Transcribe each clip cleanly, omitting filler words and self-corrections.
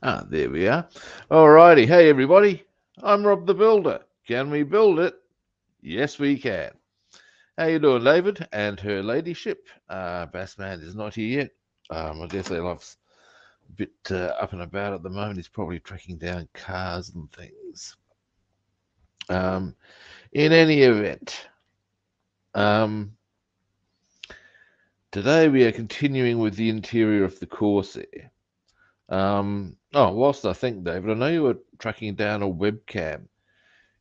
Ah, there we are. Alrighty. Hey, everybody. I'm Rob the Builder. Can we build it? Yes, we can. How you doing, David? And her ladyship. Bassman is not here yet. I guess they love's a bit up and about at the moment. He's probably tracking down cars and things. Um, in any event, um, today we are continuing with the interior of the Corsair. Whilst I think, David, I know you were tracking down a webcam.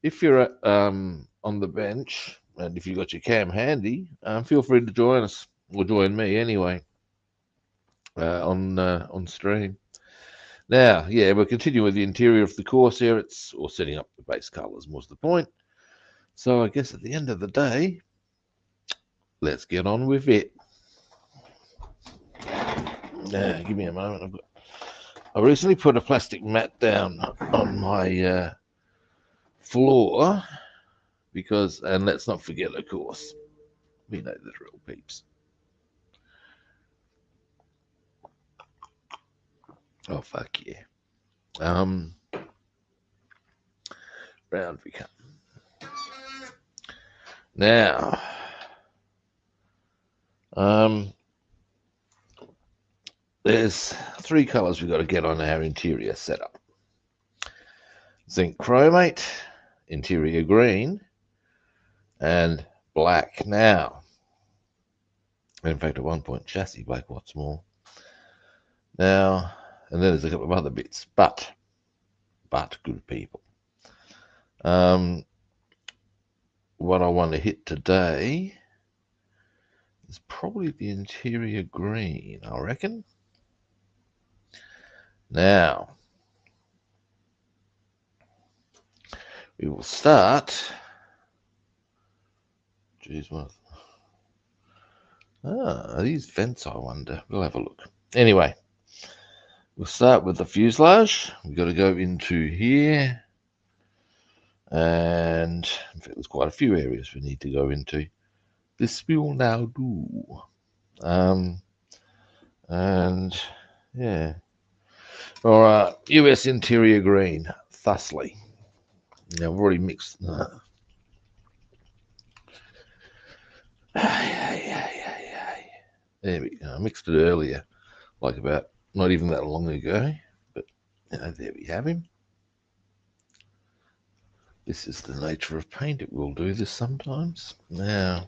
If you're on the bench and if you've got your cam handy, feel free to join us or join me anyway on stream. Now, yeah, we're continuing with the interior of the Corsair. Or setting up the base colours was the point. So I guess at the end of the day, let's get on with it. Give me a moment. I recently put a plastic mat down on my floor because, and let's not forget, of course, we know the drill, peeps. Oh, fuck yeah. Round we come. Now, there's three colours we've got to get on our interior setup. Zinc chromate, interior green, and black. Now, in fact, at one point, chassis black, what's more. Now, and then there's a couple of other bits, but good people. What I want to hit today is probably the interior green, I reckon. Now, we will start. Geez, what? Are these vents, I wonder? We'll have a look. Anyway, we'll start with the fuselage. We've got to go into here. And in fact, there's quite a few areas we need to go into. This we will now do. And yeah. All right, US interior green, thusly. Now I've already mixed. There we go. I mixed it earlier, like about not even that long ago. But there we have him. This is the nature of paint. It will do this sometimes. Now,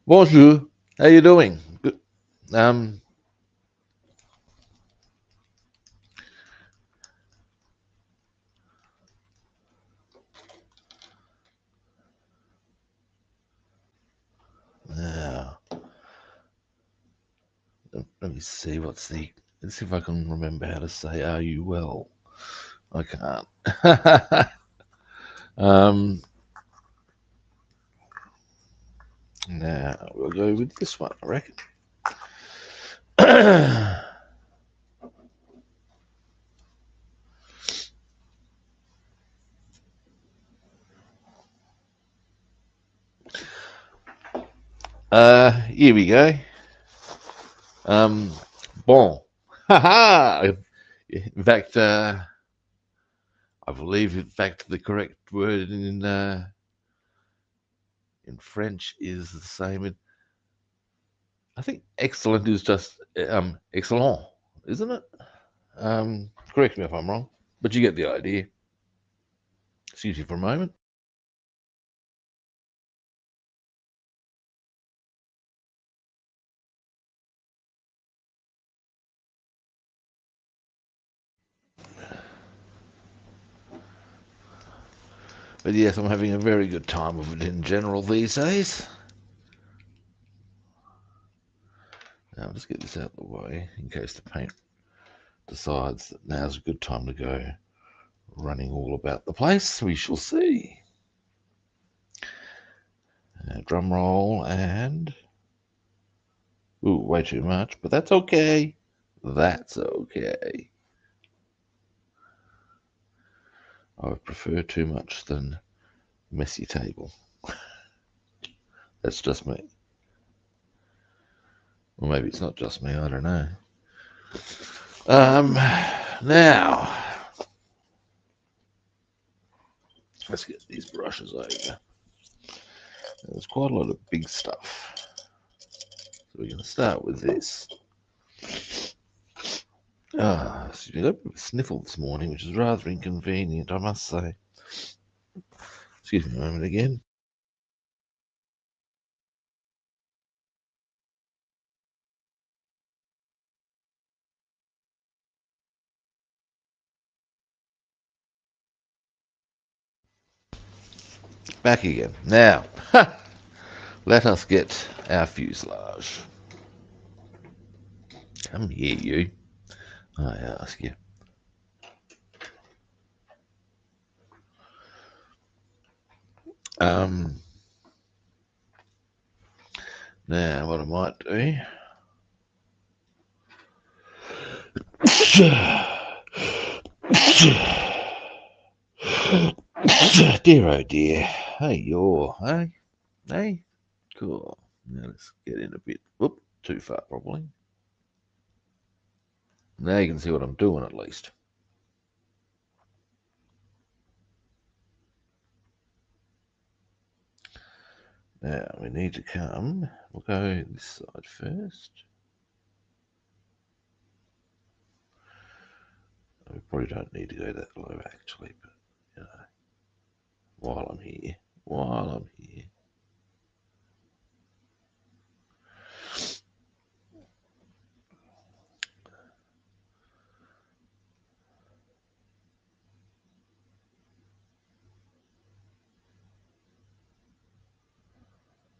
bonjour. How you doing? Good. Now, let me see. Let's see if I can remember how to say "Are you well?" I can't. Now we'll go with this one, I reckon. Here we go. Bon. Haha. In fact, I believe, in fact, the correct word in French is the same. I think excellent is just excellent, isn't it? Correct me if I'm wrong, but you get the idea. Excuse me for a moment. But yes, I'm having a very good time of it in general these days. Now, I'll just get this out of the way in case the paint decides that now's a good time to go running all about the place. We shall see. Drum roll and... Ooh, way too much, but that's okay. That's okay. I would prefer too much than messy table. That's just me. Or maybe it's not just me, I don't know. Now, let's get these brushes over. There's quite a lot of big stuff. So we're going to start with this. So I got a bit of a sniffle this morning, which is rather inconvenient, I must say. Excuse me a moment again. Back again. Now, let us get our fuselage. Come here, you. I ask you. Now, what I might do. Dear, oh dear. Hey, hey, cool. Now let's get in a bit. Whoop, too far probably. Now you can see what I'm doing at least. Now we need to come. We'll go this side first. We probably don't need to go that low actually, but you know, while I'm here.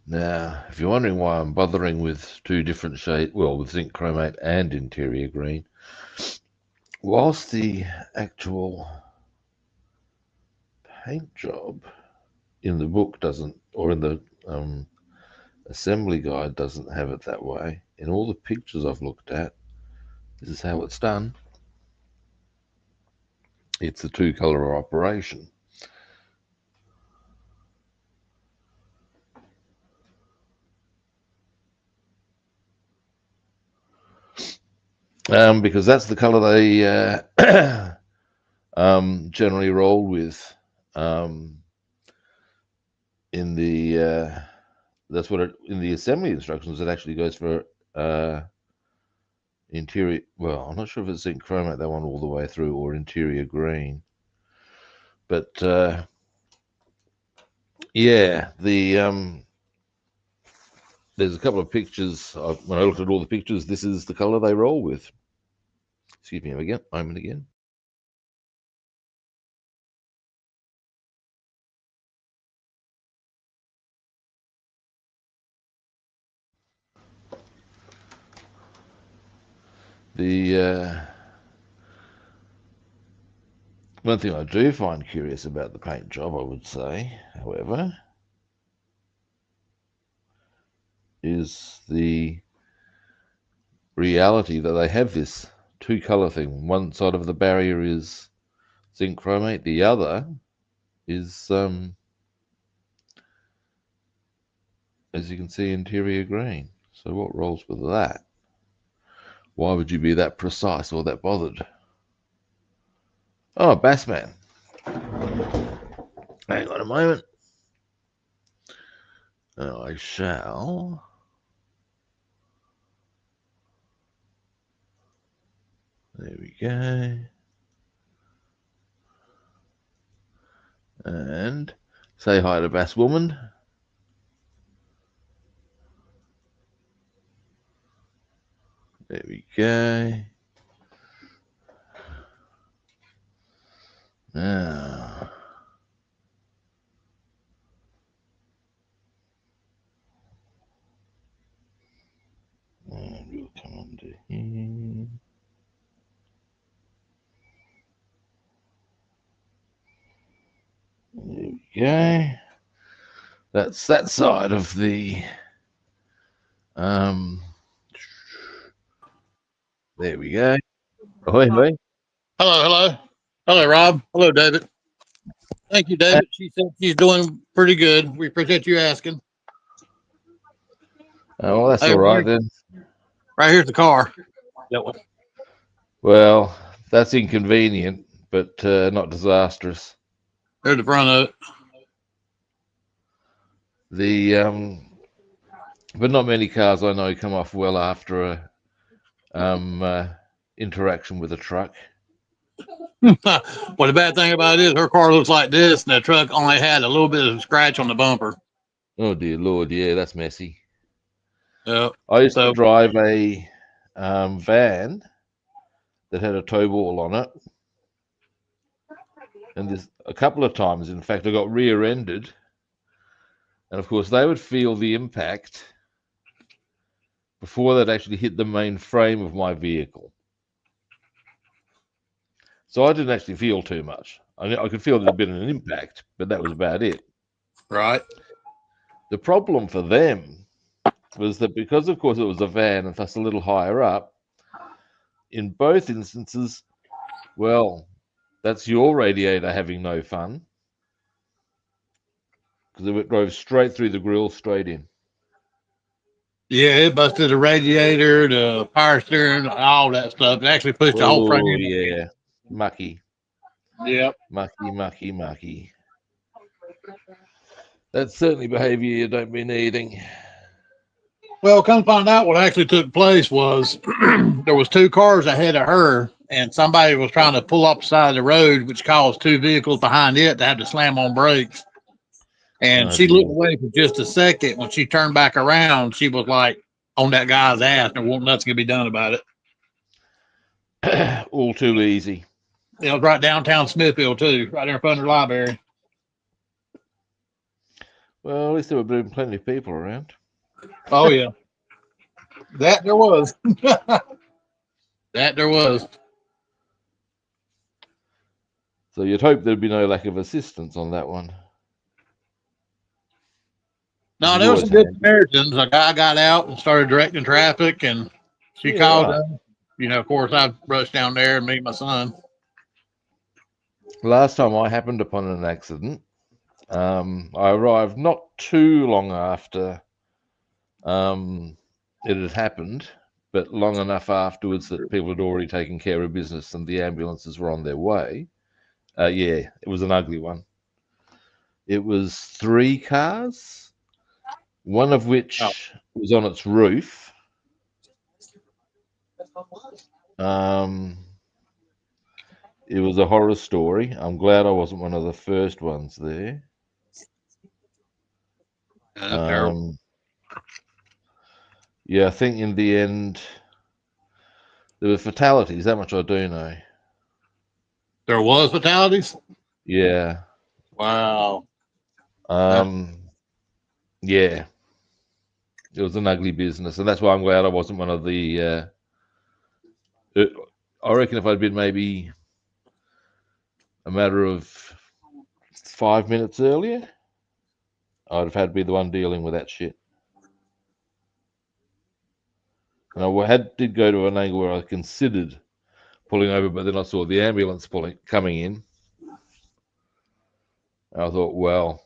Now, if you're wondering why I'm bothering with two different shades, well, with zinc chromate and interior green, whilst the actual paint job in the book doesn't, or in the assembly guide doesn't have it that way, in all the pictures I've looked at, this is how it's done. It's a two-color operation. Because that's the color they generally roll with in the that's what it, in the assembly instructions it actually goes for interior. Well, I'm not sure if it's zinc chromate that one all the way through or interior green, but yeah, the there's a couple of pictures. When I looked at all the pictures, this is the color they roll with. Excuse me again. Moment again. The one thing I do find curious about the paint job, I would say, however, is the reality that they have this two-color thing. One side of the barrier is zinc chromate, the other is, as you can see, interior green. So what rolls with that? Why would you be that precise or that bothered? Oh, Bassman. Hang on a moment. I shall. There we go. And say hi to Basswoman. There we go. Now, and we'll come under here. There we go. That's that side of the there we go. Ahoy, ahoy. Hello, Rob. Hello, David. Thank you, David. She said she's doing pretty good. We appreciate you asking. Oh, well, that's all right then. Right here's the car. That one. Well, that's inconvenient, but not disastrous. There's the front of it. But not many cars I know come off well after a interaction with a truck. Well, the bad thing about it is her car looks like this, and the truck only had a little bit of scratch on the bumper. Oh dear Lord, yeah, that's messy. Yeah. I used to So drive a van that had a tow ball on it, and there's a couple of times, in fact, I got rear-ended, and of course they would feel the impact before they'd actually hit the main frame of my vehicle. So I didn't actually feel too much. I could feel there'd been an impact, but that was about it. right. The problem for them was that because, of course, it was a van and thus a little higher up, in both instances, well, that's your radiator having no fun, because it drove straight through the grill, straight in. Yeah, it busted the radiator, the power steering, all that stuff. It actually pushed the whole front Oh, end. yeah. Mucky, Yep. mucky. That's certainly behavior you don't be needing. Well, come to find out what actually took place was there was two cars ahead of her, and somebody was trying to pull up the side of the road, which caused two vehicles behind it to have to slam on brakes. And Oh, she looked dear. away for just a second. When she turned back around, she was like on that guy's ass, and there wasn't nothing to be done about it. All too easy. It was right downtown Smithfield too, right there in front of the library. Well, at least there were plenty of people around. Oh yeah, that there was. That there was. So you'd hope there'd be no lack of assistance on that one. No, Which is there was always some good handy. Samaritans. A guy got out and started directing traffic, and she Yeah, called right. him. You know, of course, I rushed down there and meet my son. Last time I happened upon an accident, I arrived not too long after it had happened, but long enough afterwards that people had already taken care of business and the ambulances were on their way. Yeah, it was an ugly one. It was 3 cars, one of which was on its roof. It was a horror story. I'm glad I wasn't one of the first ones there. Terrible. Yeah, I think in the end there were fatalities. That much I do know. There was fatalities. Yeah. Wow. Yeah. It was an ugly business, and that's why I'm glad I wasn't one of the. I reckon if I'd been maybe a matter of 5 minutes earlier, I'd have had to be the one dealing with that shit. And I did go to an angle where I considered pulling over, but then I saw the ambulance coming in. And I thought, well,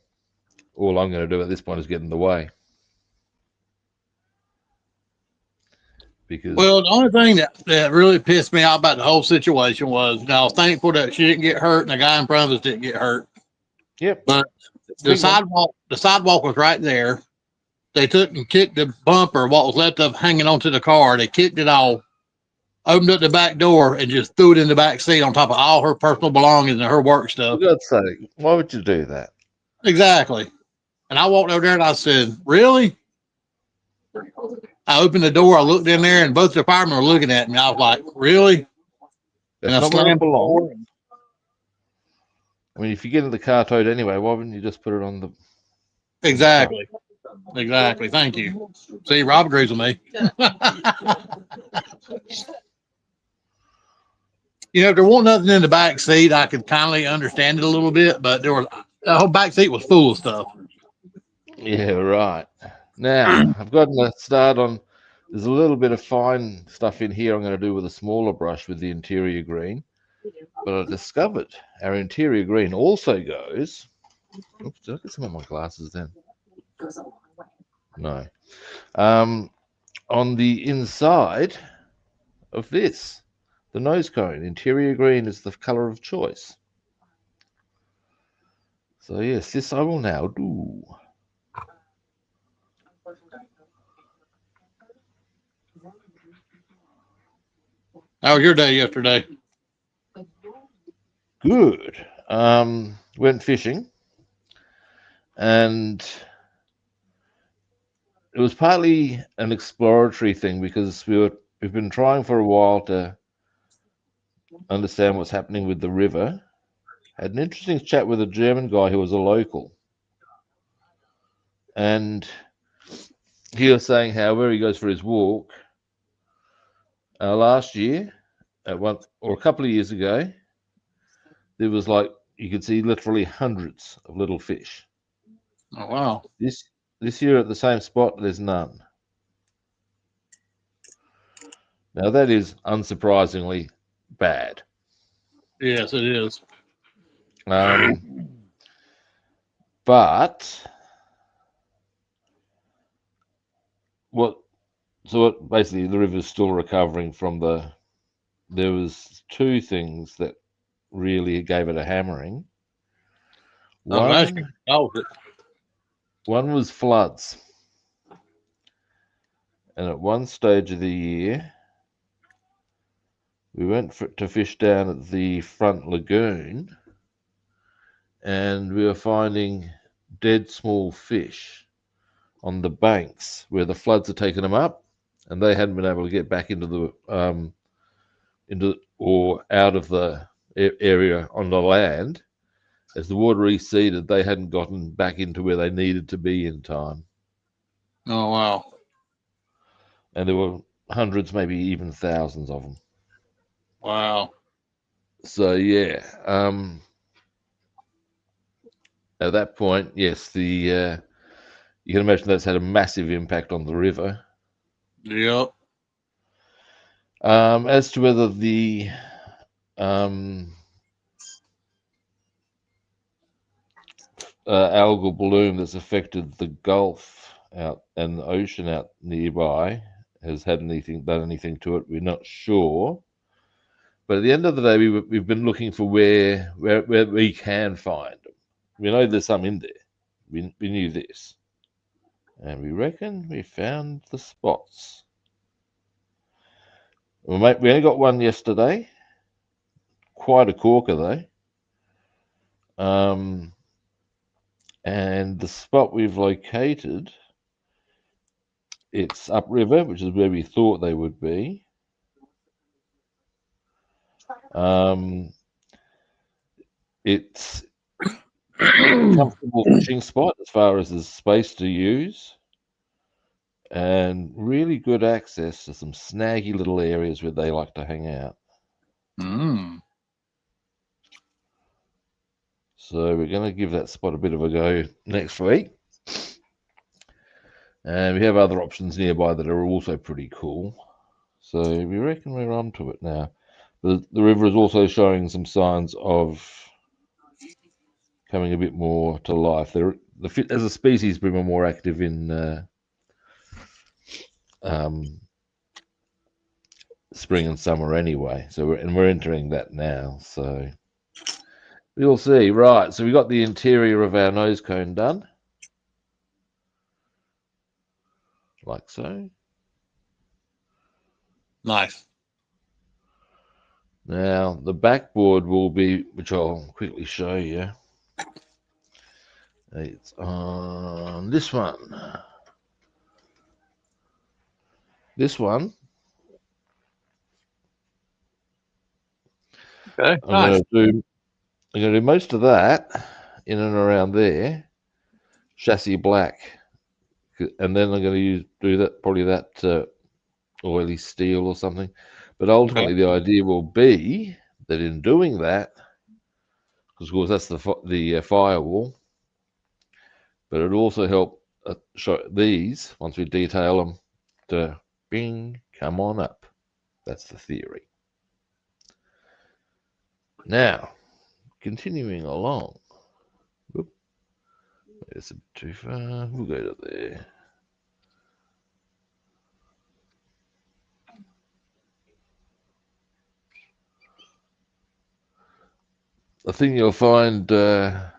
all I'm going to do at this point is get in the way. Because Well, the only thing that really pissed me off about the whole situation was, I was thankful that she didn't get hurt and the guy in front of us didn't get hurt. yep, But the sidewalk was right there. They took and kicked the bumper, what was left of hanging onto the car. They kicked it off, opened up the back door, and just threw it in the back seat on top of all her personal belongings and her work stuff. for God's sake, why would you do that? Exactly. And I walked over there and I said, "Really?" I opened the door, I looked in there, and both the firemen were looking at me. I was like, "Really?" That's And I not where it slammed the door. belongs. I mean, if you get in the car towed anyway, why wouldn't you just put it on the? Exactly. Exactly. Thank you. See, Rob agrees with me. You know, if there wasn't nothing in the back seat, I could kindly understand it a little bit, but the whole back seat was full of stuff. Yeah, right. Now I've gotten a start on. There's a little bit of fine stuff in here I'm going to do with a smaller brush with the interior green. But I discovered our interior green also goes. Oops, did I get some of my glasses then? No. on the inside of this, the nose cone. Interior green is the color of choice. So yes, this I will now do. How was your day yesterday? Good. Went fishing, and it was partly an exploratory thing because we've been trying for a while to understand what's happening with the river. Had an interesting chat with a German guy who was a local, and he was saying how where he goes for his walk last year, at one or a couple of years ago, there was like you could see literally hundreds of little fish. Oh wow. This year at the same spot, there's none. Now that is unsurprisingly bad. Yes, it is. But what basically the river's still recovering from there was two things that really gave it a hammering. One was floods. And at one stage of the year, we went to fish down at the front lagoon, and we were finding dead small fish on the banks where the floods had taken them up, and they hadn't been able to get back into or out of the area on the land. As the water receded, they hadn't gotten back into where they needed to be in time. Oh wow. And there were hundreds, maybe even thousands of them. Wow. So yeah, at that point, yes, you can imagine that's had a massive impact on the river. Yep. As to whether the algal bloom that's affected the Gulf out and the ocean out nearby has done anything to it, we're not sure. But at the end of the day, we've been looking for where we can find them. We know there's some in there. We knew this. And we reckon we found the spots. We only got one yesterday. Quite a corker, though. And the spot we've located, it's upriver, which is where we thought they would be. It's a comfortable fishing spot as far as there's space to use, and really good access to some snaggy little areas where they like to hang out. So we're going to give that spot a bit of a go next week. And we have other options nearby that are also pretty cool. So we reckon we're onto it now. The river is also showing some signs of coming a bit more to life. As a species, we're more active in spring and summer anyway. So we're entering that now. So we'll see. Right. So we got the interior of our nose cone done, like so. Nice. Now the backboard will be, which I'll quickly show you. It's on this one. This one. Okay. I'm going to do most of that in and around there, chassis black, and then I'm going to do that oily steel or something. But ultimately, the idea will be that in doing that, because of course that's the firewall, but it also help show these once we detail them to bing, come on up. That's the theory. Now, continuing along. Whoop. It's a bit too far. We'll go to there. I think you'll find Maketamo.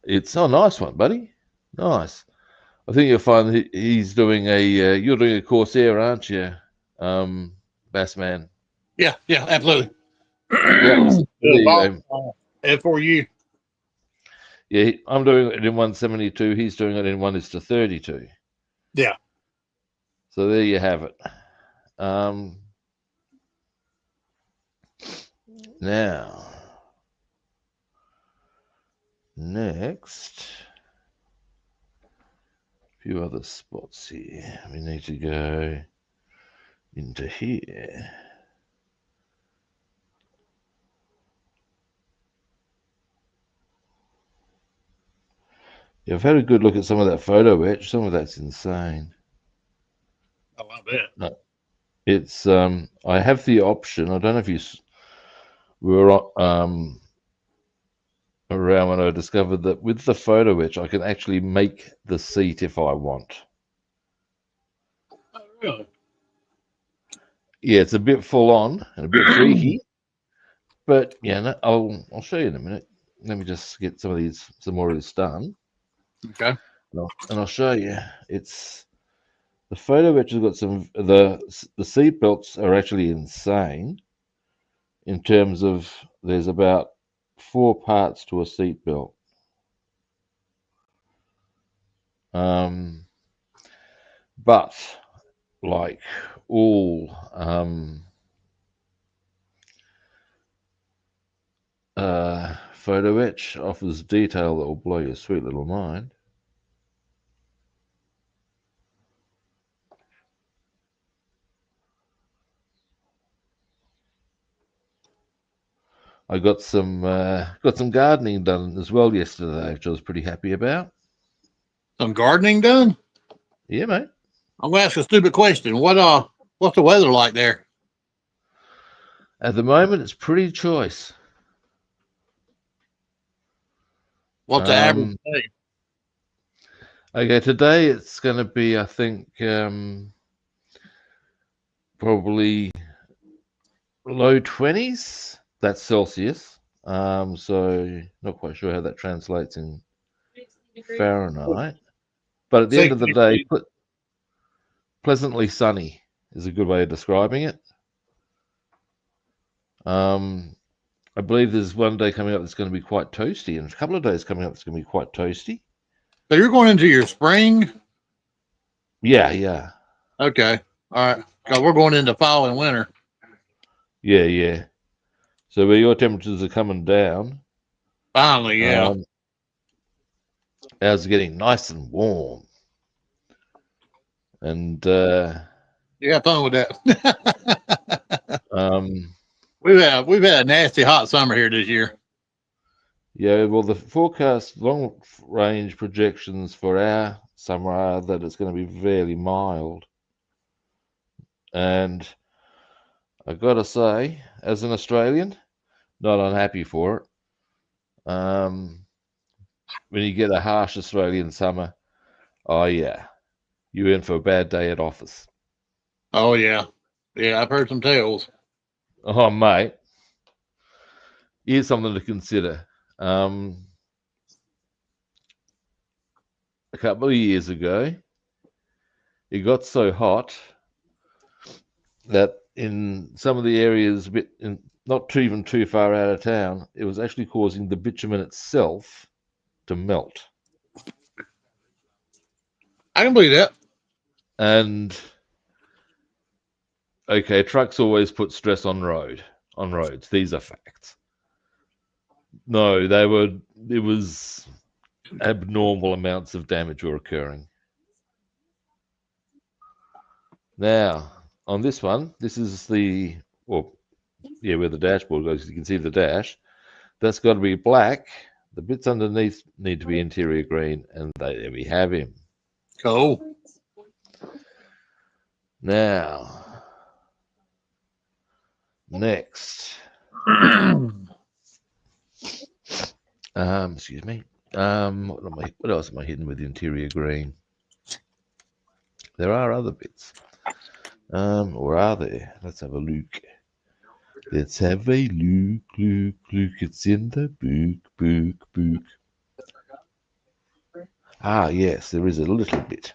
It's a nice one, buddy. Nice. I think you'll find he's doing a. You're doing a Corsair, aren't you, Bassman? Yeah, absolutely. Yeah. So there you go. F4U. Yeah, I'm doing it in 172. He's doing it in 1:32. Yeah. So there you have it. Now, next, a few other spots here. We need to go into here. Yeah, I've had a good look at some of that photo etch. Some of that's insane. Oh, I bet. No, it's I have the option. I don't know if you were around when I discovered that with the photo etch, I can actually make the seat if I want. Oh, really? Yeah, it's a bit full on and a bit freaky, but yeah, no, I'll show you in a minute. Let me just get some more of this done. Okay. And I'll show you. It's the photo etch has got some. The seat belts are actually insane. In terms of, there's about 4 parts to a seat belt. But like all photo etch offers detail that will blow your sweet little mind. I got some gardening done as well yesterday, which I was pretty happy about. Some gardening done? Yeah, mate. I'm gonna ask a stupid question. What's the weather like there? At the moment, it's pretty choice. What's the average day? Okay, today it's going to be, I think, probably low 20s. That's Celsius. So not quite sure how that translates in Fahrenheit. But at the end of the day, pleasantly sunny is a good way of describing it. I believe there's one day coming up that's going to be quite toasty, and a couple of days coming up that's going to be quite toasty. So you're going into your spring? Yeah. Okay. All right. Because we're going into fall and winter. Yeah. So where your temperatures are coming down. Finally, yeah. Ours are getting nice and warm. And you have fun with that. We've had a nasty hot summer here this year. Yeah, well, the forecast long range projections for our summer are that it's going to be fairly mild. And I've got to say, as an Australian, not unhappy for it. When you get a harsh Australian summer, oh yeah, you're in for a bad day at office. Oh yeah, I've heard some tales. Oh mate, here's something to consider. A couple of years ago, it got so hot that in some of the areas, not even too far out of town, it was actually causing the bitumen itself to melt. I can believe that. And okay, trucks always put stress on roads. These are facts. No, it was abnormal amounts of damage were occurring. Now, on this one, this is where the dashboard goes. You can see the dash. That's got to be black. The bits underneath need to be interior green, and there we have him. Cool. Now, next. Excuse me. What else am I hidden with interior green? There are other bits. Or are there? Let's have a look. Let's have a look, look, look. It's in the book. Ah, yes, there is a little bit.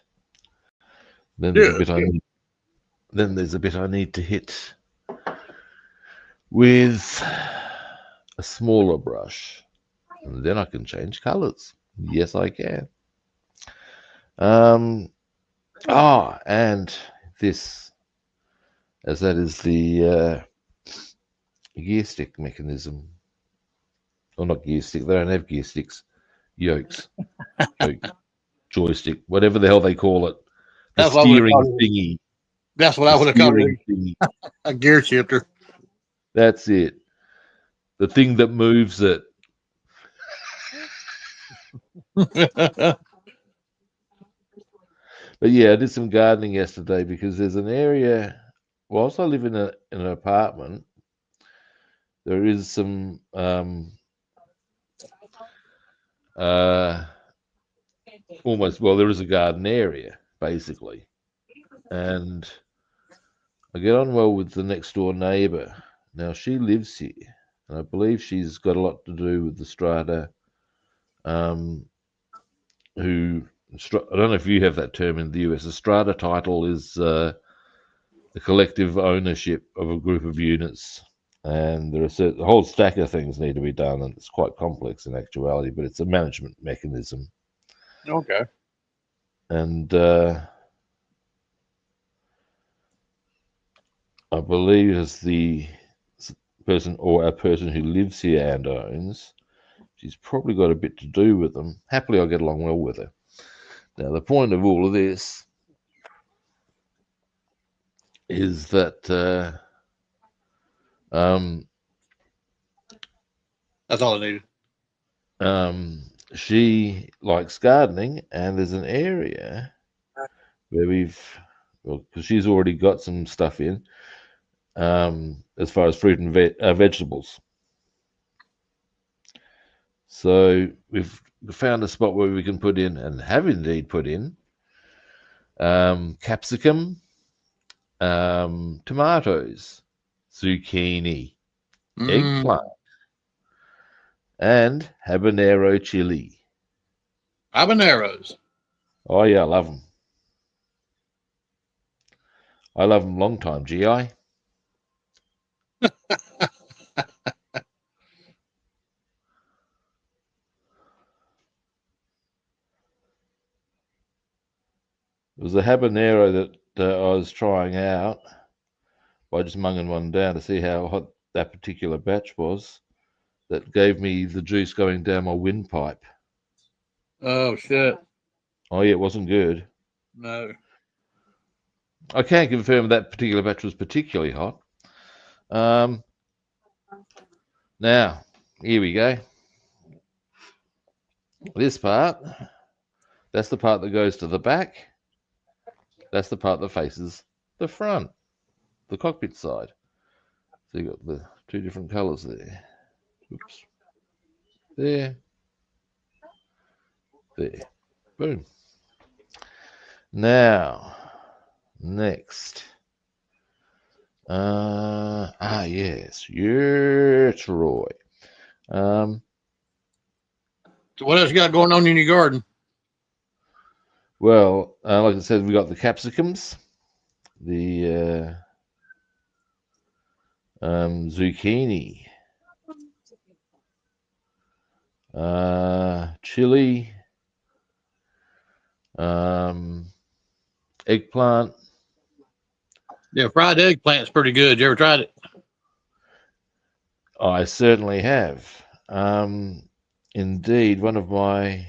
Then there's a bit I need. Then there's a bit I need to hit with a smaller brush, and then I can change colors. Yes, I can. And this, as that is the gear stick mechanism. Or not gear stick, they don't have gear sticks. Yokes. Joystick, whatever the hell they call it. The steering thingy. That's what I would have called it. A gear shifter. That's it. The thing that moves it. But yeah, I did some gardening yesterday because there's an area. Whilst I live in an apartment, there is some there is a garden area basically, and I get on well with the next door neighbour. Now she lives here, and I believe she's got a lot to do with the strata. I don't know if you have that term in the US. A strata title is the collective ownership of a group of units, and there are a whole stack of things need to be done, and it's quite complex in actuality, but it's a management mechanism. Okay. And I believe as the person or a person who lives here and owns, she's probably got a bit to do with them. Happily, I get along well with her. Now, the point of all of this is that that's all I needed. She likes gardening, and there's an area where because she's already got some stuff in, as far as fruit and vegetables. So we've found a spot where we can put in, and have indeed put in, capsicum, tomatoes, zucchini, eggplant, and habanero chili. Habaneros. Oh yeah, I love them. I love them long time, GI. It was a habanero that I was trying out by just munging one down to see how hot that particular batch was. That gave me the juice going down my windpipe. Oh, shit. Oh, yeah, it wasn't good. No. I can't confirm that particular batch was particularly hot. Now, here we go. This part, that's the part that goes to the back. That's the part that faces the front, the cockpit side. So you've got the two different colors there. Oops. There. There. Boom. Now, next. Yes, Roy. So what else you got going on in your garden? Well, like I said, we got the capsicums, the zucchini, chili, eggplant. Yeah, fried eggplant's pretty good. You ever tried it? I certainly have. Indeed, one of my.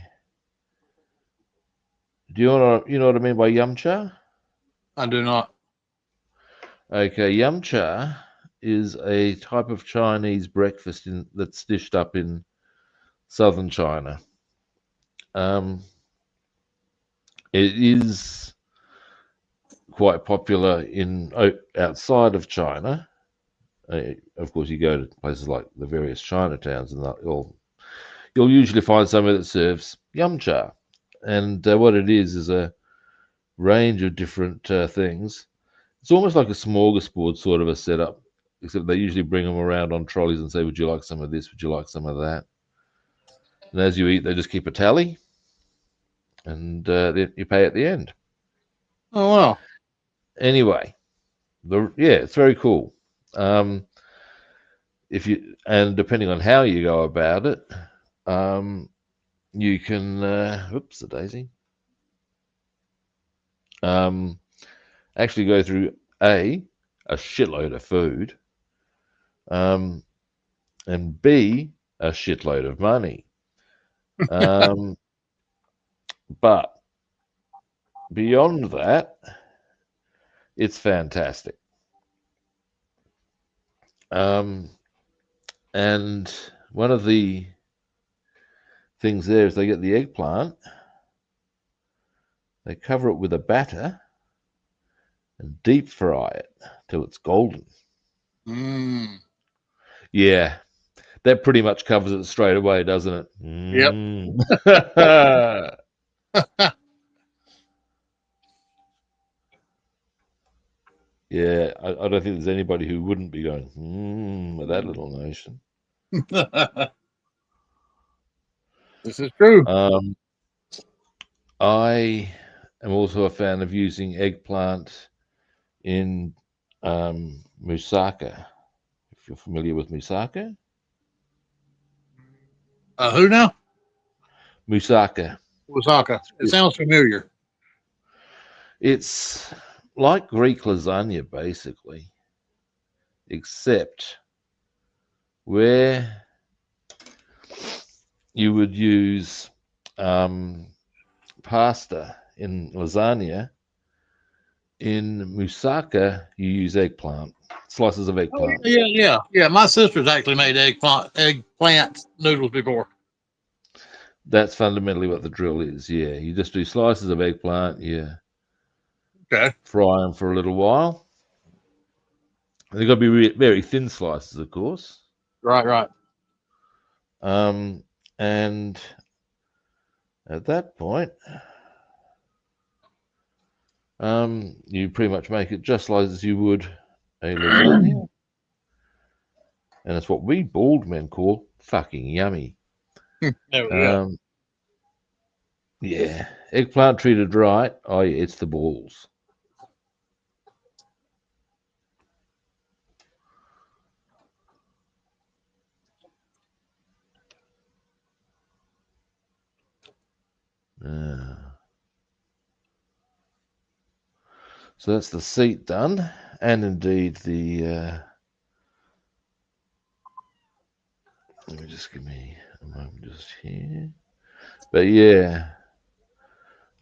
Do you know what I mean by yum cha? I do not. Okay, yum cha is a type of Chinese breakfast that's dished up in southern China. It is quite popular outside of China. Of course, you go to places like the various Chinatowns, and you'll usually find somewhere that serves yum cha. And what it is a range of different things. It's almost like a smorgasbord sort of a setup, except they usually bring them around on trolleys and say, would you like some of this? Would you like some of that? And as you eat, they just keep a tally, and then you pay at the end. Oh wow. Anyway, it's very cool. If you and depending on how you go about it, you can oops, the daisy. Actually go through a shitload of food, and B, a shitload of money. But beyond that, it's fantastic. And one of the things there is they get the eggplant, they cover it with a batter, and deep fry it till it's golden. Mm. Yeah, that pretty much covers it straight away, doesn't it? Yep. Yeah, I don't think there's anybody who wouldn't be going, with that little notion. This is true. I am also a fan of using eggplant in moussaka. If you're familiar with moussaka. Who now? Moussaka. Osaka. It sounds familiar. It's like Greek lasagna, basically, except where you would use pasta in lasagna, in moussaka, you use eggplant, slices of Oh, eggplant. yeah. My sister's actually made eggplant noodles before. That's fundamentally what the drill is. Yeah, you just do slices of eggplant, Okay. fry them for a little while. They've got to be very thin slices, of course. Right. And at that point, you pretty much make it just like as you would a lasagna. And it's what we bald men call fucking yummy. There we go. Yeah, eggplant treated right. Oh, yeah, it's the balls. So that's the seat done, and indeed the. Let me just give me a moment just here. But yeah,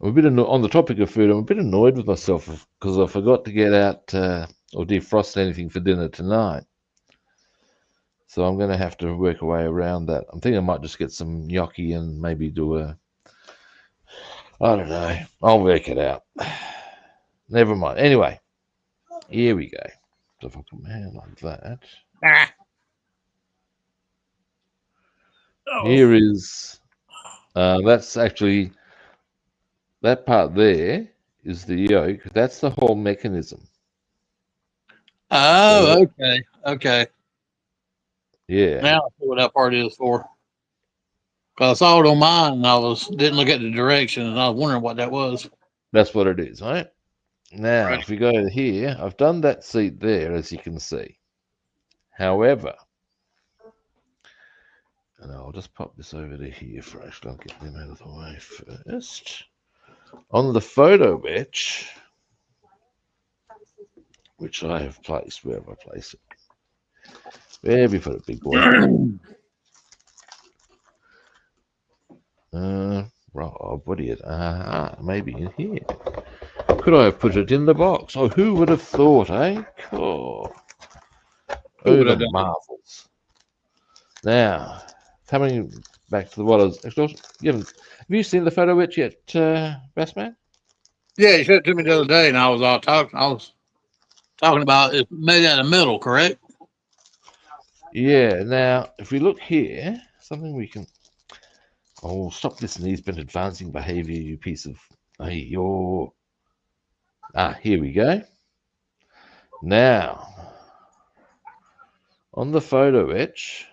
I'm a bit on the topic of food. I'm a bit annoyed with myself because I forgot to get out or defrost anything for dinner tonight. So I'm going to have to work a way around that. I'm thinking I might just get some gnocchi and maybe do I don't know. I'll work it out. Never mind. Anyway, here we go. So if I put my hand like that. Here is, that's actually, that part there is the yolk. That's the whole mechanism. Oh, okay. Yeah. Now I see what that part is for. Because I saw it on mine and didn't look at the direction and I was wondering what that was. That's what it is, right? Now, Right. if we go here, I've done that seat there, as you can see. However, and I'll just pop this over to here first. I'll get them out of the way first. On the photo etch, which I have placed, where have I placed it? Where have you put it, big boy? Rob, what are you? Maybe in here. Could I have put it in the box? Oh, who would have thought, eh? Oh, the marvels. Now, coming back to the what I was. Have you seen the photo etch yet, Bassman? Yeah, you showed it to me the other day, and I was talking about it's made out of metal, correct? Yeah. Now, if we look here, something we can. Oh, stop this He's been advancing behavior, you piece of. Hey, you're. Here we go. Now, on the photo etch,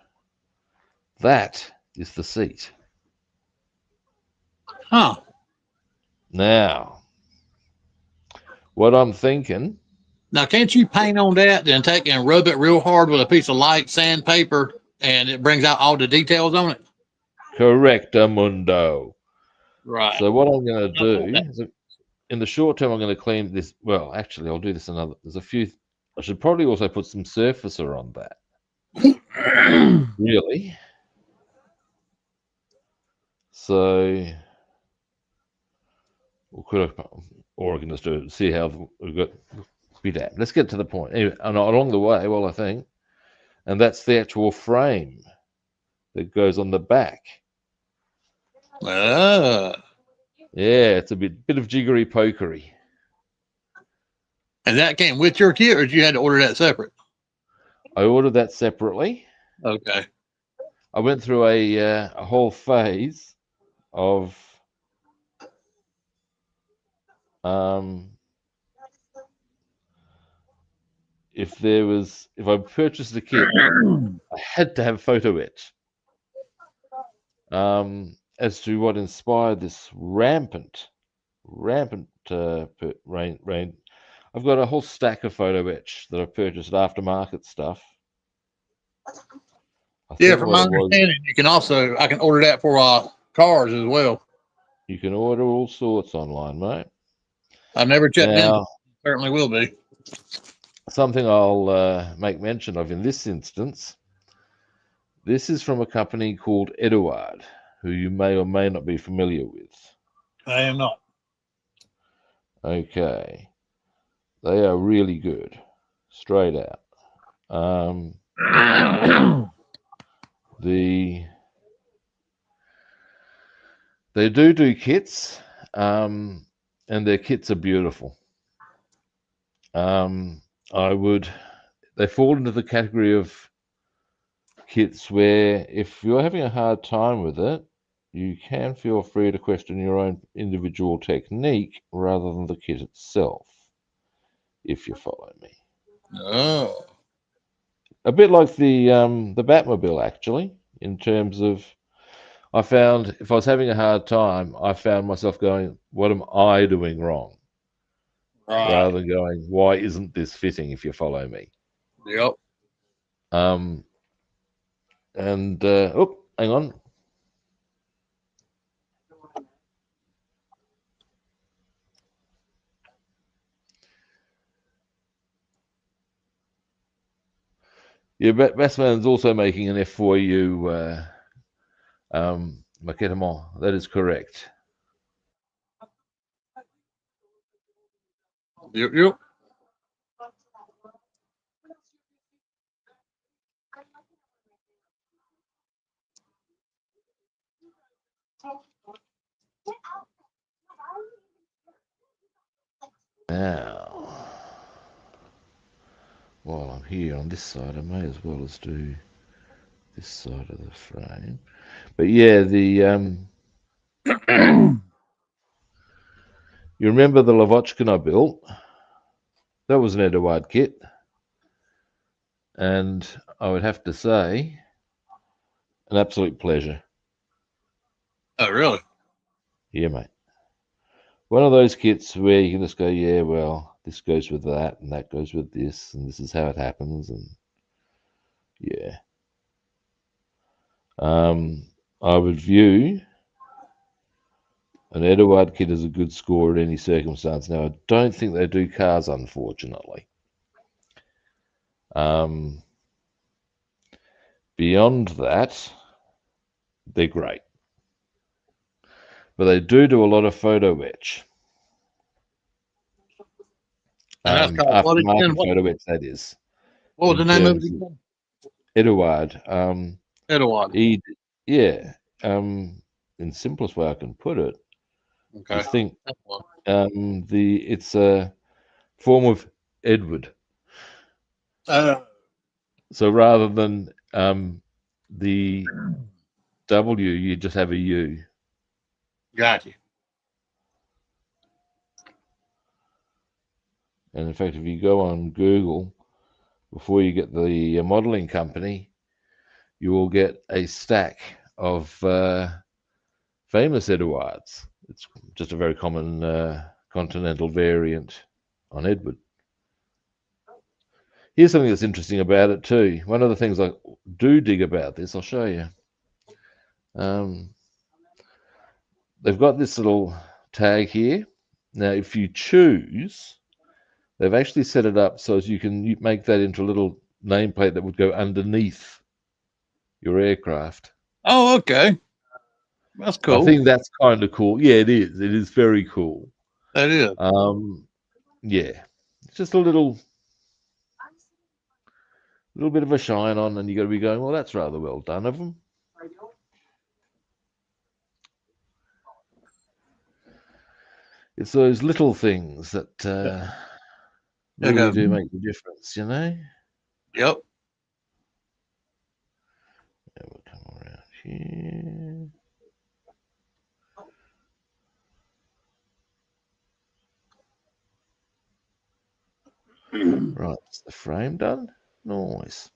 that is the seat. Huh. Now, what I'm thinking. Now, can't you paint on that, then take and rub it real hard with a piece of light sandpaper, and it brings out all the details on it? Correctamundo. Right. So what I'm going to do is, in the short term, I'm going to clean this. Well, actually, I'll do this another. There's a few. I should probably also put some surfacer on that. Really. So, or I can just do it. See how we've got. Be that. Let's get to the point. Anyway, and along the way, well, I think, and that's the actual frame that goes on the back. Yeah, it's a bit of jiggery pokery. And that came with your kit, or you had to order that separate? I ordered that separately. Okay. I went through a whole phase of if I purchased a kit, I had to have photo etch. As to what inspired this rampant rain. I've got a whole stack of photo etch that I've purchased aftermarket stuff. Yeah, from my understanding, you can also, I can order that for cars as well. You can order all sorts online, mate. I've never checked in. Certainly will be. Something I'll make mention of in this instance. This is from a company called Eduard, who you may or may not be familiar with. I am not. Okay. They are really good. Straight out. They do kits, and their kits are beautiful. They fall into the category of kits where if you're having a hard time with it, you can feel free to question your own individual technique rather than the kit itself, if you follow me. Oh. A bit like the Batmobile, actually, in terms of, I found if I was having a hard time, I found myself going, what am I doing wrong? Right. Rather than going, why isn't this fitting, if you follow me? Yep. Hang on. Yeah, Bassman is also making an F4U Maquettement. That is correct. Yep. Now, while I'm here on this side, I may as well as do this side of the frame. But yeah, you remember the Lavochkin I built? That was an Eduard kit. And I would have to say, an absolute pleasure. Oh, really? Yeah, mate. One of those kits where you can just go, yeah, well, this goes with that, and that goes with this, and this is how it happens, and yeah. I would view an Eduard kit as a good score at any circumstance. Now, I don't think they do cars, unfortunately. Beyond that, they're great. But they do a lot of photo etch. Aftermarket photo etch, that is. What was the name of it again? Eduard. Eduard. Yeah. In simplest way I can put it, okay. I think it's a form of Edward. So rather than the W, you just have a U. Got you. And in fact, if you go on Google, before you get the modeling company, you will get a stack of famous Eduards. It's just a very common continental variant on Edward. Here's something that's interesting about it too. One of the things I do dig about this, I'll show you. They've got this little tag here. Now, if you choose, they've actually set it up so as you can make that into a little nameplate that would go underneath your aircraft. Oh, okay. That's cool. I think that's kind of cool. Yeah, it is. It is very cool. That is. Yeah, it's just a little bit of a shine on, and you got to be going, well, that's rather well done of them. It's those little things that really do make the difference, you know? Yep. We'll come around here. Right, is the frame done? Nice.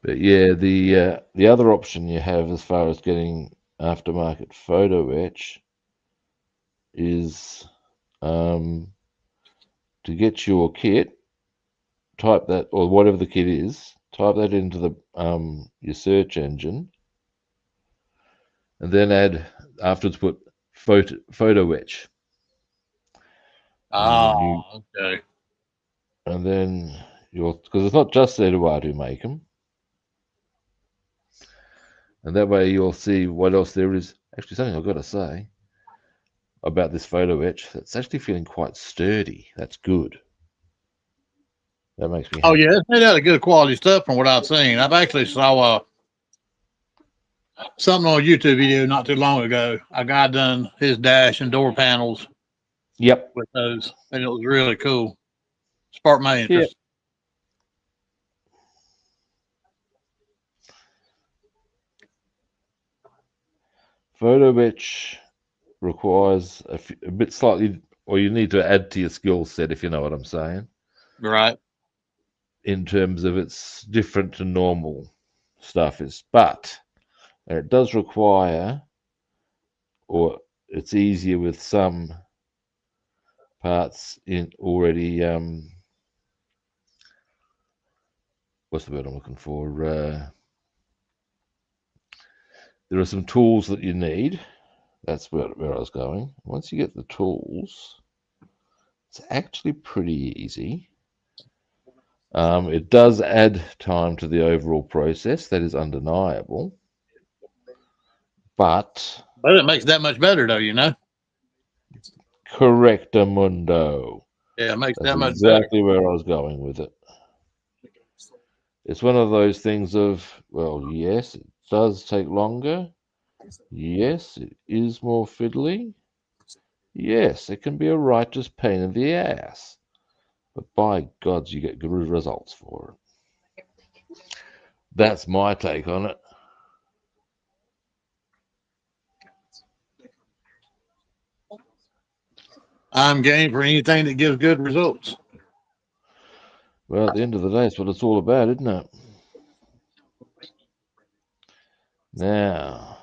But yeah, the other option you have as far as getting aftermarket photo etch is to get your kit, type that, or whatever the kit is, type that into the your search engine, and then afterwards put photo etch. Okay. And then because it's not just Eduard who make them. And that way you'll see what else there is. Actually, something I've got to say about this photo etch, it's actually feeling quite sturdy. That's good. That makes me happy. Oh, yeah, it's made out of good quality stuff from what I've seen. I've actually saw something on a YouTube video not too long ago. A guy done his dash and door panels. Yep. With those, and it was really cool. Sparked my interest. Yep. Photo etch requires a bit slightly, or you need to add to your skill set, if you know what I'm saying. Right. In terms of it's different to normal stuff but it does require, or it's easier with some parts in already. What's the word I'm looking for? There are some tools that you need. That's where I was going. Once you get the tools, it's actually pretty easy. It does add time to the overall process. That is undeniable. But it makes that much better, though, you know? Correctamundo. Yeah, it makes That's that much better. exactly where I was going with it. It's one of those things of, well, yes, it does take longer. Yes, it is more fiddly. Yes, it can be a righteous pain in the ass. But by gods, you get good results for it. That's my take on it. I'm game for anything that gives good results. Well, at the end of the day, it's what it's all about, isn't it? Now,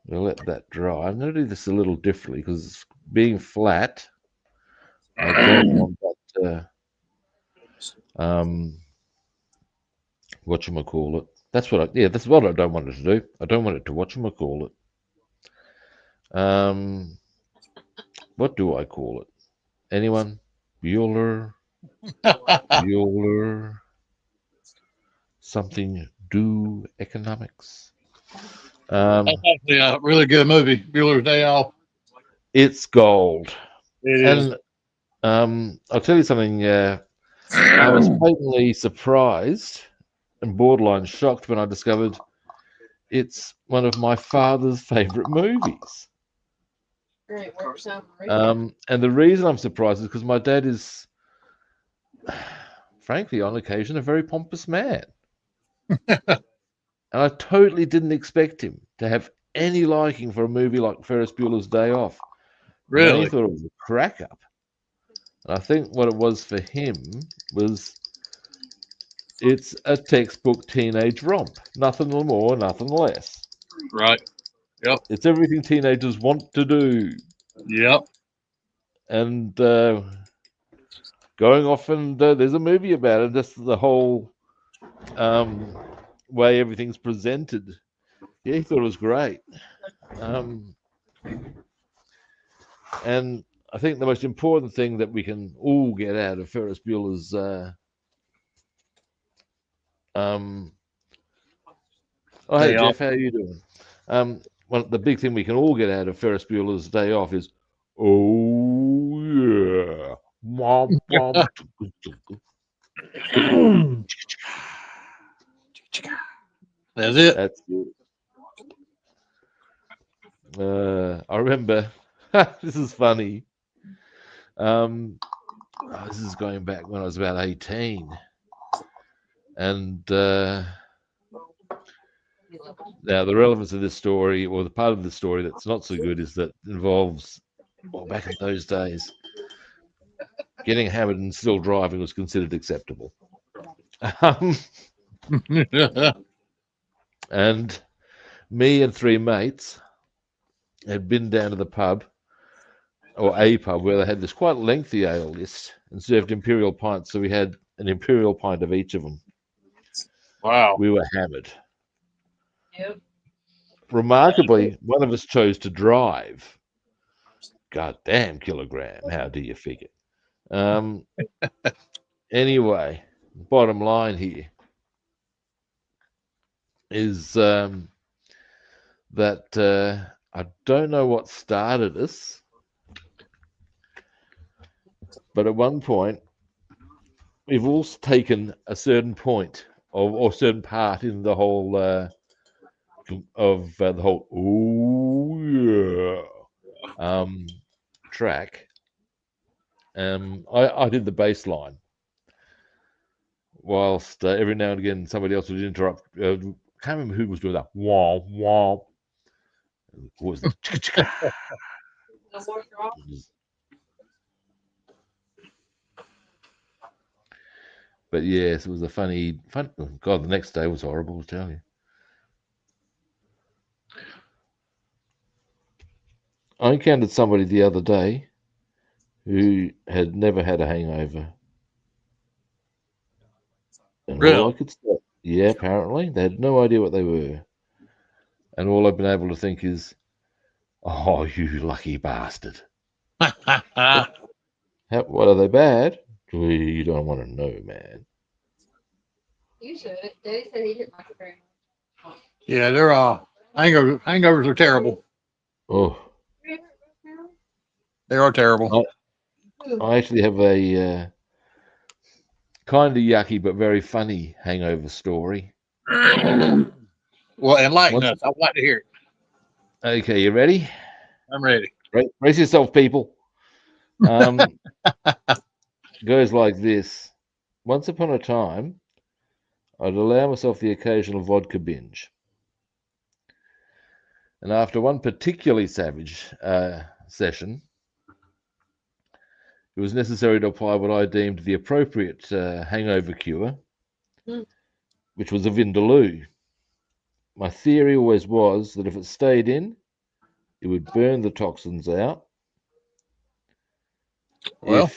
we'll let that dry. I'm going to do this a little differently because being flat, I don't want that whatchamacallit. That's what I don't want it to do. I don't want it to whatchamacallit. What do I call it? Anyone? Bueller? Bueller? Something do economics? That's actually a really good movie, Bueller's Day Off. It's gold. It is. And I'll tell you something. I was patently surprised and borderline shocked when I discovered it's one of my father's favorite movies. Great work, Sam. And the reason I'm surprised is because my dad is, frankly, on occasion, a very pompous man. And I totally didn't expect him to have any liking for a movie like Ferris Bueller's Day Off. Really? He thought it was a crack up. And I think what it was for him was it's a textbook teenage romp. Nothing more, nothing less. Right. Yep. It's everything teenagers want to do. Yep. And going off and there's a movie about it. Just the whole way everything's presented. Yeah, he thought it was great. And I think the most important thing that we can all get out of Ferris Bueller's oh, hey, Day Jeff, Off. how are you doing? Well, the big thing we can all get out of Ferris Bueller's Day Off is, oh, yeah. Womp, womp. That's it. That's good. I remember, this is funny. This is going back when I was about 18. And now the relevance of this story, or the part of the story that's not so good, is that it involves, well, back in those days, getting hammered and still driving was considered acceptable. And me and three mates had been down to the pub, or a pub, where they had this quite lengthy ale list and served imperial pints. So we had an imperial pint of each of them. Wow. We were hammered. Yep. Remarkably, one of us chose to drive. God damn kilogram. How do you figure? Anyway, bottom line here is that I don't know what started us, but at one point we've all taken a certain point or certain part in the whole of the whole "oh yeah" track. I did the bass line, whilst every now and again somebody else would interrupt. I can't remember who was doing that. Wah wah. What was the No more drop. But yes, it was a fun. Oh God, the next day was horrible, I tell you. I encountered somebody the other day who had never had a hangover. And all Really? I could say, yeah, apparently they had no idea what they were. And all I've been able to think is, oh, you lucky bastard. What are they bad? You don't want to know, man. You should. Daddy said he didn't like it very much. Yeah, they're hangovers are terrible. Oh, They are terrible. I actually have a kind of yucky but very funny hangover story. Well, enlighten us. I'd like to hear it. Okay, you ready? I'm ready. Brace yourself, people. Goes like this. Once upon a time, I'd allow myself the occasional vodka binge. And after one particularly savage session, it was necessary to apply what I deemed the appropriate hangover cure, which was a Vindaloo. My theory always was that if it stayed in, it would burn the toxins out. Well,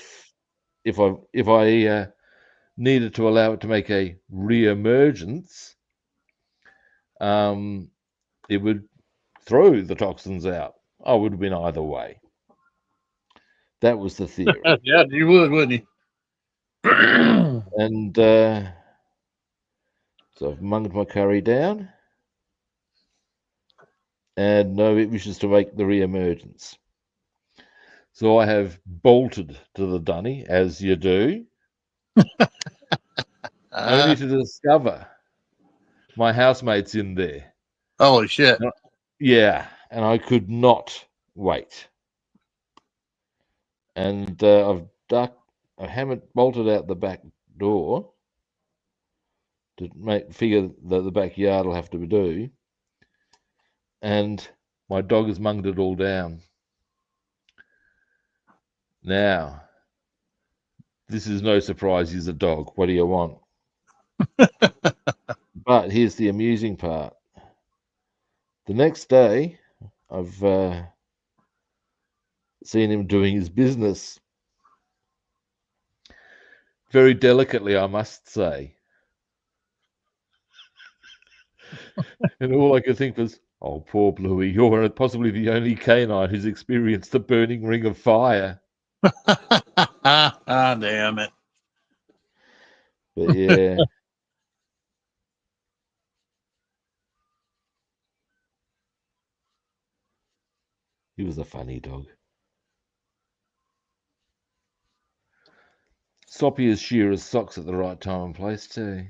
If I needed to allow it to make a re-emergence, it would throw the toxins out. I would have been either way. That was the theory. yeah, you would, wouldn't you? And so I've munged my curry down. And no, it wishes to make the re-emergence. So I have bolted to the dunny, as you do, only to discover my housemate's in there. Holy shit. Yeah, and I could not wait. And I've hammered, bolted out the back door to figure that the backyard will have to do. and my dog has munged it all down. Now, this is no surprise. He's a dog. What do you want? But here's the amusing part. The next day, I've seen him doing his business. Very delicately, I must say. And all I could think was, oh, poor Bluey, you're possibly the only canine who's experienced the burning ring of fire. Ah, damn it. But yeah. He was a funny dog. Soppy as sheer as socks at the right time and place, too.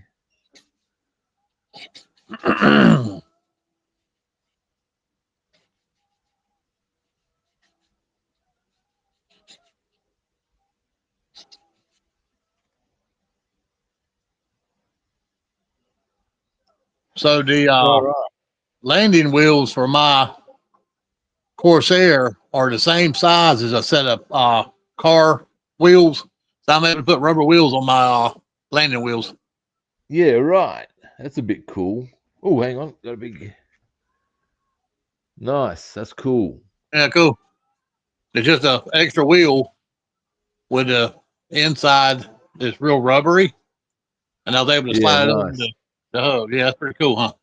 So the All right. landing wheels for my Corsair are the same size as a set of car wheels. So I'm able to put rubber wheels on my landing wheels. Yeah, right. That's a bit cool. Oh, hang on. Got a big... Nice. That's cool. Yeah, cool. It's just an extra wheel with the inside is real rubbery, and I was able to slide it over Nice. the hub. Yeah, that's pretty cool, huh?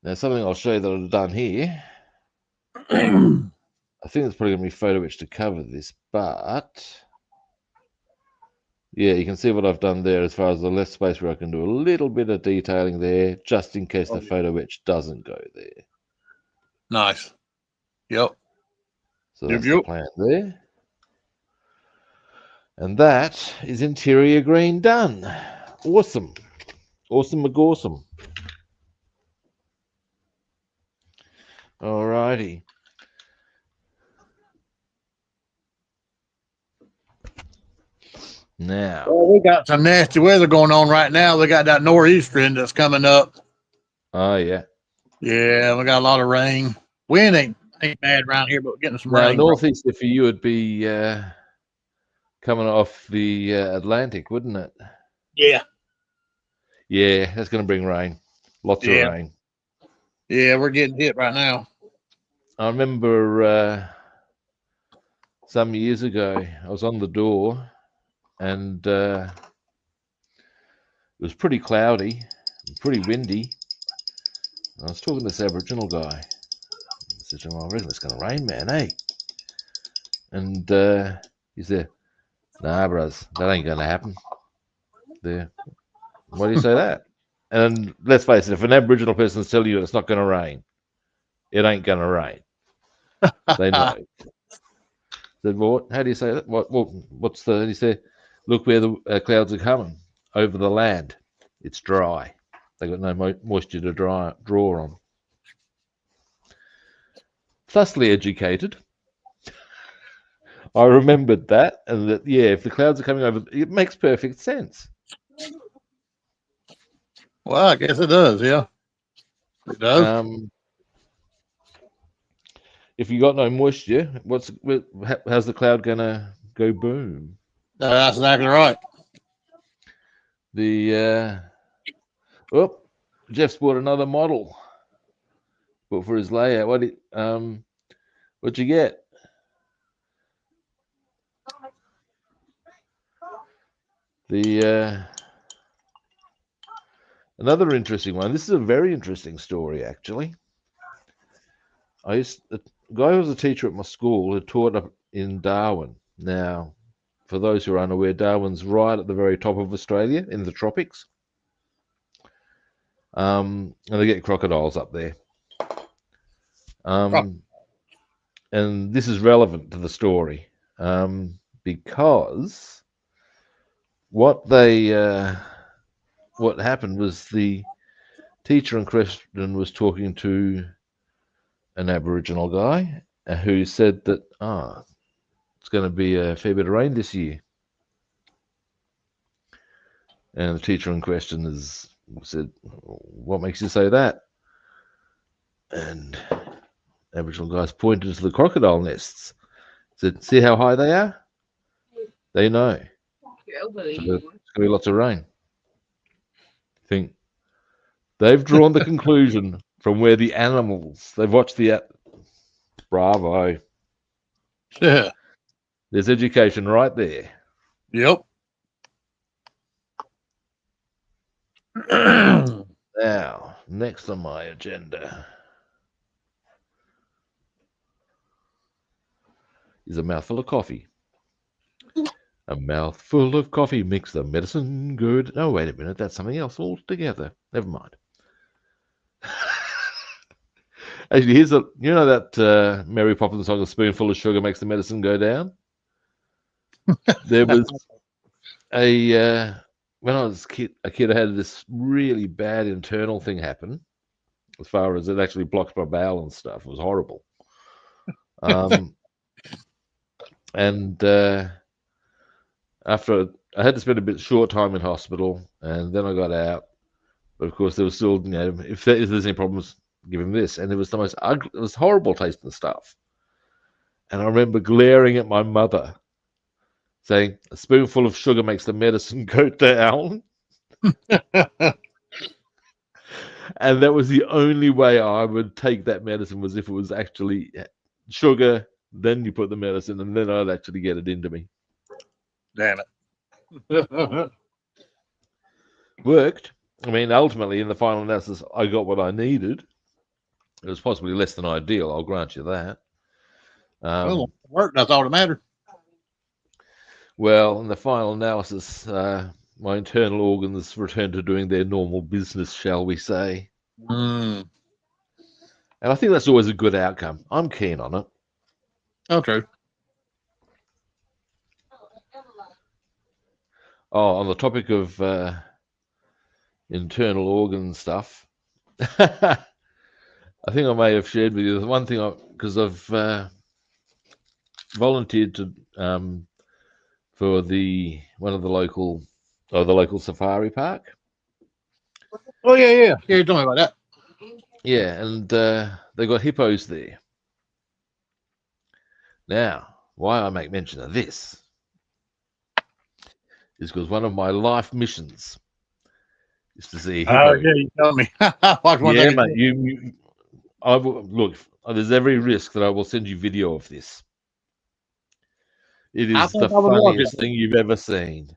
Now, something I'll show you that I've done here. I think it's probably going to be photo etched to cover this, but yeah, you can see what I've done there as far as the left space where I can do a little bit of detailing there, just in case the photo etch doesn't go there. Nice. Yep. So that's the plan there. And that is interior green done. Awesome. Awesome McGawesome. All righty. Now, well, we got some nasty weather going on right now. We got that nor'easter that's coming up. Oh yeah. Yeah, we got a lot of rain. Wind ain't bad around here, but we're getting some rain. Northeaster for you would be coming off the Atlantic, wouldn't it? Yeah. Yeah, that's going to bring rain. Lots of rain. Yeah, we're getting hit right now. I remember some years ago, I was on the door and it was pretty cloudy, pretty windy. I was talking to this Aboriginal guy. I said to him, I reckon it's going to rain, man, eh? And he said, nah, bros, that ain't going to happen. There. Why do you say that? And let's face it, if an Aboriginal person's telling you it's not going to rain, it ain't going to rain. They know. Said, well, how do you say that? What's the? He said, look where the clouds are coming over the land. It's dry. They got no moisture to draw on. Thusly educated. I remembered that, and that if the clouds are coming over, it makes perfect sense. Well, I guess it does. Yeah, it does. If you got no moisture, how's the cloud gonna go boom? That's exactly right. Jeff's bought another model, but for his layout, what'd you get? Another interesting one. This is a very interesting story, actually. The guy who was a teacher at my school had taught up in Darwin. Now, for those who are unaware, Darwin's right at the very top of Australia in the tropics. And they get crocodiles up there. And this is relevant to the story because what happened was the teacher in question was talking to an Aboriginal guy who said that it's going to be a fair bit of rain this year, and the teacher in question said, "What makes you say that?" And Aboriginal guys pointed to the crocodile nests. Said, see how high they are? They know. So there's going to be lots of rain. Think they've drawn the conclusion from where the animals, they've watched the, bravo. Yeah. There's education right there. Yep. Now, next on my agenda is a mouthful of coffee. A mouthful of coffee makes the medicine good. Oh, wait a minute. That's something else altogether. Never mind. Actually, here's a, you know that Mary Poppins song, A Spoonful of Sugar Makes the Medicine Go Down? There was when I was a kid, I had this really bad internal thing happen, as far as it actually blocked my bowel and stuff. It was horrible. And after I had to spend a bit short time in hospital, and then I got out. But of course, there was still, you know, if there's any problems, give him this. And it was the most ugly, it was horrible tasting stuff. And I remember glaring at my mother, saying, "A spoonful of sugar makes the medicine go down." And that was the only way I would take that medicine, was if it was actually sugar, then you put the medicine, and then I'd actually get it into me. Damn it. Worked. I mean, ultimately, in the final analysis, I got what I needed. It was possibly less than ideal, I'll grant you that. Well, it worked. That's all that mattered. Well, in the final analysis, my internal organs returned to doing their normal business, shall we say. Mm. And I think that's always a good outcome. I'm keen on it. Oh, true. Oh, on the topic of internal organ stuff, I think I may have shared with you the one thing, because I've volunteered to for the local safari park. Oh yeah. You told me about that. Yeah, and they got hippos there. Now, why I make mention of this is because one of my life missions is to see a hippo. Oh yeah, you told me. Yeah, mate. I will, look. There's every risk that I will send you video of this. It is the funniest thing you've ever seen.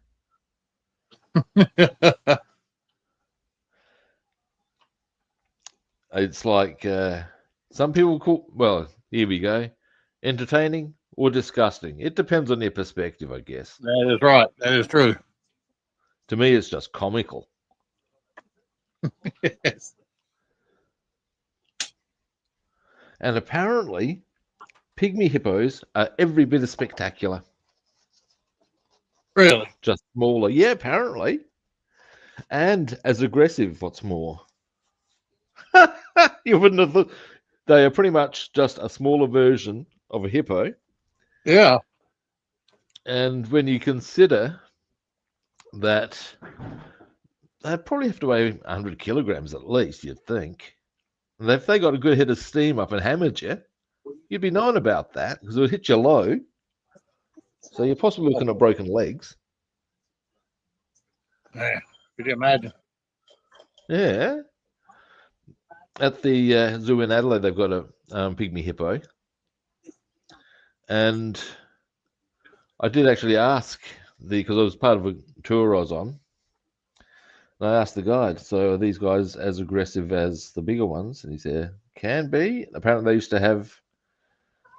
It's like some people call. Well, here we go. Entertaining or disgusting. It depends on your perspective, I guess. That is right. That is true. To me, it's just comical. Yes. And apparently, pygmy hippos are every bit as spectacular. Really? Just smaller. Yeah, apparently. And as aggressive, what's more. You wouldn't have thought. They are pretty much just a smaller version of a hippo. Yeah. And when you consider that they probably have to weigh 100 kilograms at least, you'd think. And if they got a good head of steam up and hammered you, you'd be knowing about that, because it would hit you low. So you're possibly looking at broken legs. Yeah. Could you imagine? Yeah. At the zoo in Adelaide, they've got a pygmy hippo. And I did actually ask, because I was part of a tour I was on, and I asked the guide, so are these guys as aggressive as the bigger ones? And he said, can be. Apparently they used to have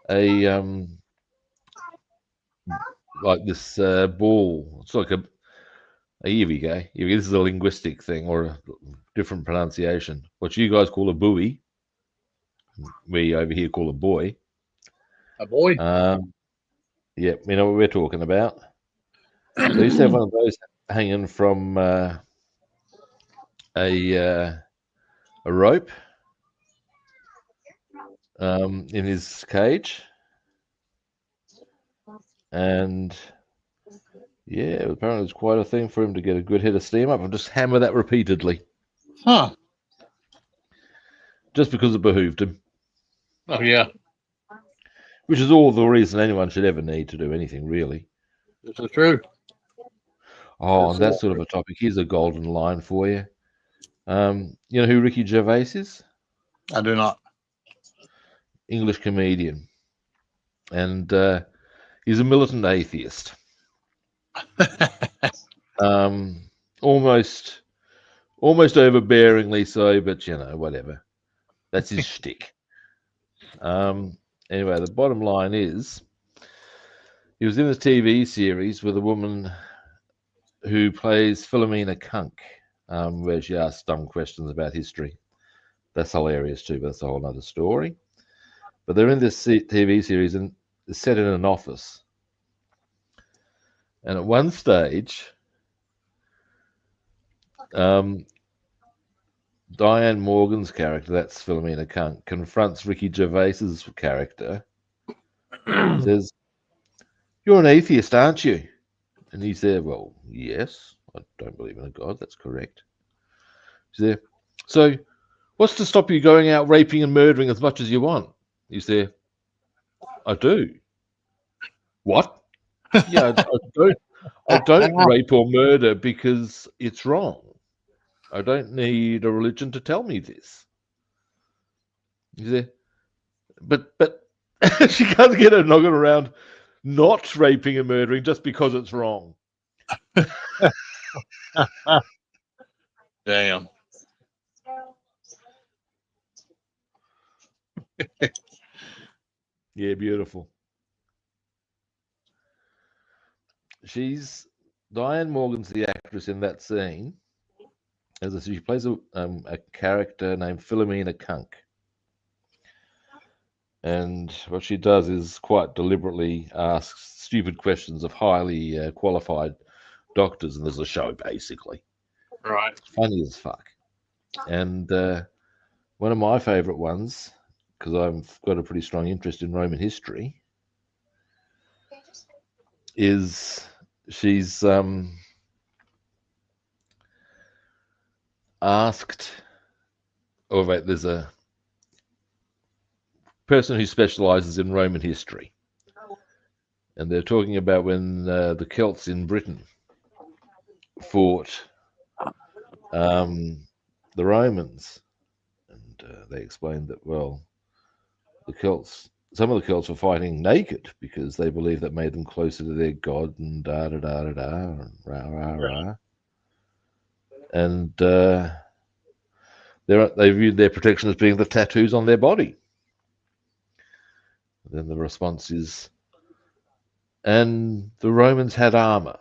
a like this ball. It's like here we go. This is a linguistic thing, or a different pronunciation. What you guys call a buoy, we over here call a buoy. A boy? Yeah, you know what we're talking about. They used to have one of those hanging from a rope in his cage, and yeah, apparently it's quite a thing for him to get a good head of steam up and just hammer that repeatedly. Huh. just because it behooved him, Oh yeah, which is all the reason anyone should ever need to do anything, really. this is true. Oh, This and that is sort of a topic. Here's a golden line for you. You know who Ricky Gervais is? I do not. English comedian, and he's a militant atheist. Almost overbearingly so, but you know, whatever. That's his shtick. Anyway, the bottom line is, he was in a TV series with a woman who plays Philomena Kunk, where she asks dumb questions about history. That's hilarious too, but that's a whole other story. But they're in this TV series and it's set in an office. And at one stage, Diane Morgan's character, that's Philomena Kunk, confronts Ricky Gervais's character, says, "You're an atheist, aren't you?" And he's there, "Well, yes, I don't believe in a God, that's correct." He's there, "So, what's to stop you going out raping and murdering as much as you want?" He's there, "I do." "What?" "Yeah, I don't rape or murder because it's wrong. I don't need a religion to tell me this." He's there, but she can't get her noggin around not raping and murdering just because it's wrong. Damn. Yeah, beautiful. Diane Morgan's the actress in that scene. As I said, she plays a character named Philomena Kunk. And what she does is quite deliberately asks stupid questions of highly qualified doctors, and there's a show basically. Right. It's funny as fuck. And one of my favorite ones, because I've got a pretty strong interest in Roman history, is she's asked, oh wait, there's a person who specializes in Roman history, and they're talking about when the Celts in Britain fought the Romans, and they explained that, well, some of the Celts were fighting naked because they believed that made them closer to their god, and da da da da da, and rah rah rah, and they viewed their protection as being the tattoos on their body. Then the response is, and the Romans had armor.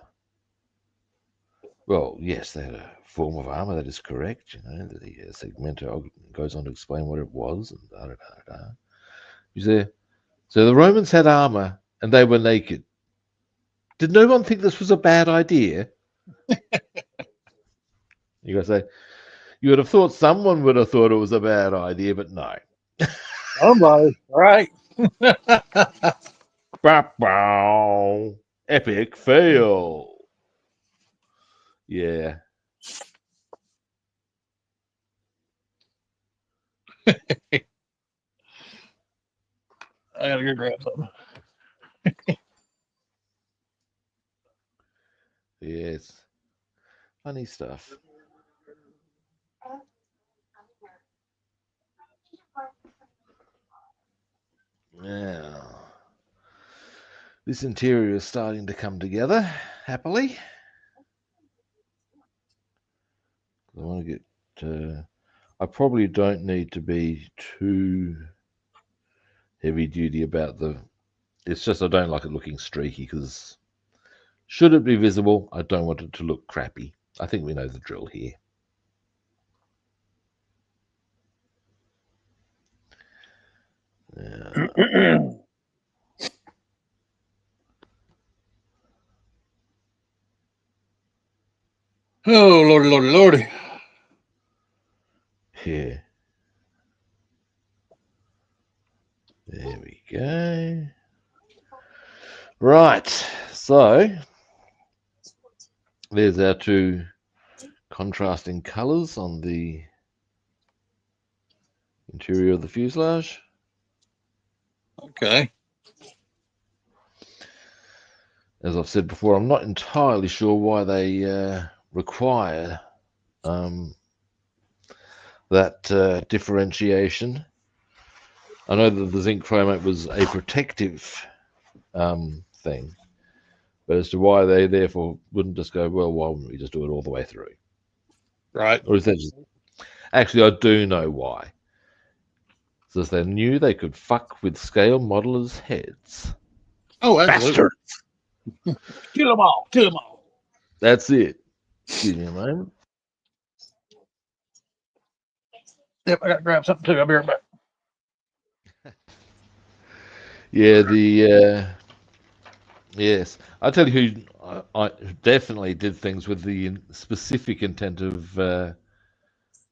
Well, yes, they had a form of armor, that is correct. You know, the segmento goes on to explain what it was, and da da da da. You see, so the Romans had armor and they were naked. Did no one think this was a bad idea? You gotta say, you would have thought someone would have thought it was a bad idea, but no. Somebody, right? Bow. Epic fail. Yeah. I gotta go grab something. Yes. Funny stuff. Now, this interior is starting to come together happily. I want to get. I probably don't need to be too heavy duty about the. It's just I don't like it looking streaky because should it be visible, I don't want it to look crappy. I think we know the drill here. Oh, Lordy, Lordy, Lordy. Yeah. There we go. Right. So there's our two contrasting colors on the Interior of the fuselage. Okay. As I've said before, I'm not entirely sure why they require that differentiation. I know that the zinc chromate was a protective thing, but as to why they therefore wouldn't just go, well, why wouldn't we just do it all the way through? Right. Or is that just... Actually, I do know why. Because they knew they could fuck with scale modelers' heads. Oh, absolutely. Bastards! Kill them all. Kill them all. That's it. Excuse me a moment. Yep, I got to grab something too. I'll be right back. Yeah, yes. I'll tell you who I definitely did things with the specific intent of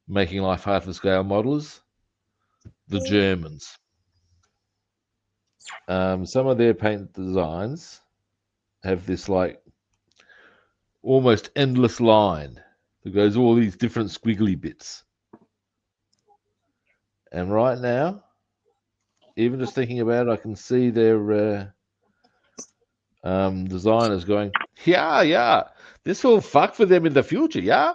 making life hard for scale modelers. The Germans. Some of their paint designs have this like almost endless line that goes all these different squiggly bits. And right now, even just thinking about it, I can see their designers going, yeah, this will fuck for them in the future, yeah?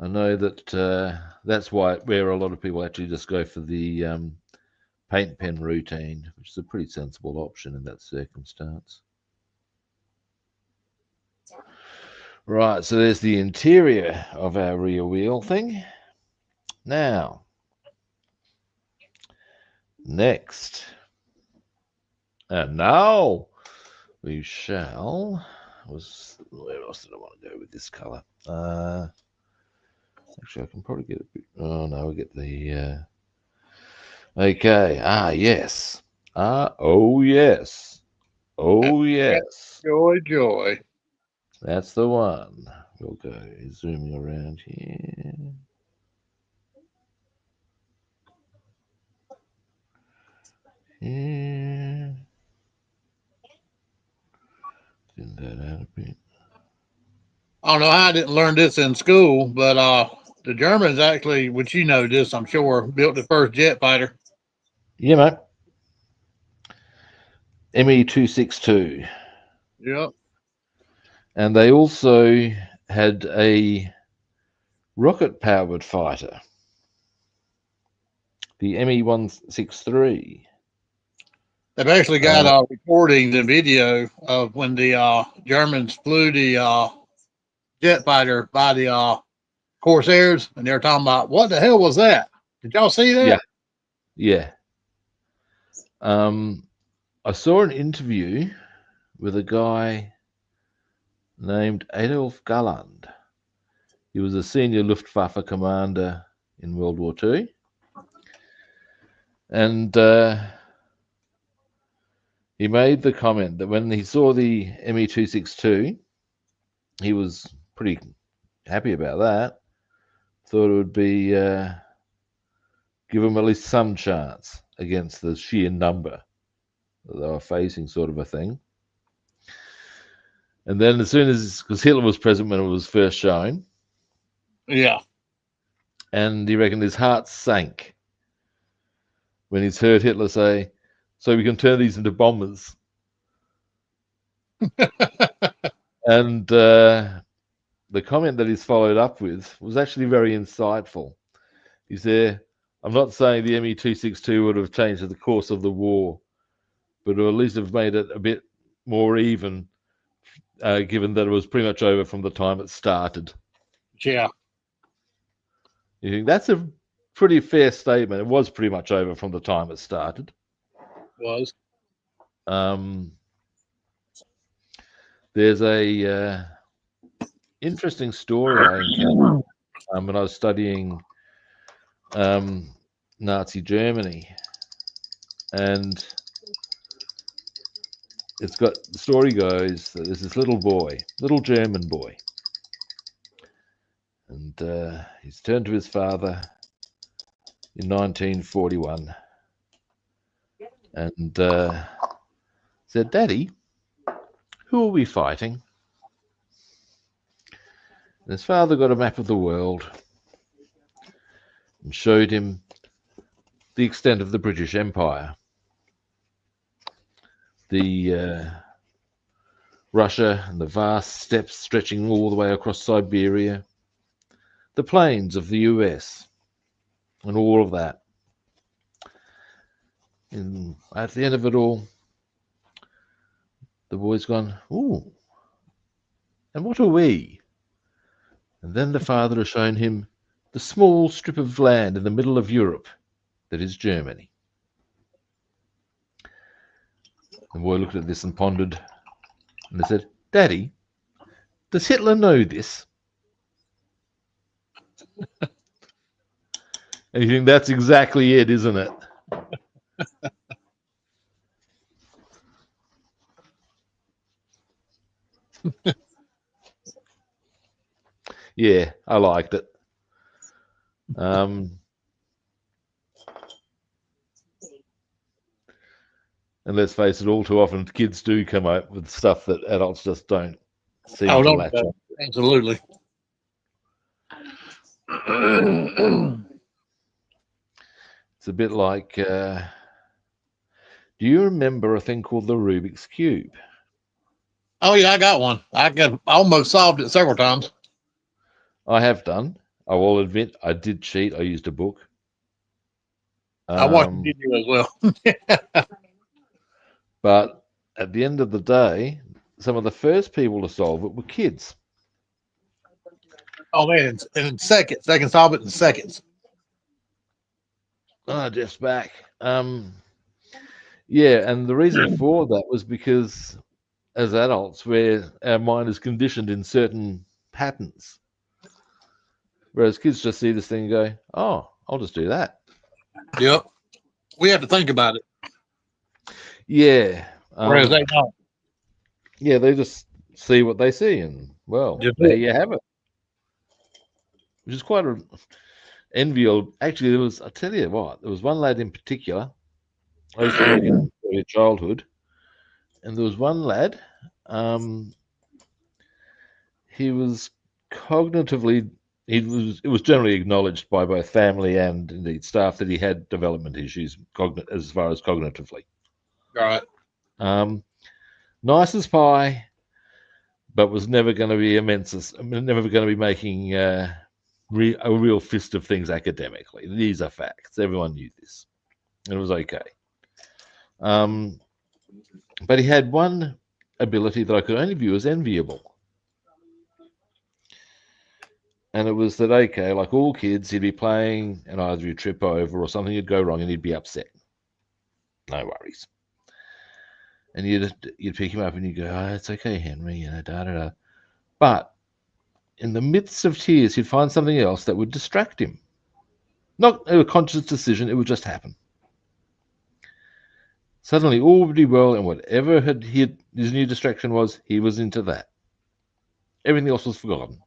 I know that that's where a lot of people actually just go for the paint pen routine, which is a pretty sensible option in that circumstance. Right, so there's the interior of our rear wheel thing. Now, next, and now we shall. Where else did I want to go with this color? Actually, I can probably get a bit. Oh no, we'll get the. Okay. Yes. Oh yes. Oh yes. Joy, joy. That's the one. We'll go zooming around here. Here. Thin that out a bit. I don't know how I didn't learn this in school, but the Germans actually, which you know this, I'm sure, built the first jet fighter. Yeah, mate. ME-262. Yep. And they also had a rocket-powered fighter, the ME-163. They've actually got recordings and video of when the Germans flew the jet fighter by the Corsairs, and they're talking about, what the hell was that? Did y'all see that? Yeah. I saw an interview with a guy named Adolf Galland. He was a senior Luftwaffe commander in World War II. And he made the comment that when he saw the ME-262, he was pretty happy about that. Thought it would be give him at least some chance against the sheer number that they were facing, sort of a thing. And then as soon as, because Hitler was present when it was first shown. Yeah. And he reckoned his heart sank when he's heard Hitler say, so we can turn these into bombers. And the comment that he's followed up with was actually very insightful. He said, I'm not saying the ME-262 would have changed the course of the war, but it would at least have made it a bit more even, given that it was pretty much over from the time it started. Yeah. You think that's a pretty fair statement. It was pretty much over from the time it started. Was. There's a interesting story I encountered when I was studying Nazi Germany, and it's got, the story goes that there's this little German boy, and he's turned to his father in 1941 and said, "Daddy, who are we fighting?" And his father got a map of the world and showed him the extent of the British Empire, the Russia and the vast steppes stretching all the way across Siberia, the plains of the US, and all of that. And at the end of it all, the boy's gone, "Ooh, and what are we?" And then the father has shown him the small strip of land in the middle of Europe that is Germany. The boy looked at this and pondered, and they said, "Daddy, does Hitler know this?" And you think that's exactly it, isn't it? Yeah, I liked it. And let's face it, all too often kids do come up with stuff that adults just don't seem to latch on. Absolutely. It's a bit like, do you remember a thing called the Rubik's Cube? Oh yeah, I got one. I almost solved it several times. I have done. I will admit I did cheat. I used a book. I watched the video as well. But at the end of the day, some of the first people to solve it were kids. Oh man, in seconds. They can solve it in seconds. Oh, Jeff's back. Yeah, and the reason for that was because as adults, our mind is conditioned in certain patterns. Whereas kids just see this thing and go, "Oh, I'll just do that." Yep. We have to think about it. Yeah. Whereas they don't. Yeah, they just see what they see, and well, there you have it. Which is quite enviable. Actually, I tell you what, there was one lad in particular. I used to work in early childhood, and there was one lad. He was cognitively. It was generally acknowledged by both family and indeed staff that he had development issues, as far as cognitively. Right. Nice as pie, but was never going to be never going to be making a real fist of things academically. These are facts. Everyone knew this. And it was okay. But he had one ability that I could only view as enviable. And it was that, okay, like all kids, he'd be playing and either he'd trip over or something would go wrong and he'd be upset. No worries. And you'd pick him up and you'd go, "Oh, it's okay, Henry, da da da." But in the midst of tears, he'd find something else that would distract him. Not a conscious decision, it would just happen. Suddenly, all would be well, and whatever his new distraction was, he was into that. Everything else was forgotten.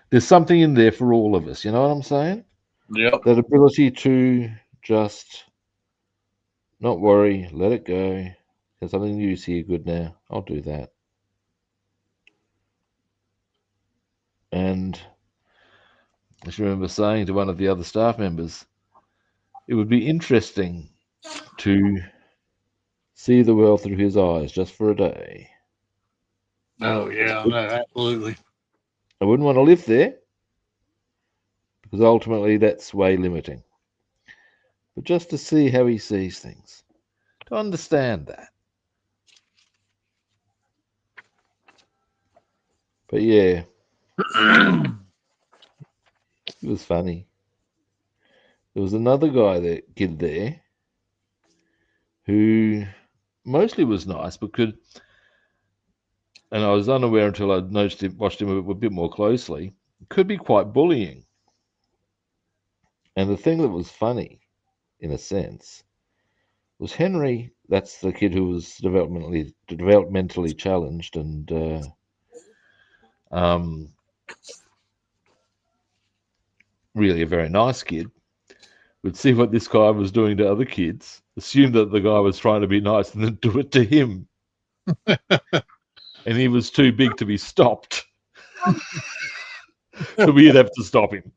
There's something in there for all of us, you know what I'm saying? Yep. That ability to just not worry, let it go. There's something new here, good now. I'll do that. And I just remember saying to one of the other staff members, it would be interesting to see the world through his eyes just for a day. Oh yeah, no, absolutely. I wouldn't want to live there because ultimately that's way limiting. But just to see how he sees things, to understand that. But yeah, it was funny. There was another kid there, who mostly was nice, but and I was unaware until I watched him a bit more closely, could be quite bullying. And the thing that was funny, in a sense, was Henry. That's the kid who was developmentally challenged and really a very nice kid. would see what this guy was doing to other kids, assume that the guy was trying to be nice, and then do it to him. And he was too big to be stopped. So we'd have to stop him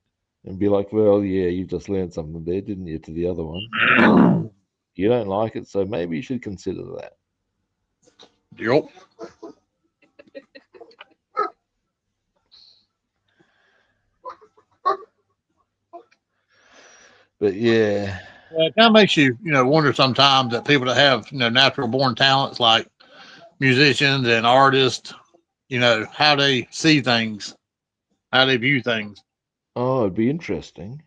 and be like, well, yeah, you just learned something there, didn't you, to the other one? You don't like it, so maybe you should consider that. Yep. But yeah. It kind of makes you, wonder sometimes that people that have, natural born talents like musicians and artists, how they see things, how they view things. Oh, it'd be interesting.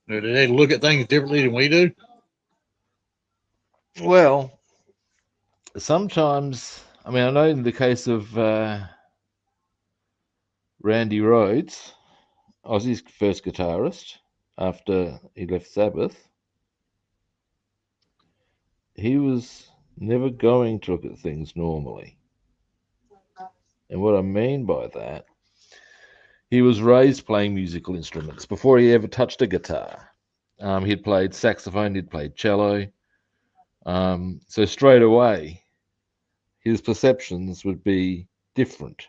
Do they look at things differently than we do? Well, sometimes, I mean, I know in the case of Randy Rhoads, Ozzy's first guitarist after he left Sabbath, he was never going to look at things normally. And what I mean by that, he was raised playing musical instruments before he ever touched a guitar. He'd played saxophone, he'd played cello. So straight away, his perceptions would be different.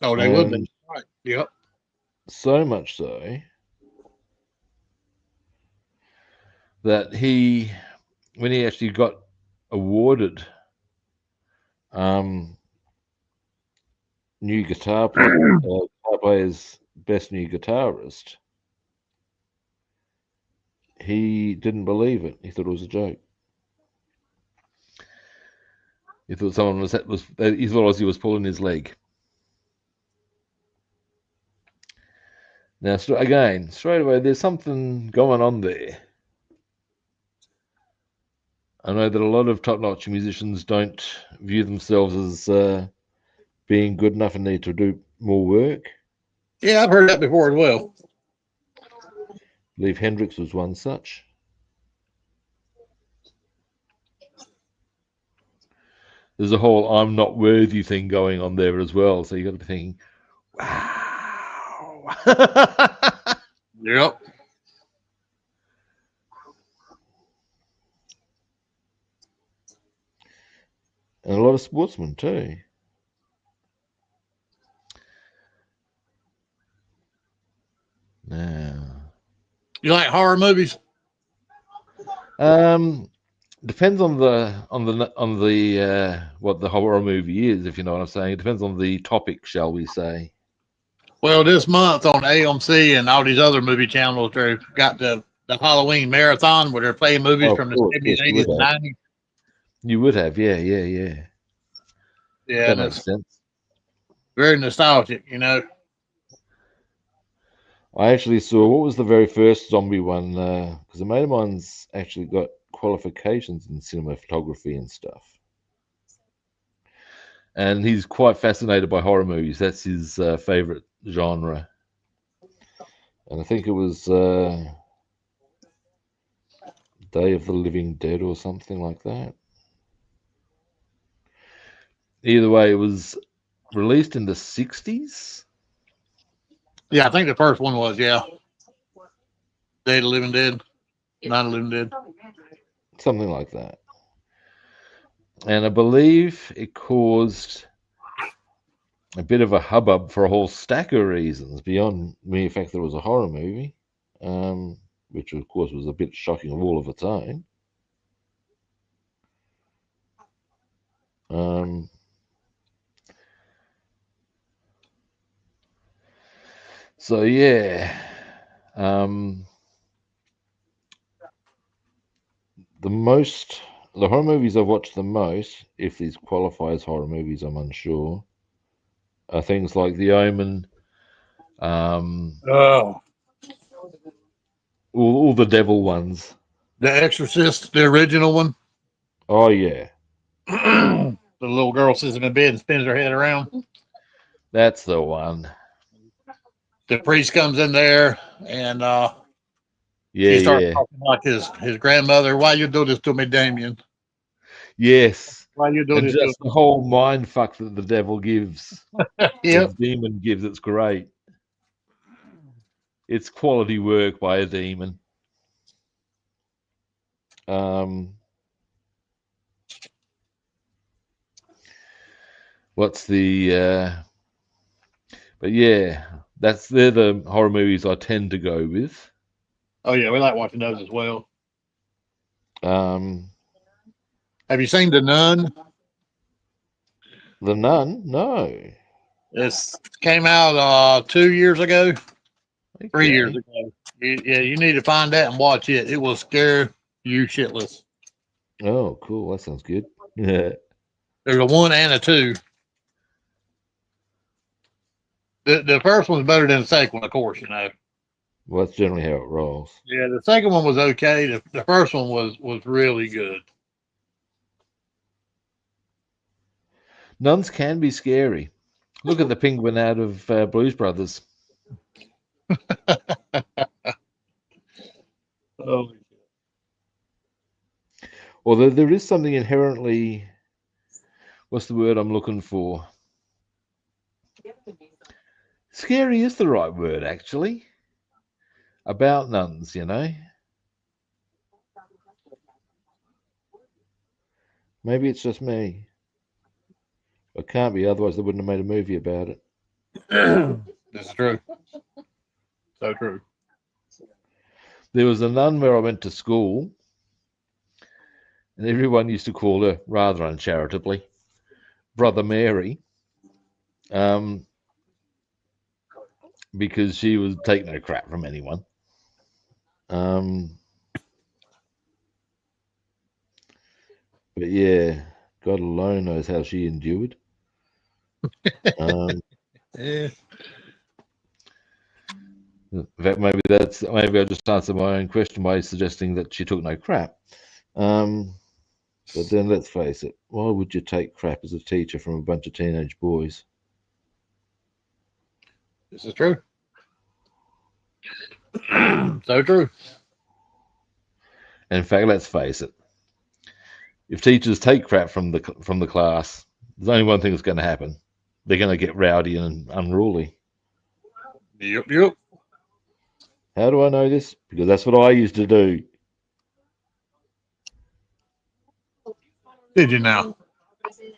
Oh, they would be. Right. Yep. So much so that when he actually got awarded new guitar player's best new guitarist, he didn't believe it. He thought it was a joke. He thought someone he thought Ozzy was pulling his leg. Now, again, straight away, there's something going on there. I know that a lot of top-notch musicians don't view themselves as being good enough and need to do more work. Yeah, I've heard that before as well. I believe Hendrix was one such. There's a whole I'm not worthy thing going on there as well. So you got to be thinking, wow. Yep. And a lot of sportsmen too. Now, you like horror movies? Depends on the what the horror movie is, if you know what I'm saying. It depends on the topic, shall we say. Well, this month on AMC and all these other movie channels, they've got the Halloween marathon where they're playing movies from the 70s, 80s, and 90s. You would have, yeah. Yeah, that makes sense. Very nostalgic, I actually saw, what was the very first zombie one? Because a mate of mine's actually got qualifications in cinematography and stuff. And he's quite fascinated by horror movies. That's his favorite genre. And I think it was Day of the Living Dead or something like that. Either way, it was released in the 60s. Yeah, I think the first one was, yeah. Day of the Living Dead. Night of the Living Dead. Something like that. And I believe it caused a bit of a hubbub for a whole stack of reasons beyond the mere fact that it was a horror movie, which of course was a bit shocking of all of its own. So yeah, the horror movies I've watched the most, if these qualify as horror movies, I'm unsure, are things like The Omen, all the devil ones. The Exorcist, the original one. Oh yeah. The little girl sits in the bed and spins her head around. That's the one. The priest comes in there and he starts talking like his grandmother. Why you do this to me, Damien? Yes. Why you do this? Just the whole mind fuck that the devil gives. Yep. The demon gives. It's great. it's quality work by a demon. What's the but yeah, they're the horror movies I tend to go with. Oh yeah, we like watching those as well. Have you seen The Nun? The Nun? No. This came out 2 years ago, Okay. 3 years ago. You need to find that and watch it. It will scare you shitless. Oh, cool. That sounds good. Yeah. There's a 1 and a 2. The first one's better than the second one, of course, you know. Well, that's generally how it rolls. Yeah, the second one was okay. The first one was really good. Nuns can be scary. Look at the penguin out of Blues Brothers. Oh. Although there is something inherently, what's the word I'm looking for? Scary is the right word, actually, about nuns, you know. Maybe it's just me. It can't be, otherwise they wouldn't have made a movie about it. This is true. So true. There was a nun where I went to school, and everyone used to call her, rather uncharitably, Brother Mary, because she was taking no crap from anyone. But yeah, God alone knows how she endured. Yeah. In fact, maybe I just answered my own question by suggesting that she took no crap. But then let's face it, why would you take crap as a teacher from a bunch of teenage boys? This is true. So true. And in fact, let's face it, if teachers take crap from the class, there's only one thing that's going to happen. They're going to get rowdy and unruly. Yep. How do I know this? Because that's what I used to do. Did you now?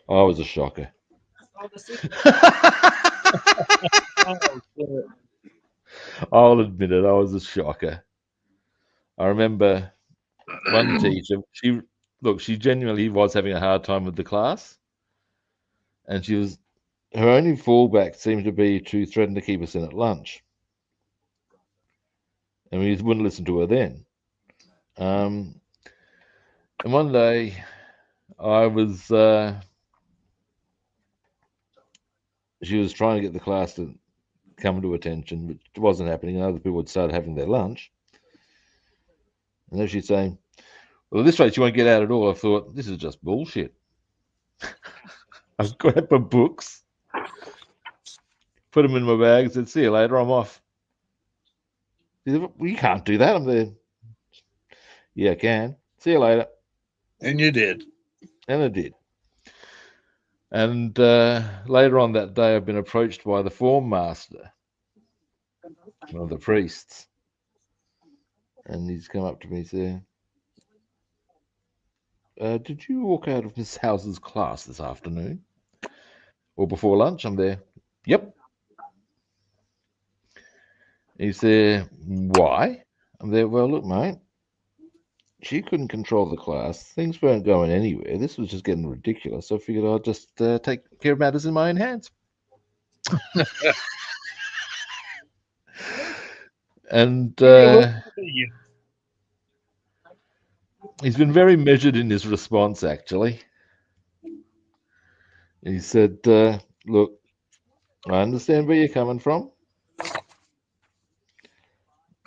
I was a shocker. I'll admit it, I was a shocker. I remember one teacher, she genuinely was having a hard time with the class. And her only fallback seemed to be to threaten to keep us in at lunch. And we wouldn't listen to her then. And one day, she was trying to get the class to come to attention, which wasn't happening, and other people had started having their lunch. And then she'd say, well, at this rate, you won't get out at all. I thought, this is just bullshit. I grabbed my books, put them in my bag, and said, see you later, I'm off. She said, well, you can't do that. I'm there. Yeah, I can. See you later. And you did. And I did. And later on that day, I've been approached by the form master, one of the priests. And he's come up to me and said, did you walk out of Miss House's class this afternoon? Or before lunch? I'm there. Yep. He said, why? I'm there. Well, look, mate, she couldn't control the class. Things weren't going anywhere. This was just getting ridiculous. So I figured I'd just take care of matters in my own hands. And he's been very measured in his response, actually. He said, look, I understand where you're coming from.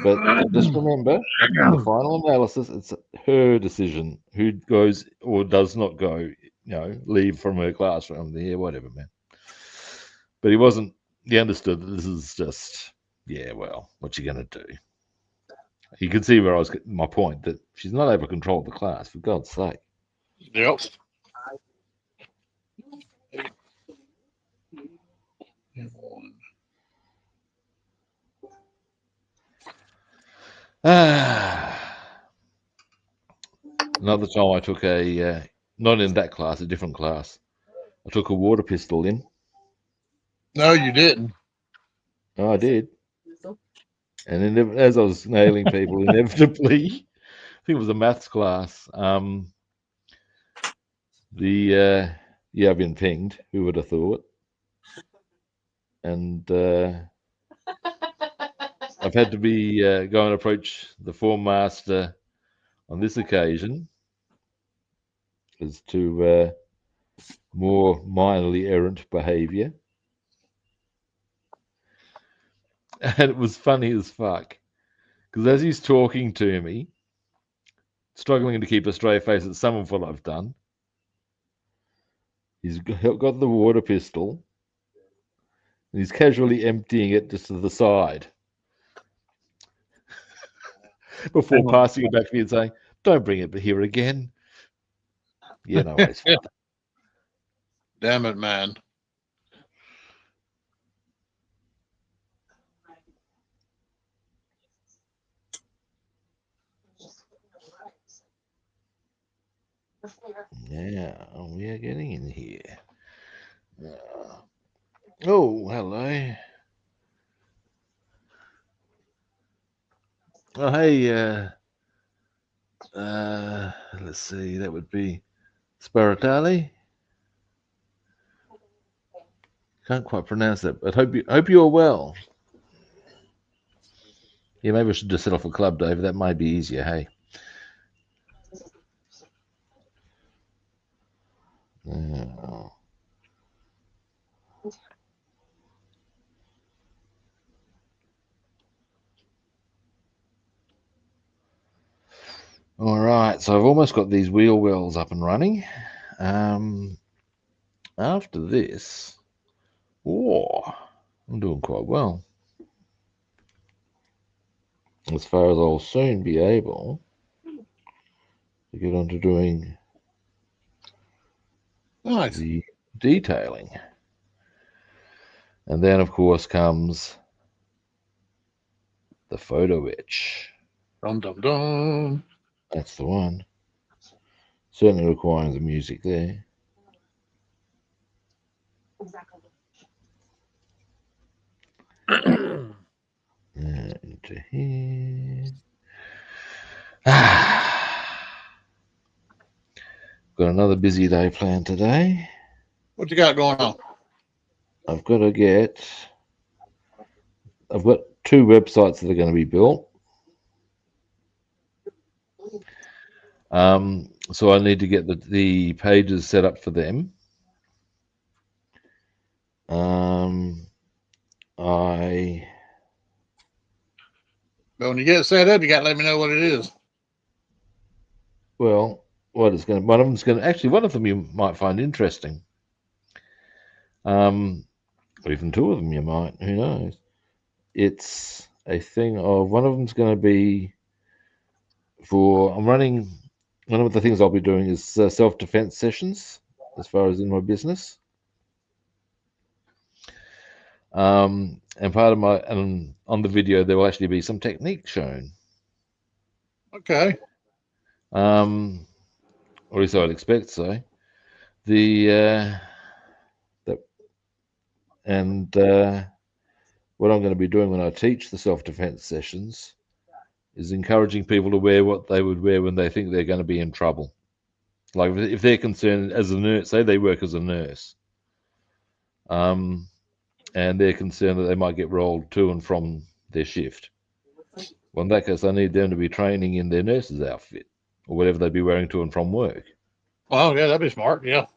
But just remember, in the final analysis, it's her decision who goes or does not go, leave from her classroom. Yeah, whatever, man. But he understood that this is just, yeah, well, what you going to do? You can see where I was getting my point, that she's not able to control the class, for God's sake. Yep. Another time I took a, not in that class, a different class. I took a water pistol in. No, you didn't. Oh, I did. And then, as I was nailing people, inevitably, I think it was a maths class. Yeah, I've been pinged. Who would have thought? And I've had to be go and approach the form master on this occasion as to more minorly errant behaviour. And it was funny as fuck. Because as he's talking to me, struggling to keep a straight face at some of what I've done, he's got the water pistol and he's casually emptying it just to the side before passing it back to me and saying, "Don't bring it here again." Yeah, no worries. Damn it, man. Yeah, we are getting in here. Oh, hello. Oh, hey, let's see, that would be Sparatali. Can't quite pronounce that, but hope you're well. Yeah, maybe I should just set off a club, Dave. That might be easier, hey? Oh. All right, so I've almost got these wheel wells up and running. After this, I'm doing quite well. As far as I'll soon be able to get on to doing the detailing. And then, of course, comes the photo etch. Dum, dum, dum. That's the one. Certainly requiring the music there. Into here. Got another busy day planned today. What you got going on? I've got 2 websites that are going to be built. So I need to get the pages set up for them. But when you get set up, you got to let me know what it is. Well, one of them you might find interesting. Or even 2 of them you might. Who knows? It's a thing of one of them's going to be I'm running. One of the things I'll be doing is self-defense sessions, as far as in my business. And part of on the video there will actually be some techniques shown. Okay. Or at least I'd expect so. What I'm going to be doing when I teach the self-defense sessions is encouraging people to wear what they would wear when they think they're going to be in trouble. Like if they're concerned as a nurse, say they work as a nurse, and they're concerned that they might get rolled to and from their shift. Well, in that case, I need them to be training in their nurse's outfit or whatever they'd be wearing to and from work. Well, yeah, that'd be smart. Yeah.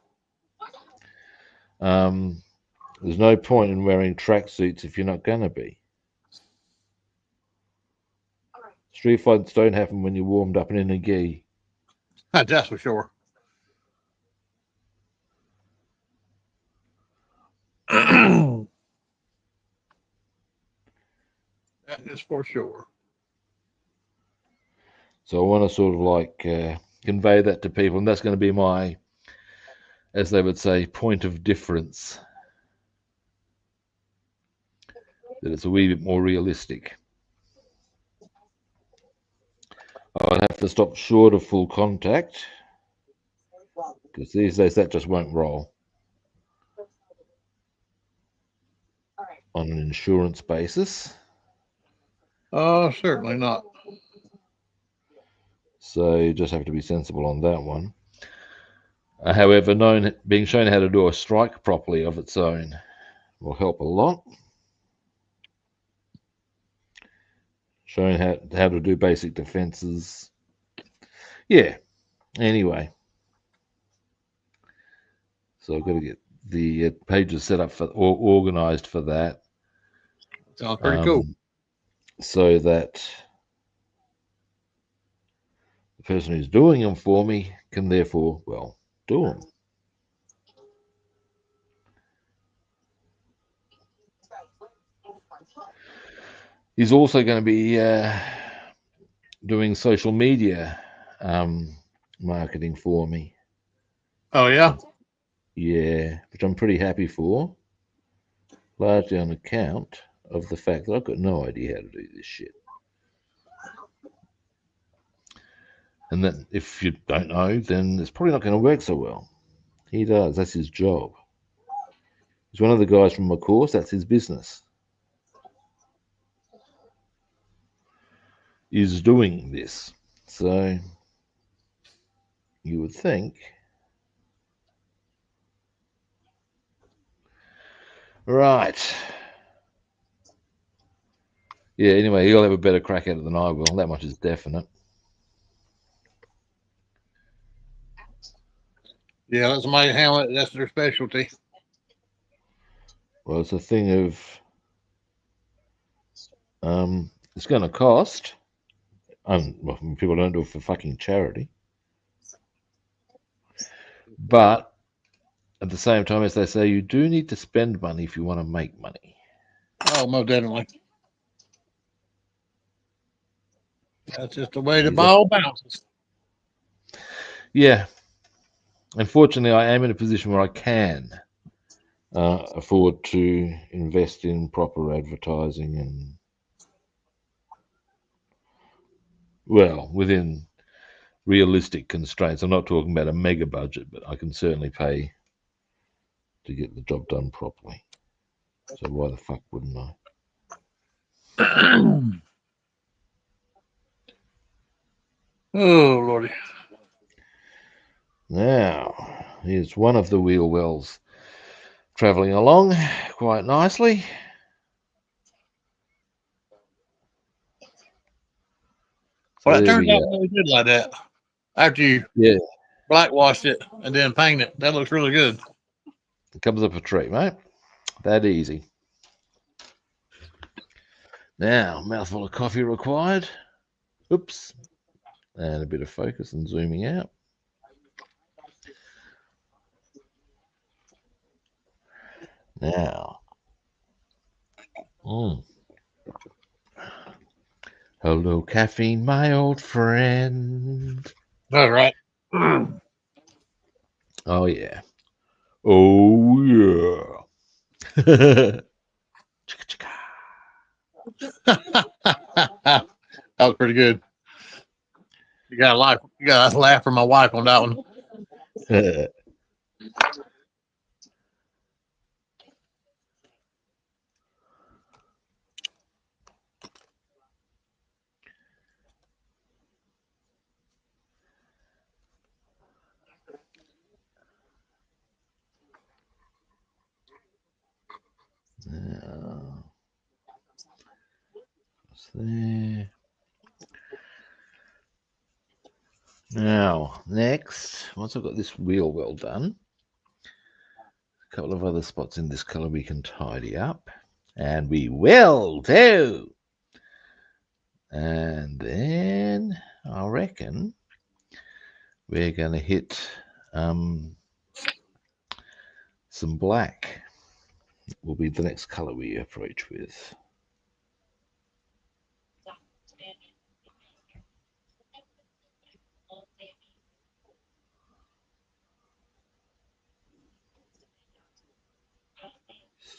There's no point in wearing tracksuits if you're not going to be. Street fights don't happen when you're warmed up and in a gi. That's for sure. That is for sure. So I want to sort of like convey that to people, and that's going to be my, as they would say, point of difference. That it's a wee bit more realistic. I'd have to stop short of full contact, because these days that just won't roll on an insurance basis. Oh, certainly not. So you just have to be sensible on that one. However, being shown how to do a strike properly of its own will help a lot. Showing how to do basic defenses. Yeah. Anyway. So I've got to get the pages set up for or organized for that. Sounds pretty cool. So that the person who's doing them for me can therefore, well, do them. He's also going to be doing social media marketing for me. Oh, yeah? Yeah, which I'm pretty happy for, largely on account of the fact that I've got no idea how to do this shit. And that if you don't know, then it's probably not going to work so well. He does. That's his job. He's one of the guys from my course. That's his business. Is doing this. So you would think. Right. Yeah, anyway, he'll have a better crack at it than I will. That much is definite. Yeah, let somebody handle it. That's their specialty. Well, it's a thing of it's going to cost. Well, people don't do it for fucking charity. But at the same time, as they say, you do need to spend money if you want to make money. Oh, most definitely. That's just the way the ball bounces. Yeah. Unfortunately, I am in a position where I can afford to invest in proper advertising and, well, within realistic constraints. I'm not talking about a mega budget, but I can certainly pay to get the job done properly. So why the fuck wouldn't I? Oh, Lordy. Now, here's one of the wheel wells travelling along quite nicely. Well, that turned out really good like that. After you blackwashed it and then paint it, that looks really good. It comes up a treat, mate. That easy. Now, mouthful of coffee required. Oops. And a bit of focus and zooming out. Now. Hello, caffeine, my old friend. All right. Oh, yeah. Oh, yeah. That was pretty good. You got a laugh from my wife on that one. There. Now, next, once I've got this wheel well done, a couple of other spots in this color we can tidy up, and we will do. And then I reckon we're going to hit some black. Will be the next color we approach with.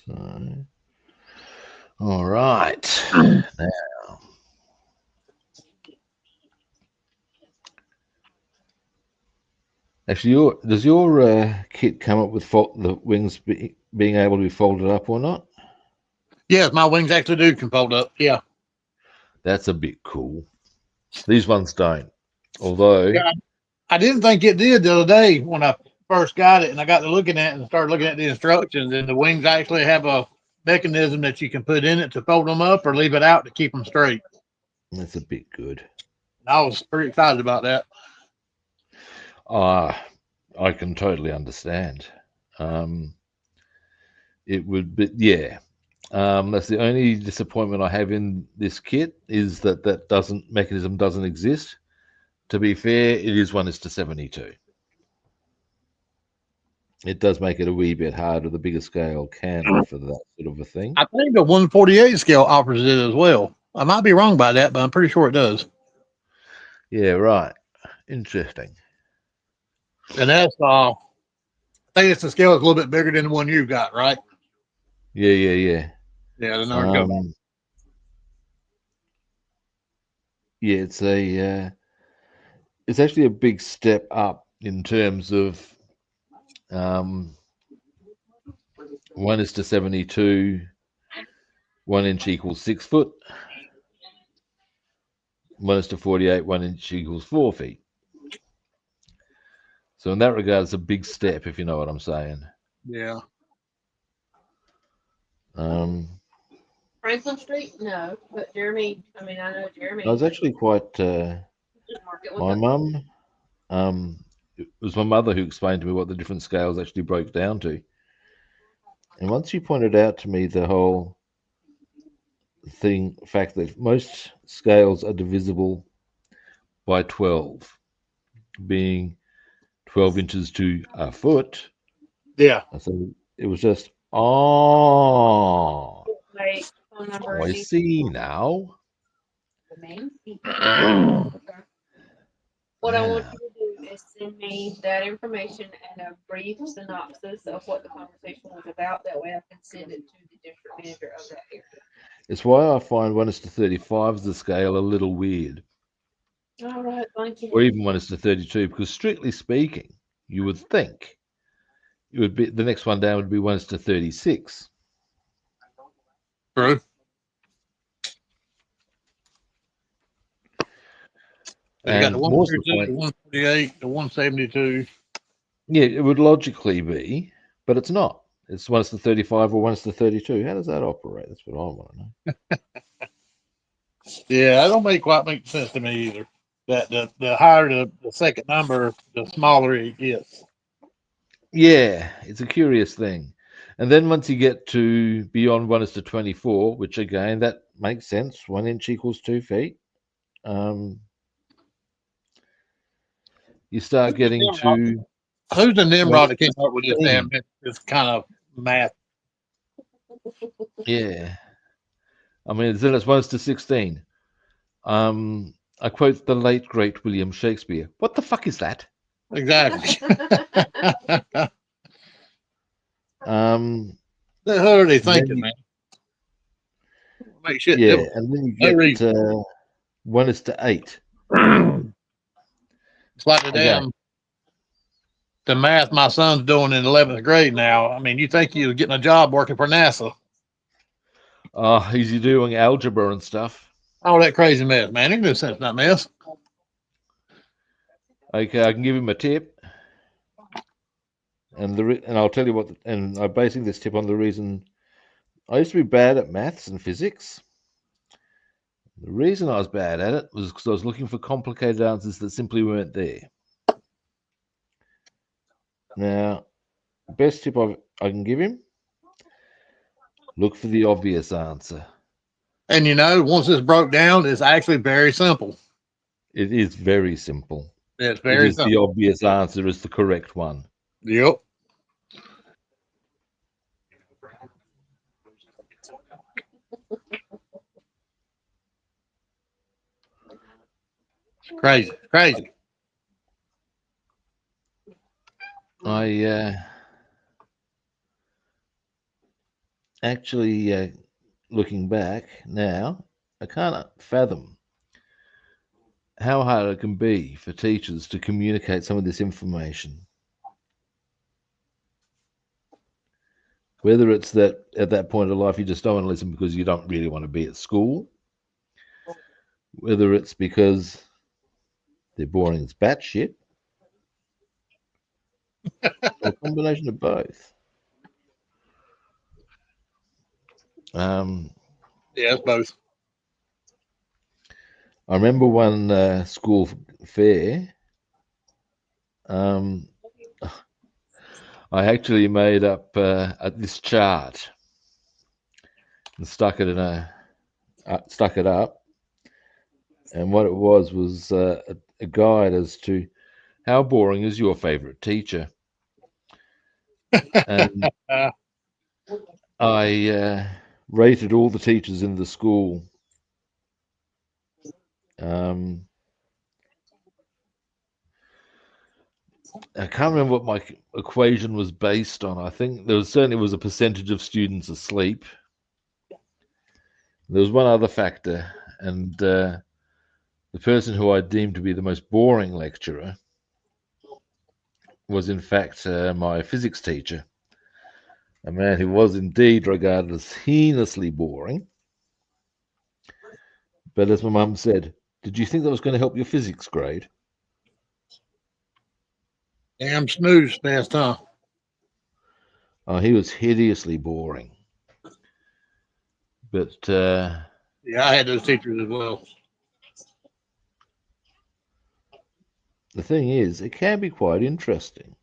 So, all right. Now, Actually, does your kit come up with the wings being able to be folded up or not? Yes, my wings actually can fold up. Yeah. That's a bit cool. These ones don't. Although, Yeah, I didn't think it did the other day when I first got it, and I got to looking at it and started looking at the instructions, and the wings actually have a mechanism that you can put in it to fold them up or leave it out to keep them straight. that's a bit good. I was pretty excited about that. I can totally understand. It would be, yeah. That's the only disappointment I have in this kit is that mechanism doesn't exist. To be fair, it is 1:72. It does make it a wee bit harder. The bigger scale can offer that sort of a thing. I think the 148 scale offers it as well. I might be wrong by that, but I'm pretty sure it does. Yeah, right. Interesting. And that's I think it's the scale is a little bit bigger than the one you've got, right? Yeah. Yeah, the number go. Yeah, it's actually a big step up in terms of 1:72. 1 inch equals 6 foot. 1:48. 1 inch equals 4 feet. So in that regard, it's a big step, if you know what I'm saying. Yeah. Franklin Street? No, but Jeremy. I mean, I know Jeremy. I was actually quite. My mum. It was my mother who explained to me what the different scales actually broke down to. And once she pointed out to me the whole fact that most scales are divisible by 12, being 12 inches to a foot. Yeah. So it was just, oh, Wait, phone number. I see now. The name. What I want you to do is send me that information and a brief synopsis of what the conversation was about. That way I can send it to the district manager of that area. It's why I find 1:35 as the scale a little weird. All right, thank you. Or even 1:32, because strictly speaking, you would think it would be the next one down would be 1:36. True. But you got the 132, the 148, the 172. Yeah, it would logically be, but it's not. It's 1:35 or 1:32. How does that operate? That's what I want to know. Yeah, that don't quite make sense to me either. That the higher the second number, the smaller it gets. Yeah, it's a curious thing. And then once you get to beyond 1:24, which again, that makes sense. 1 inch equals 2 feet. You start getting to. Who's the Nimrod that came up with this kind of math? Yeah. I mean, then it's 1:16. I quote the late, great William Shakespeare. What the fuck is that? Exactly. The hell are they thinking, man? Make shit difficult. And then you get 1:8. It's like the math my son's doing in 11th grade now. I mean, you think he was getting a job working for NASA? He's doing algebra and stuff. All that crazy mess, man. Ain't no sense in that mess. Okay, I can give him a tip, and I'll tell you what. And I'm basing this tip on the reason I used to be bad at maths and physics. The reason I was bad at it was because I was looking for complicated answers that simply weren't there. Now, the best tip I can give him: look for the obvious answer. And you know, once it's broke down, it's actually very simple. It is very simple. It's very simple. The obvious answer is the correct one. Yep. Crazy. I actually, looking back now, I can't fathom how hard it can be for teachers to communicate some of this information. Whether it's that at that point of life you just don't want to listen because you don't really want to be at school, whether it's because they're boring as batshit, or a combination of both. Yeah, it's both. I remember one school fair. I actually made up this chart and stuck it up, and what it was a guide as to how boring is your favorite teacher. And I rated all the teachers in the school. I can't remember what my equation was based on. I think there certainly was a percentage of students asleep. There was one other factor, and the person who I deemed to be the most boring lecturer was in fact my physics teacher, a man who was indeed regarded as heinously boring. But as my mum said, did you think that was going to help your physics grade? Damn snooze fast, huh? Oh, he was hideously boring. But yeah, I had those teachers as well. The thing is, it can be quite interesting.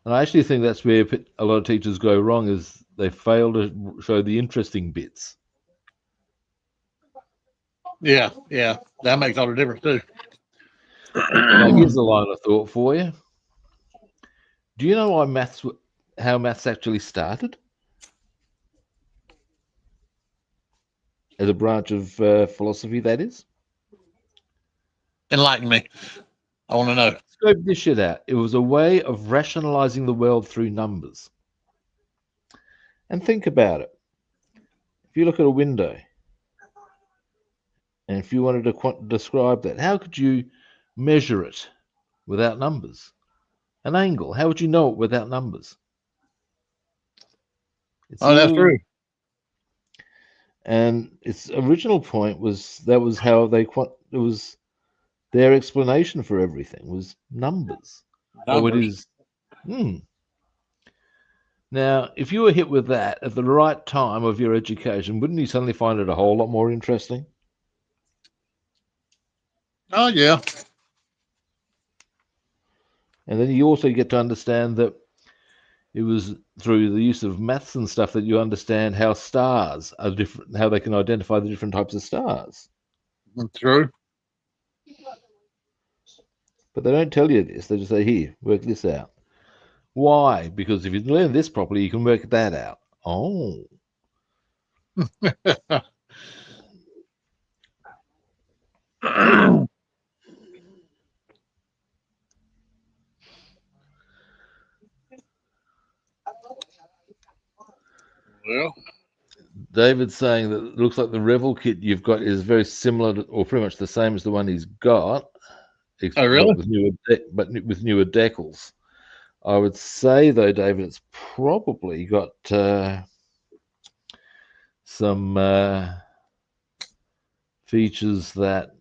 And I actually think that's where a lot of teachers go wrong, is they fail to show the interesting bits. Yeah, that makes all the difference too. Now, here's a line of thought for you. Do you know how maths actually started? As a branch of philosophy, that is? Enlighten me. I want to know. Scope this shit out. It was a way of rationalizing the world through numbers. And think about it. If you look at a window, and if you wanted to describe that, how could you measure it without numbers? An angle, how would you know it without numbers? That's true. And its original point was how it was their explanation for everything was numbers. Oh, it is. Now, if you were hit with that at the right time of your education, wouldn't you suddenly find it a whole lot more interesting? Oh, yeah. And then you also get to understand that it was through the use of maths and stuff that you understand how stars are different, how they can identify the different types of stars. True. But they don't tell you this. They just say, here, work this out. Why? Because if you learn this properly, you can work that out. Oh. Well, David's saying that it looks like the Revel kit you've got is very similar to, or pretty much the same as the one he's got. Oh, really? But with newer decals. I would say, though, David, it's probably got some features that,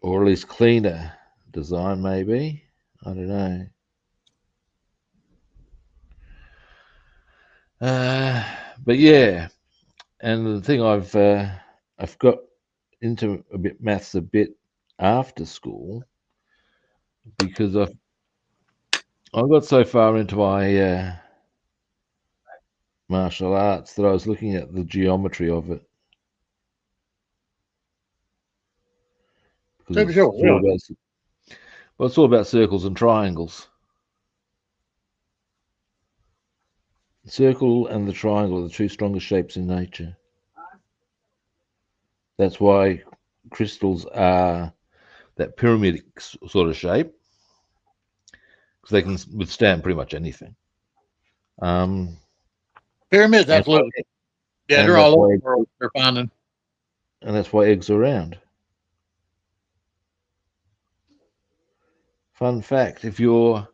or at least cleaner design, maybe. I don't know. But yeah, and the thing I've got into maths a bit after school because I got so far into my martial arts that I was looking at the geometry of it. Sure, really. It's all about circles and triangles. The circle and the triangle are the two strongest shapes in nature. That's why crystals are that pyramid sort of shape, because they can withstand pretty much anything. Pyramids, absolutely. Yeah, they're all over the world. They're finding. And that's why eggs are round. fun fact, if your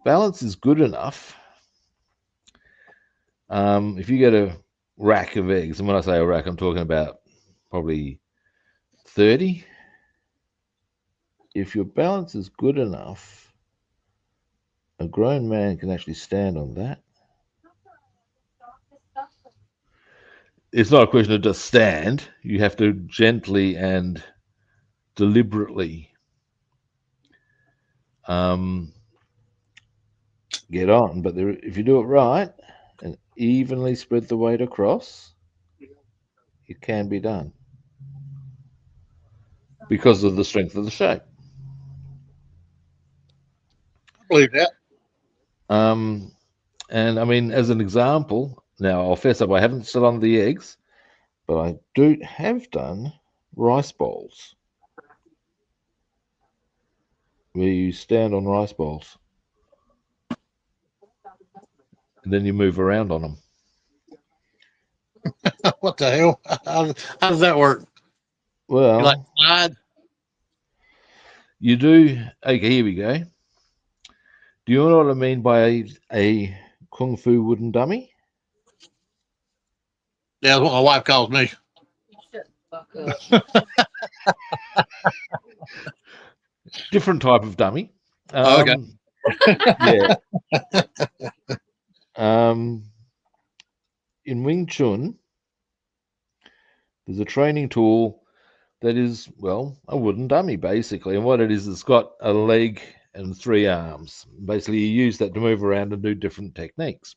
balance is good enough, if you get a rack of eggs, and when I say a rack, I'm talking about probably 30. If your balance is good enough, a grown man can actually stand on that. It's not a question of just stand. You have to gently and deliberately get on. But if you do it right and evenly spread the weight across, it can be done because of the strength of the shape. I believe that. And I mean, as an example, now I'll fess up, I haven't stood on the eggs, but I have done rice bowls where you stand on rice bowls and then you move around on them. What the hell? How does that work? Well, You like slide? you do. Okay, here we go. Do you know what I mean by a kung fu wooden dummy? Yeah, that's what my wife calls me. Shut the fuck up. Different type of dummy. Okay. Yeah. In Wing Chun, there's a training tool that is, well, a wooden dummy, basically. And what it is, it's got a leg and 3 arms. Basically, you use that to move around and do different techniques.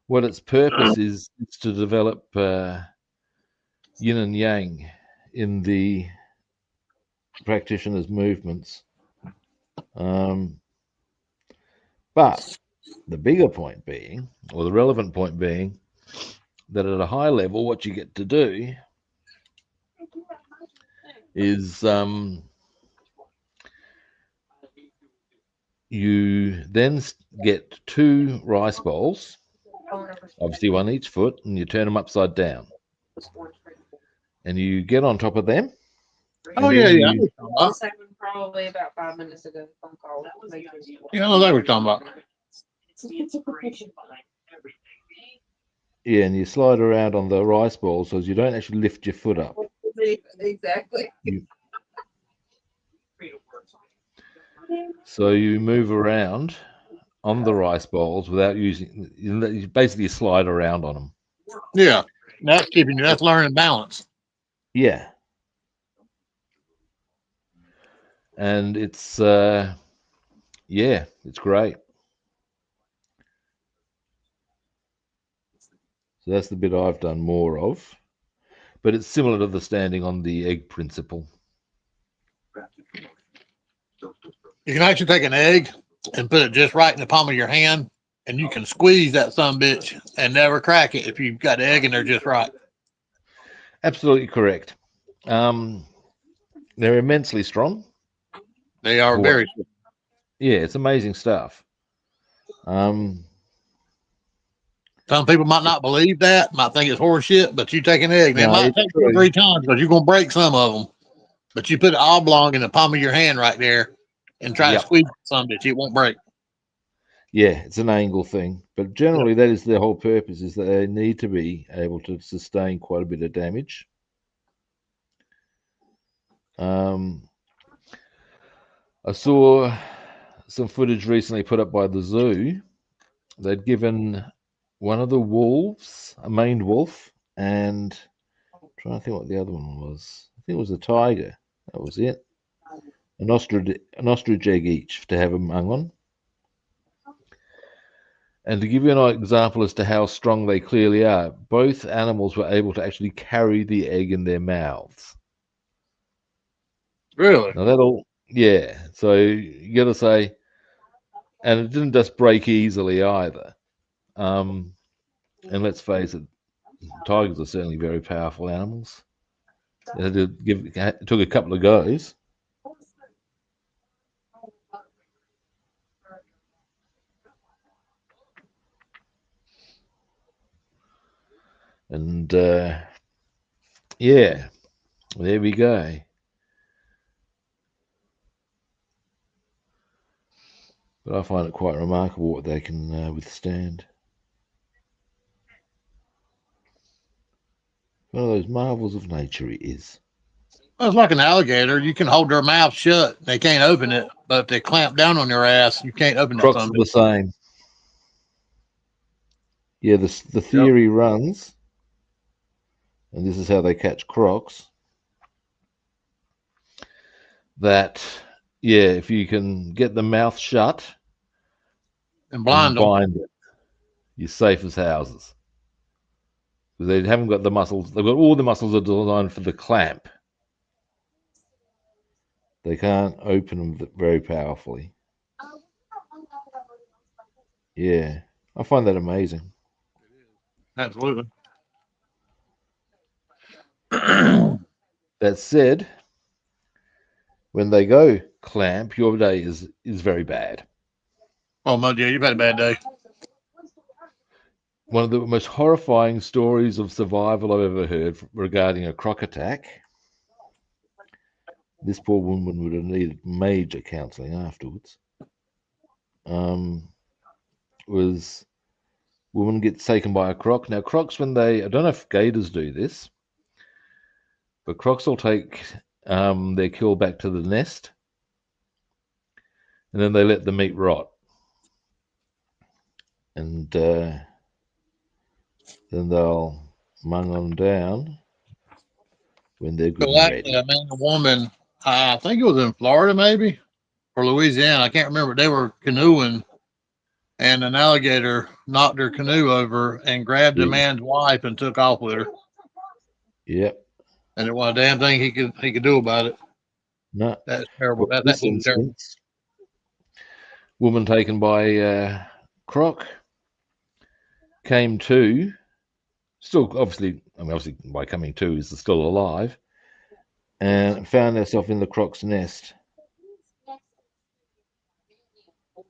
What its purpose is to develop yin and yang in the practitioner's movements. But the bigger point being, or the relevant point being, that at a high level, what you get to do is you then get 2 rice bowls, obviously one each foot, and you turn them upside down. And you get on top of them. Oh, yeah, yeah. Probably about 5 minutes ago. Phone call. Yeah, I know that we're talking about. Yeah, and you slide around on the rice balls so you don't actually lift your foot up. Exactly. So you move around on the rice balls without using, you basically slide around on them. Yeah, that's learning balance. Yeah. And it's, yeah, it's great. So that's the bit I've done more of. But it's similar to the standing on the egg principle. You can actually take an egg and put it just right in the palm of your hand, and you can squeeze that son bitch and never crack it if you've got the egg in there just right. Absolutely correct. They're immensely strong. They are very. Yeah, it's amazing stuff. Some people might not believe that, might think it's horse shit, but you take an egg. It might take 2 or 3 times because you're going to break some of them. But you put it oblong in the palm of your hand right there and try to squeeze some bitch. It won't break. Yeah, it's an angle thing. But generally, that is the whole purpose, is that they need to be able to sustain quite a bit of damage. I saw some footage recently put up by the zoo. They'd given one of the wolves, a maned wolf, and I'm trying to think what the other one was. I think it was a tiger. That was it. An ostrich egg each to have them hung on. And to give you an example as to how strong they clearly are, both animals were able to actually carry the egg in their mouths. Really? Now that'll, yeah. So you got to say, and it didn't just break easily either. And let's face it, tigers are certainly very powerful animals. It took a couple of goes. And yeah, there we go. But I find it quite remarkable what they can withstand. One of those marvels of nature it is. Well, it's like an alligator. You can hold their mouth shut. They can't open it. But if they clamp down on your ass, you can't open that Crocs son are of the same. Yeah, the theory runs, and this is how they catch crocs, that, yeah, if you can get the mouth shut and blind them. bind it, you're safe as houses. Because they haven't got the muscles. They've got all the muscles are designed for the clamp. They can't open them very powerfully. Yeah, I find that amazing. Absolutely. That said, when they go clamp, your day is very bad. Oh, Mud, yeah, you've had a bad day. One of the most horrifying stories of survival I've ever heard regarding a croc attack. This poor woman would have needed major counselling afterwards. Was woman gets taken by a croc. Now, crocs, when I don't know if gators do this, but crocs will take their kill back to the nest, and then they let the meat rot. And then they'll mung on down when they're good So and actually, ready. a man and woman, I think it was in Florida, maybe, or Louisiana. I can't remember. They were canoeing, and an alligator knocked their canoe over and grabbed the man's wife and took off with her. Yep. And there wasn't a damn thing he could do about it. No. That's terrible. Well, That's terrible. Woman taken by croc came to, still obviously by coming to is still alive, and found herself in the croc's nest.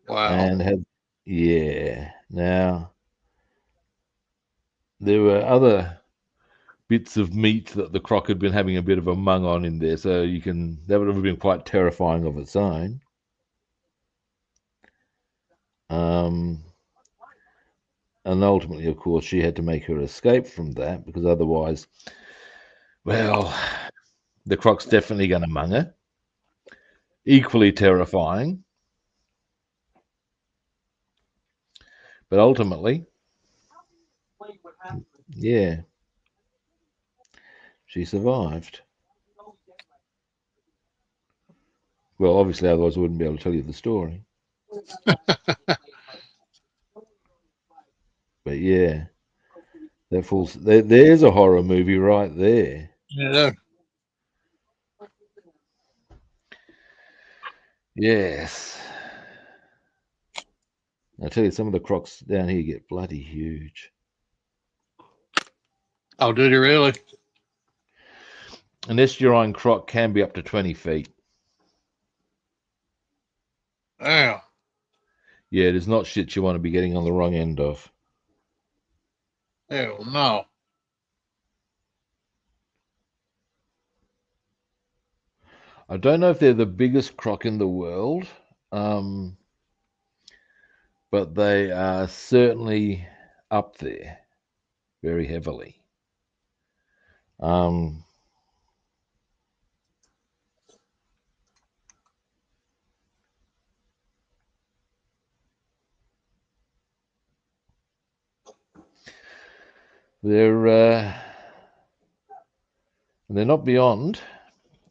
Wow. And now there were other bits of meat that the croc had been having a bit of a mung on in there, so that would have been quite terrifying of its own. And ultimately, of course, she had to make her escape from that, because otherwise, well, the croc's definitely going to mung her. Equally terrifying. But ultimately, yeah, she survived. Well, obviously, otherwise I wouldn't be able to tell you the story. But yeah, there's a horror movie right there. Yeah. Yes. I tell you, some of the crocs down here get bloody huge. Oh, did he really? An estuarine croc can be up to 20 feet. Yeah. Yeah, it is not shit you want to be getting on the wrong end of. Hell no. I don't know if they're the biggest croc in the world, but they are certainly up there very heavily. They're not beyond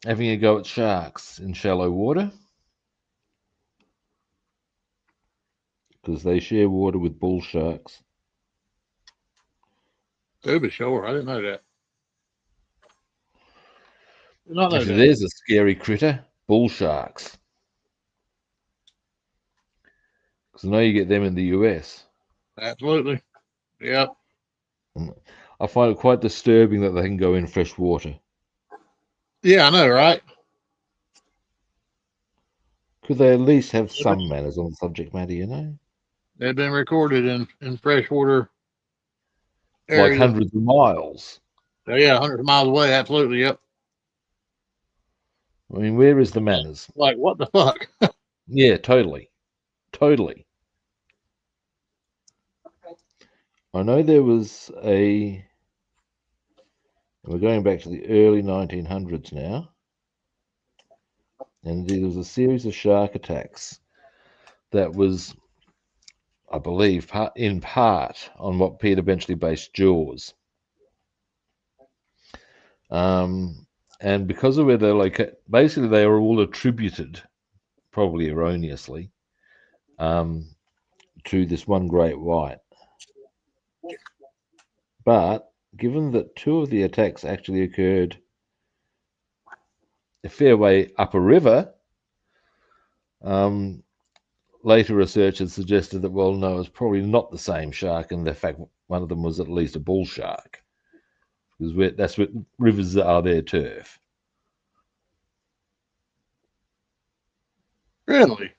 having a go at sharks in shallow water, because they share water with bull sharks. To be sure. I didn't know that. Did not know Actually, that. there's a scary critter, bull sharks. Because I know you get them in the US. Absolutely. Yep. I find it quite disturbing that they can go in fresh water. Yeah, I know, right? Could they at least have some manners on the subject matter, you know? They've been recorded in freshwater areas. Like hundreds of miles. Oh, yeah, hundreds of miles away. Absolutely. Yep. I mean, where is the manners? Like, what the fuck? Yeah, totally. totally. I know there was we're going back to the early 1900s now, and there was a series of shark attacks that was, I believe, in part on what Pete eventually based Jaws. And because of where they're located, basically they are all attributed, probably erroneously, to this one great white. But given that two of the attacks actually occurred a fair way up a river, later research has suggested that, well, no, it's probably not the same shark, and in fact, one of them was at least a bull shark, because that's what rivers are their turf. Really?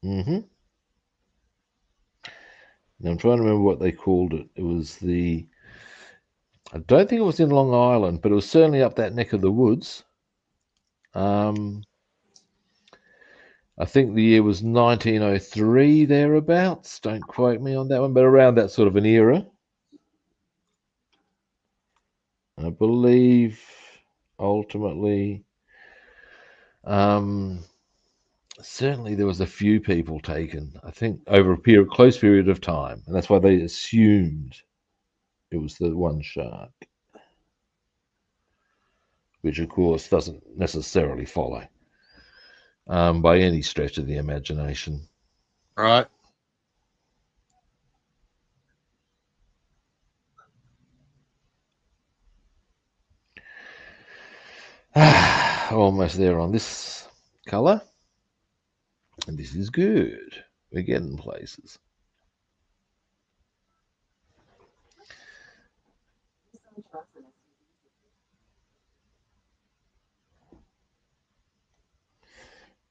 Mm-hmm. Now I'm trying to remember what they called it. It was I don't think it was in Long Island, but it was certainly up that neck of the woods. I think the year was 1903, thereabouts. Don't quote me on that one, but around that sort of an era. I believe ultimately, certainly there was a few people taken, I think, over a close period of time. And that's why they assumed it was the one shark, which of course doesn't necessarily follow by any stretch of the imagination. Right. Almost there on this color. And this is good. We're getting places.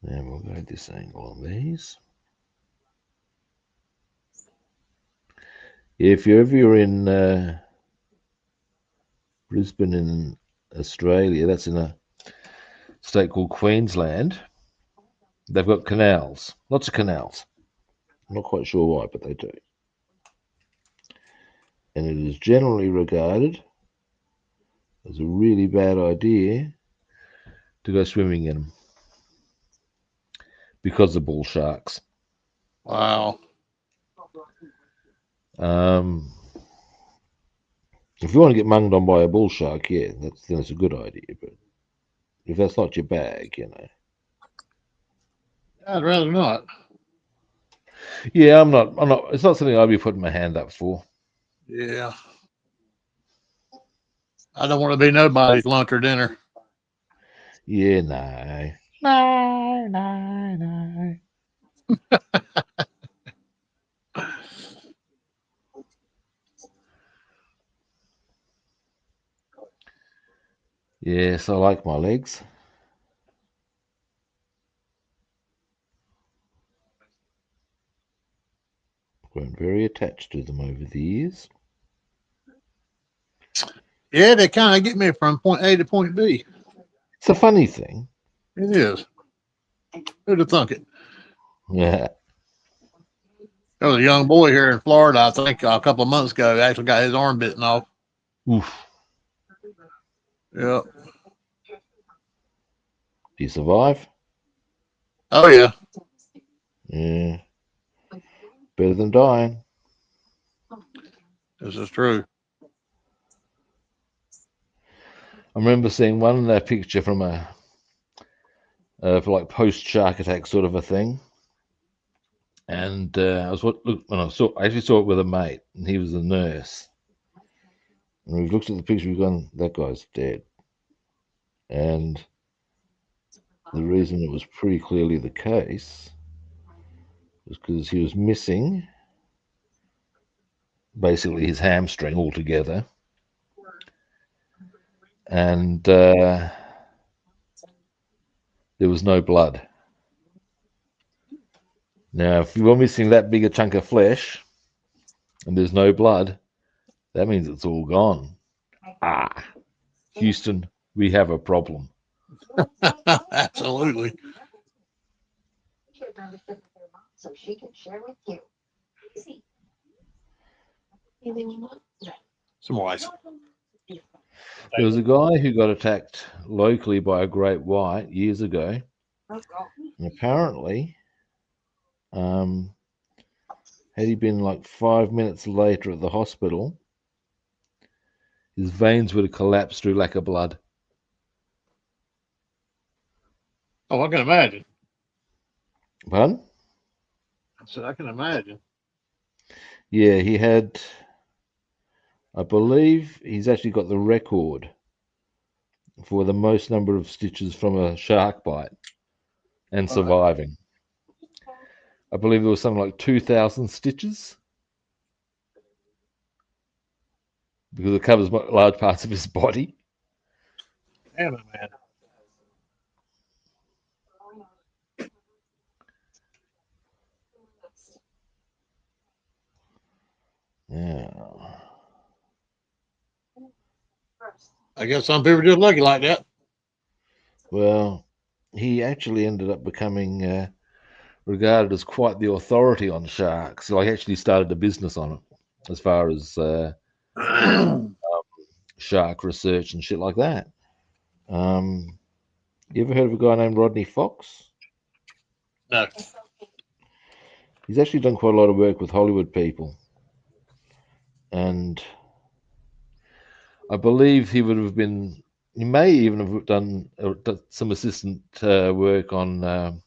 And we'll go this angle on these. If you're in Brisbane in Australia, that's in a state called Queensland. They've got canals, lots of canals. I'm not quite sure why, but they do. And it is generally regarded as a really bad idea to go swimming in them because of bull sharks. Wow. If you want to get munged on by a bull shark, yeah, then it's a good idea. But if that's not your bag, you know. I'd rather not. Yeah, I'm not. It's not something I'd be putting my hand up for. Yeah. I don't want to be nobody's lunch or dinner. Yeah, no. No. Yes, I like my legs. Grown very attached to them over the years. Yeah, they kind of get me from point A to point B. It's a funny thing. It is. Who'd have thunk it? Yeah. There was a young boy here in Florida, I think, a couple of months ago, actually got his arm bitten off. Oof. Yeah. Do you survive? Oh, yeah. Yeah. Better than dying. This is true. I remember seeing one picture from for like post shark attack sort of a thing, and I actually saw it with a mate, and he was a nurse, and we've looked at the picture, we've gone, that guy's dead, and the reason it was pretty clearly the case was because he was missing basically his hamstring altogether, and there was no blood. Now, if you're missing that big a chunk of flesh and there's no blood, that means it's all gone. Houston, we have a problem. Absolutely. so she can share with you. See. Some more ice. There was a guy who got attacked locally by a great white years ago. And apparently, had he been like 5 minutes later at the hospital, his veins would have collapsed through lack of blood. Oh, I can imagine. Pardon? I said, I can imagine. Yeah, he had, I believe he's actually got the record for the most number of stitches from a shark bite and surviving. I believe there was something like 2,000 stitches because it covers large parts of his body. Damn it, man. Yeah. I guess some people just lucky like that. Well, he actually ended up becoming regarded as quite the authority on sharks. So I actually started a business on it as far as shark research and shit like that. You ever heard of a guy named Rodney Fox? No. He's actually done quite a lot of work with Hollywood people. And I believe he may even have done some assistant work on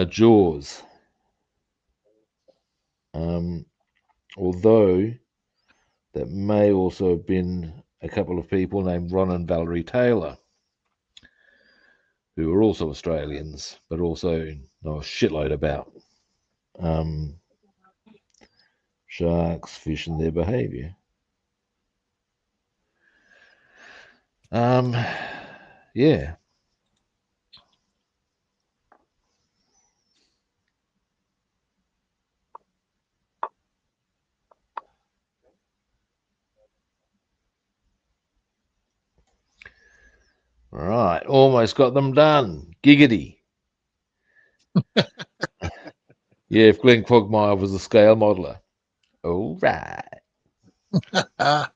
Jaws. Although that may also have been a couple of people named Ron and Valerie Taylor, who are also Australians, but also know a shitload about sharks, fish, and their behaviour. Yeah. Right, almost got them done. Giggity. Yeah, if Glenn Quagmire was a scale modeler. All right. I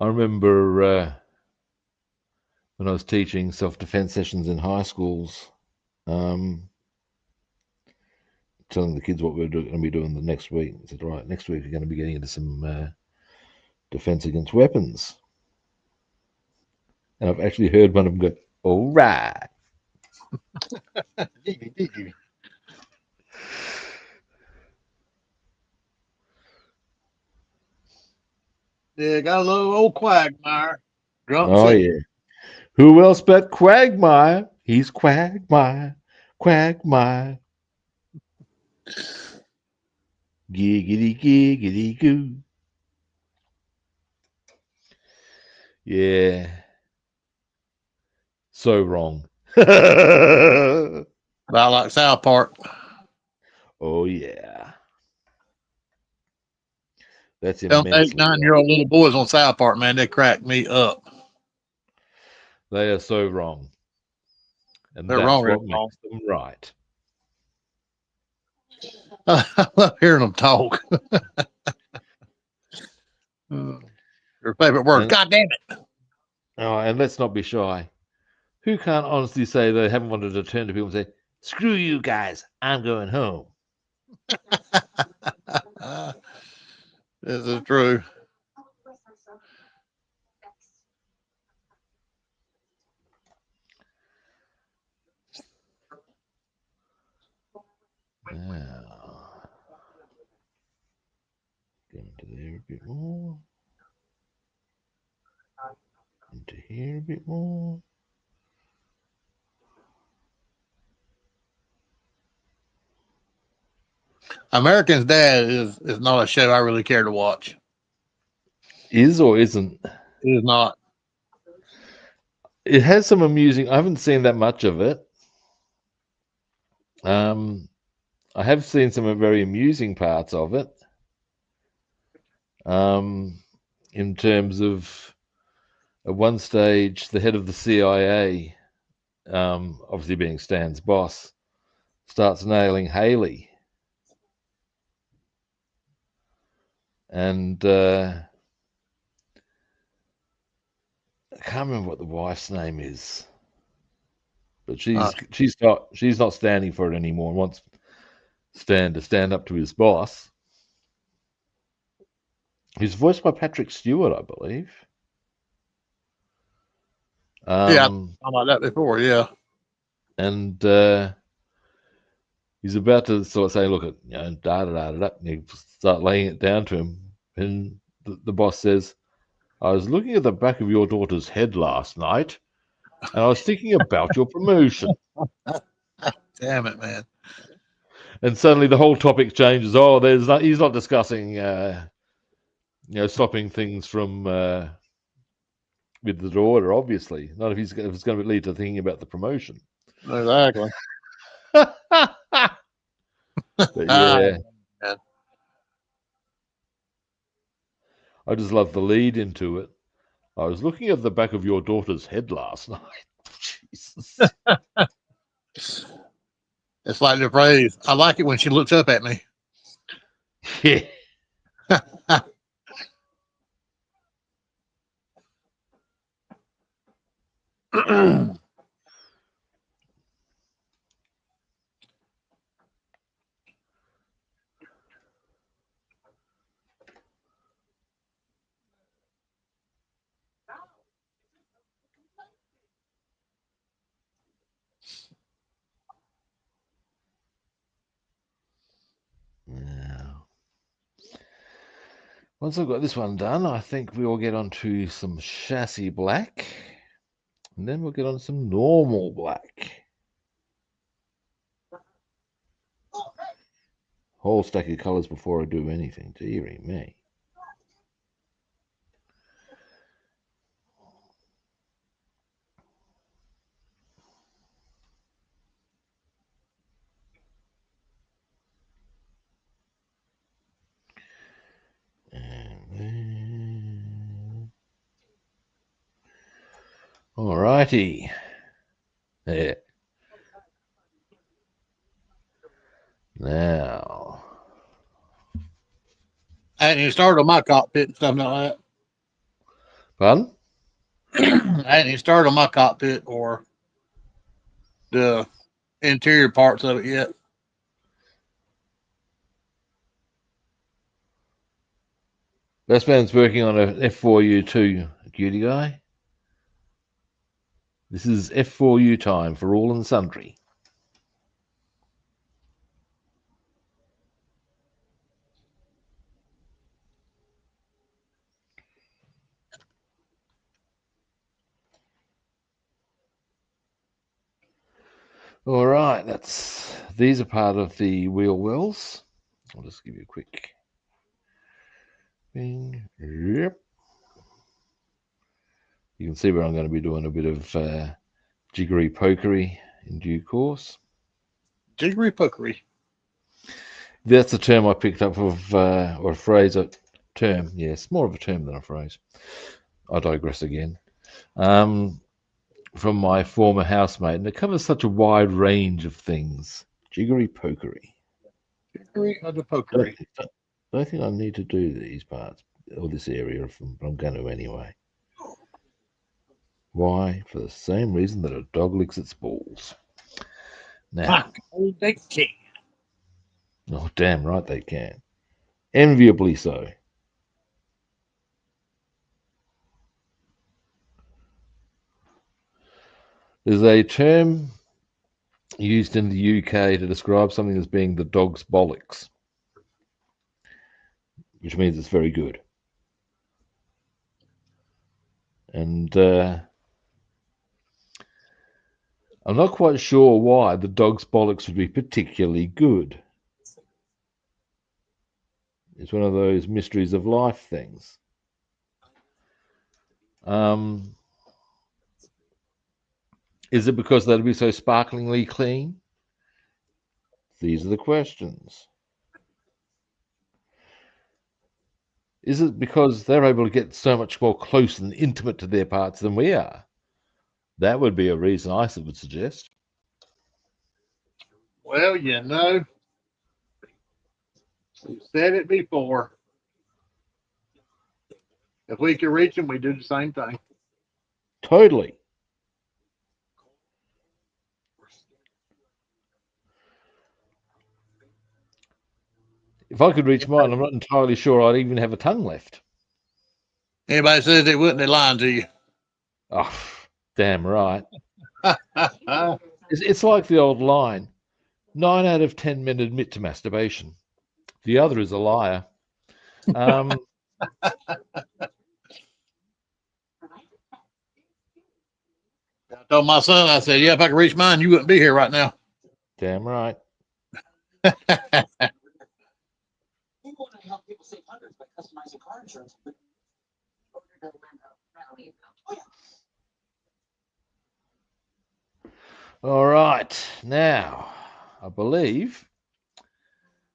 remember when I was teaching self-defense sessions in high schools, telling the kids what we're going to be doing the next week. I said, right, next week we're going to be getting into some defense against weapons. And I've actually heard one of them go, all right. Yeah, got a little old Quagmire. Drunk Oh, sick. yeah. Who else but Quagmire? He's Quagmire. Quagmire. Giggity, giggity, goo. Yeah. So wrong. About like South Park. Oh, yeah. That's Them immensely 8-9-year-old little boys on South Park, man, they crack me up. They are so wrong. And They're that's wrong. what makes them right. I love hearing them talk. Your favorite word. God damn it. Oh, and let's not be shy. Who can't honestly say they haven't wanted to turn to people and say, screw you guys, I'm going home. This is true. Now, go into there a bit more. Into here a bit more. American's Dad is not a show I really care to watch. Is or isn't? It is not. It has some amusing. I haven't seen that much of it. I have seen some very amusing parts of it. in terms of, at one stage, the head of the CIA, obviously being Stan's boss, starts nailing Haley. And I can't remember what the wife's name is, but she's not standing for it anymore and wants Stan to stand up to his boss. He's voiced by Patrick Stewart, I believe. Yeah, I like that before. Yeah, and he's about to sort of say, "Look, at da da da da," and you start laying it down to him, and the boss says, "I was looking at the back of your daughter's head last night, and I was thinking about your promotion." damn it, man. And suddenly the whole topic changes. Oh, he's not discussing, stopping things from with the daughter. Obviously, not if it's going to lead to thinking about the promotion. Exactly. But yeah, Man. I just love the lead into it. I was looking at the back of your daughter's head last night. Jesus. It's like the phrase. I like it when she looks up at me. Yeah. Now, once I've got this one done, I think we'll get on to some chassis black, and then we'll get on some normal black. Whole stack of colours before I do anything. Dearie me. Alrighty. There. Now. I hadn't even started on my cockpit and stuff like Pardon? that. I hadn't even started on my cockpit or the interior parts of it yet. Bassman's working on a F4U-2 cutie guy. This is F4U time for all and sundry. All right, these are part of the wheel wells. I'll just give you a quick thing. Yep. You can see where I'm going to be doing a bit of jiggery pokery in due course. Jiggery pokery. That's a term I picked up of, or a phrase, a term. Yes, more of a term than a phrase. I digress again. From my former housemate, and it covers such a wide range of things. Jiggery pokery. Jiggery of the pokery. I don't think I need to do these parts or this area, but I'm going to anyway. Why? For the same reason that a dog licks its balls. Now, They can. oh, damn right they can. Enviably so. There's a term used in the UK to describe something as being the dog's bollocks, which means it's very good. And I'm not quite sure why the dog's bollocks would be particularly good. It's one of those mysteries of life things. Is it because they'd be so sparklingly clean? These are the questions. Is it because they're able to get so much more close and intimate to their parts than we are? That would be a reason I would suggest. Well, you know, we've said it before. If we can reach them, we do the same thing. Totally. If I could reach mine, I'm not entirely sure I'd even have a tongue left. Anybody says they wouldn't, they're lying to you. Oh, damn right. It's like the old line, 9 out of 10 men admit to masturbation. The other is a liar. I told my son, I said, yeah, if I could reach mine, you wouldn't be here right now. Damn right. We want to help people save hundreds by customizing car insurance. But All right. Now, I believe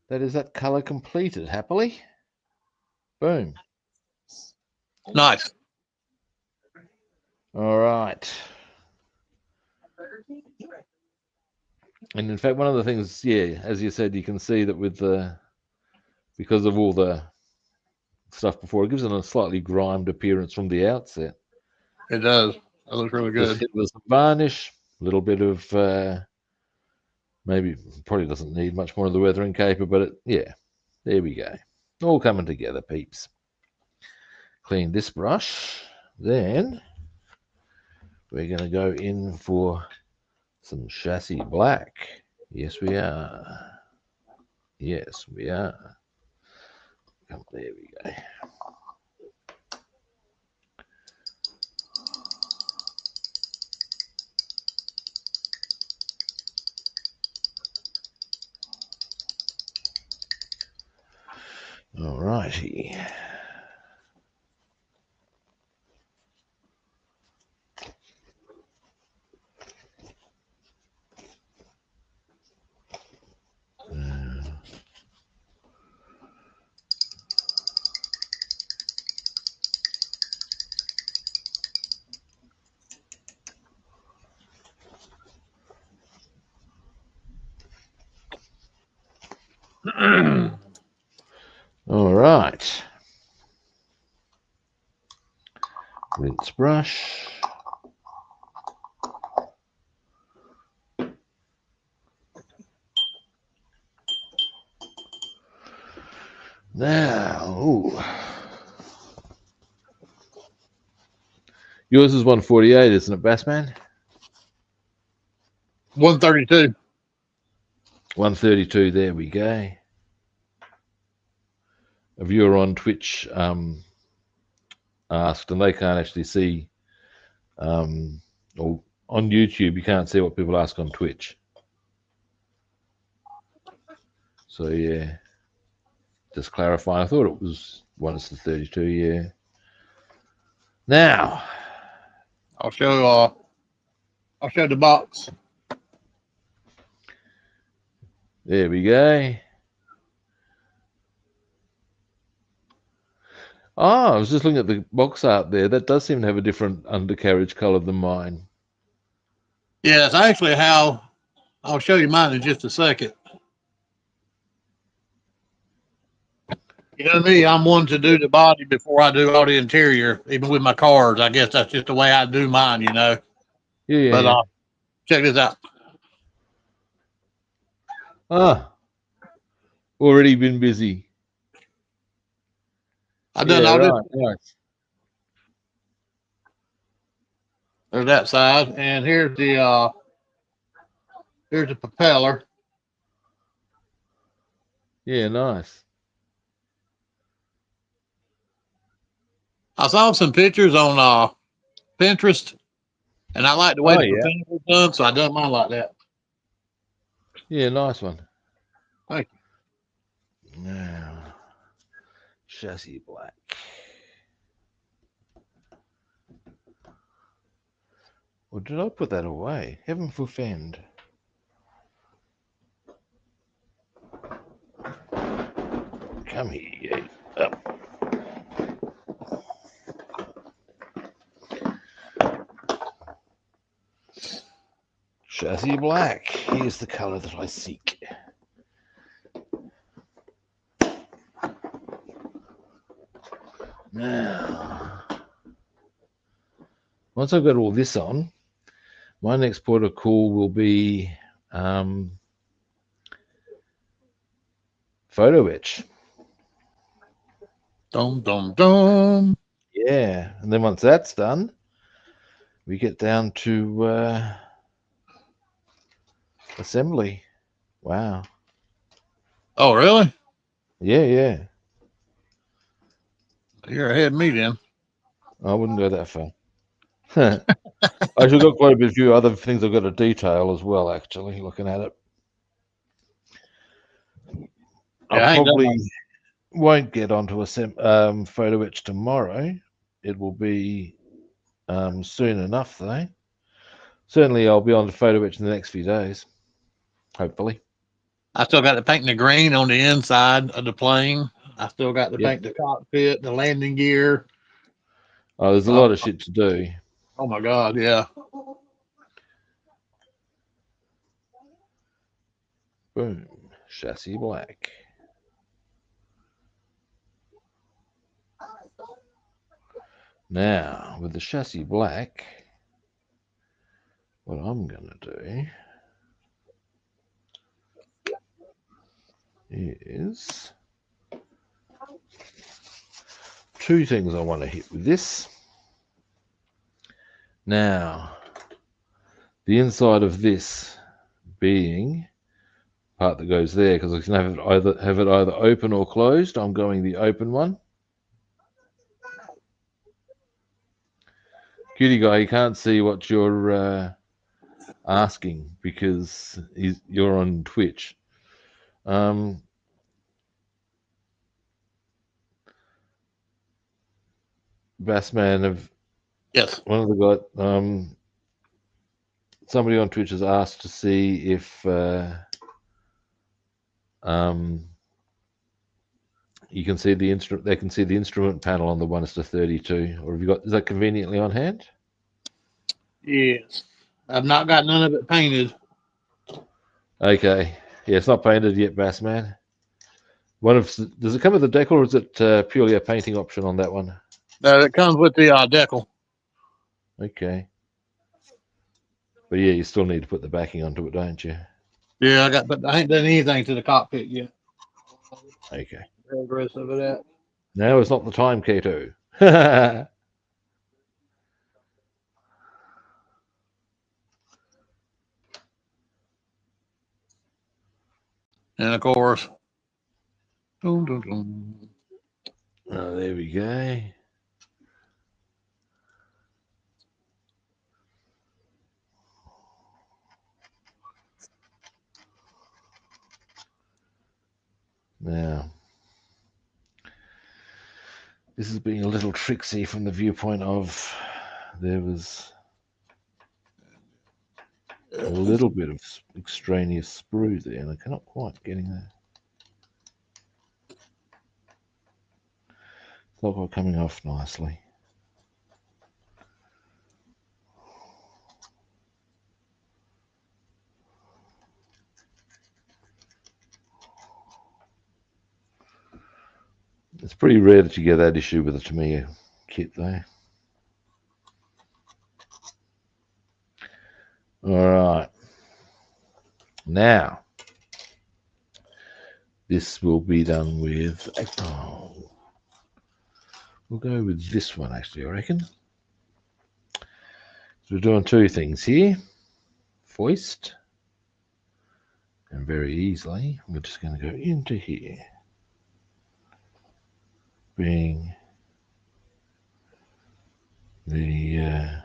that is that color completed happily. Boom. Nice. All right. And in fact, one of the things, yeah, as you said, you can see that with because of all the stuff before, it gives it a slightly grimed appearance from the outset. It does. That looks really Just good. hit with some varnish, a little bit of maybe probably doesn't need much more of the weathering caper, but yeah, there we go. All coming together, peeps. Clean this brush, then we're going to go in for some chassis black. Yes, we are. Yes, we are. Oh, there we go. All righty. All right. Rinse brush. Now, ooh. Yours is 148, isn't it, Bassman? 132. 132, there we go. A viewer on Twitch asked, and they can't actually see, or on YouTube, you can't see what people ask on Twitch. So, yeah, just clarifying. I thought it was 1:32, yeah. Now, I'll show the box. there we go. Oh, I was just looking at the box art there. That does seem to have a different undercarriage color than mine. Yeah, it's actually how I'll show you mine in just a second. You know me, I'm one to do the body before I do all the interior, even with my cars. I guess that's just the way I do mine, you know. Yeah, But yeah. check this out. Ah, already been busy. I've done Yeah, all right, this. right. There's that side, and here's the propeller. Yeah, nice. I saw some pictures on Pinterest, and I like the way Oh, the yeah. propeller was done, so I done mine like that. Yeah, nice one. Thank you. Now, chassis black. Or did I put that away? Heaven forfend. Come here. Up. chassis black. Here's the color that I seek. Now, once I've got all this on, my next port of call will be photo etch. Dum dum dum. Yeah, and then once that's done, we get down to assembly. Wow. Oh, really? Yeah. You're ahead of me then. I wouldn't go that far. I actually got quite a few other things I've got to detail as well, actually, looking at it. Yeah, I I ain't done probably won't get onto a photo etch tomorrow. It will be soon enough, though. Certainly, I'll be on the photo etch in the next few days, hopefully. I still got to paint the green on the inside of the plane. I still got to Yep. paint the cockpit, the landing gear. Oh, there's a lot of shit to do. Oh my God, yeah. Boom. Chassis black. Now, with the chassis black, what I'm going to do is two things I want to hit with this. Now, the inside of this being part that goes there, because I can have it either open or closed. I'm going the open one. Cutie guy, you can't see what you're asking because you're on Twitch. Bassman of Yes. one of the guys, somebody on Twitch has asked to see if you can see the instrument. They can see the instrument panel on the 1:32. Or have you got? Is that conveniently on hand? Yes. I've not got none of it painted. Okay. Yeah, it's not painted yet, Bassman. Does it come with a decal, or is it purely a painting option on that one? It comes with the decal. Okay. But yeah, you still need to put the backing onto it, don't you? Yeah, but I ain't done anything to the cockpit yet. Okay. Progress of that. Now is not the time, Kato. And And of course, dum, dum, dum. oh, there we go. Now, this is being a little tricksy from the viewpoint of there was a little bit of extraneous sprue there, and I cannot quite getting there. It's not quite coming off nicely. It's pretty rare that you get that issue with a Tamiya kit, though. All right. Now, this will be done with. Oh, we'll go with this one, actually, I reckon. So we're doing two things here. Foist. And very easily, we're just going to go into here. Being the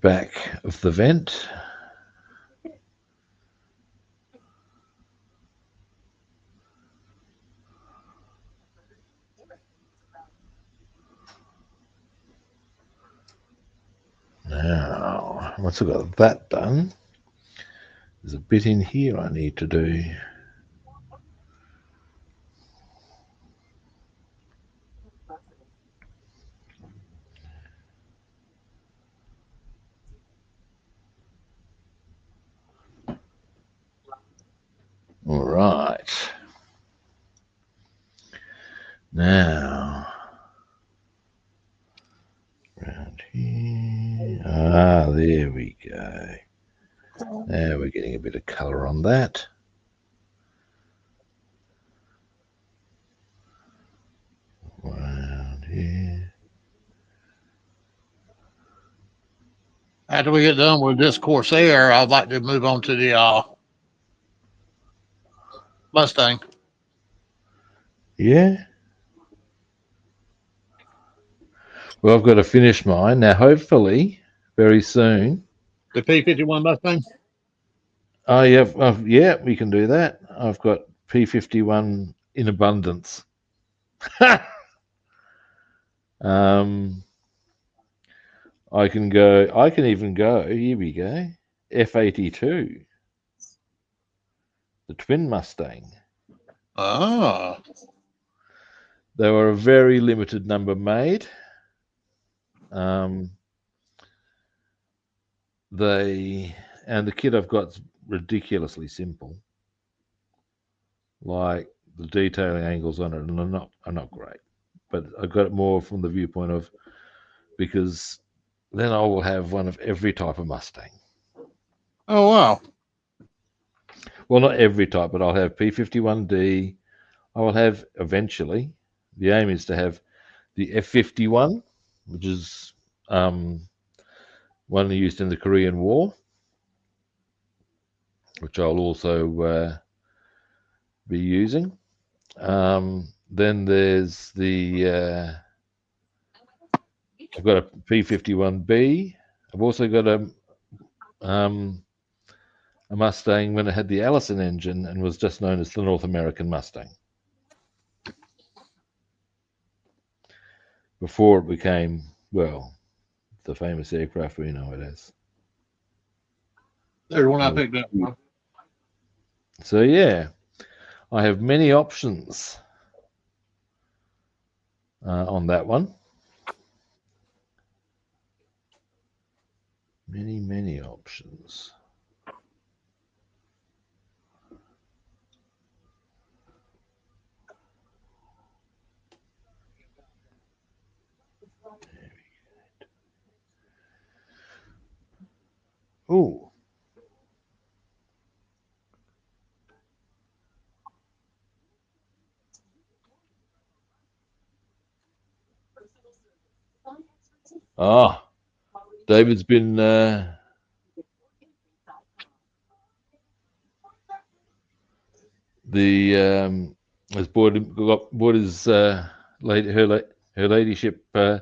back of the vent. Now, once I've got that done, there's a bit in here I need to do. All right. Now, around here. Ah, there we go. Now we're getting a bit of colour on that. Around here. After we get done with this Corsair, I'd like to move on to the Mustang. Yeah. Well, I've got to finish mine. Now, hopefully, very soon. The P-51 Mustang? Oh, yeah, we can do that. I've got P-51 in abundance. I can even go, here we go, F-82, the twin Mustang. Oh. There were a very limited number made. The kit I've got's ridiculously simple. Like the detailing angles on it are not great. But I got it more from the viewpoint of, because then I will have one of every type of Mustang. Oh, wow. Well, not every type, but I'll have P-51D. I will have eventually. The aim is to have the F-51, which is one used in the Korean War, which I'll also be using. Then there's the I've got a P-51B. I've also got a Mustang when it had the Allison engine and was just known as the North American Mustang, before it became, well, the famous aircraft we know it as. There's one I picked up. So yeah, I have many options on that one. Many options. Oh. Ah, David's been has bought his her ladyship an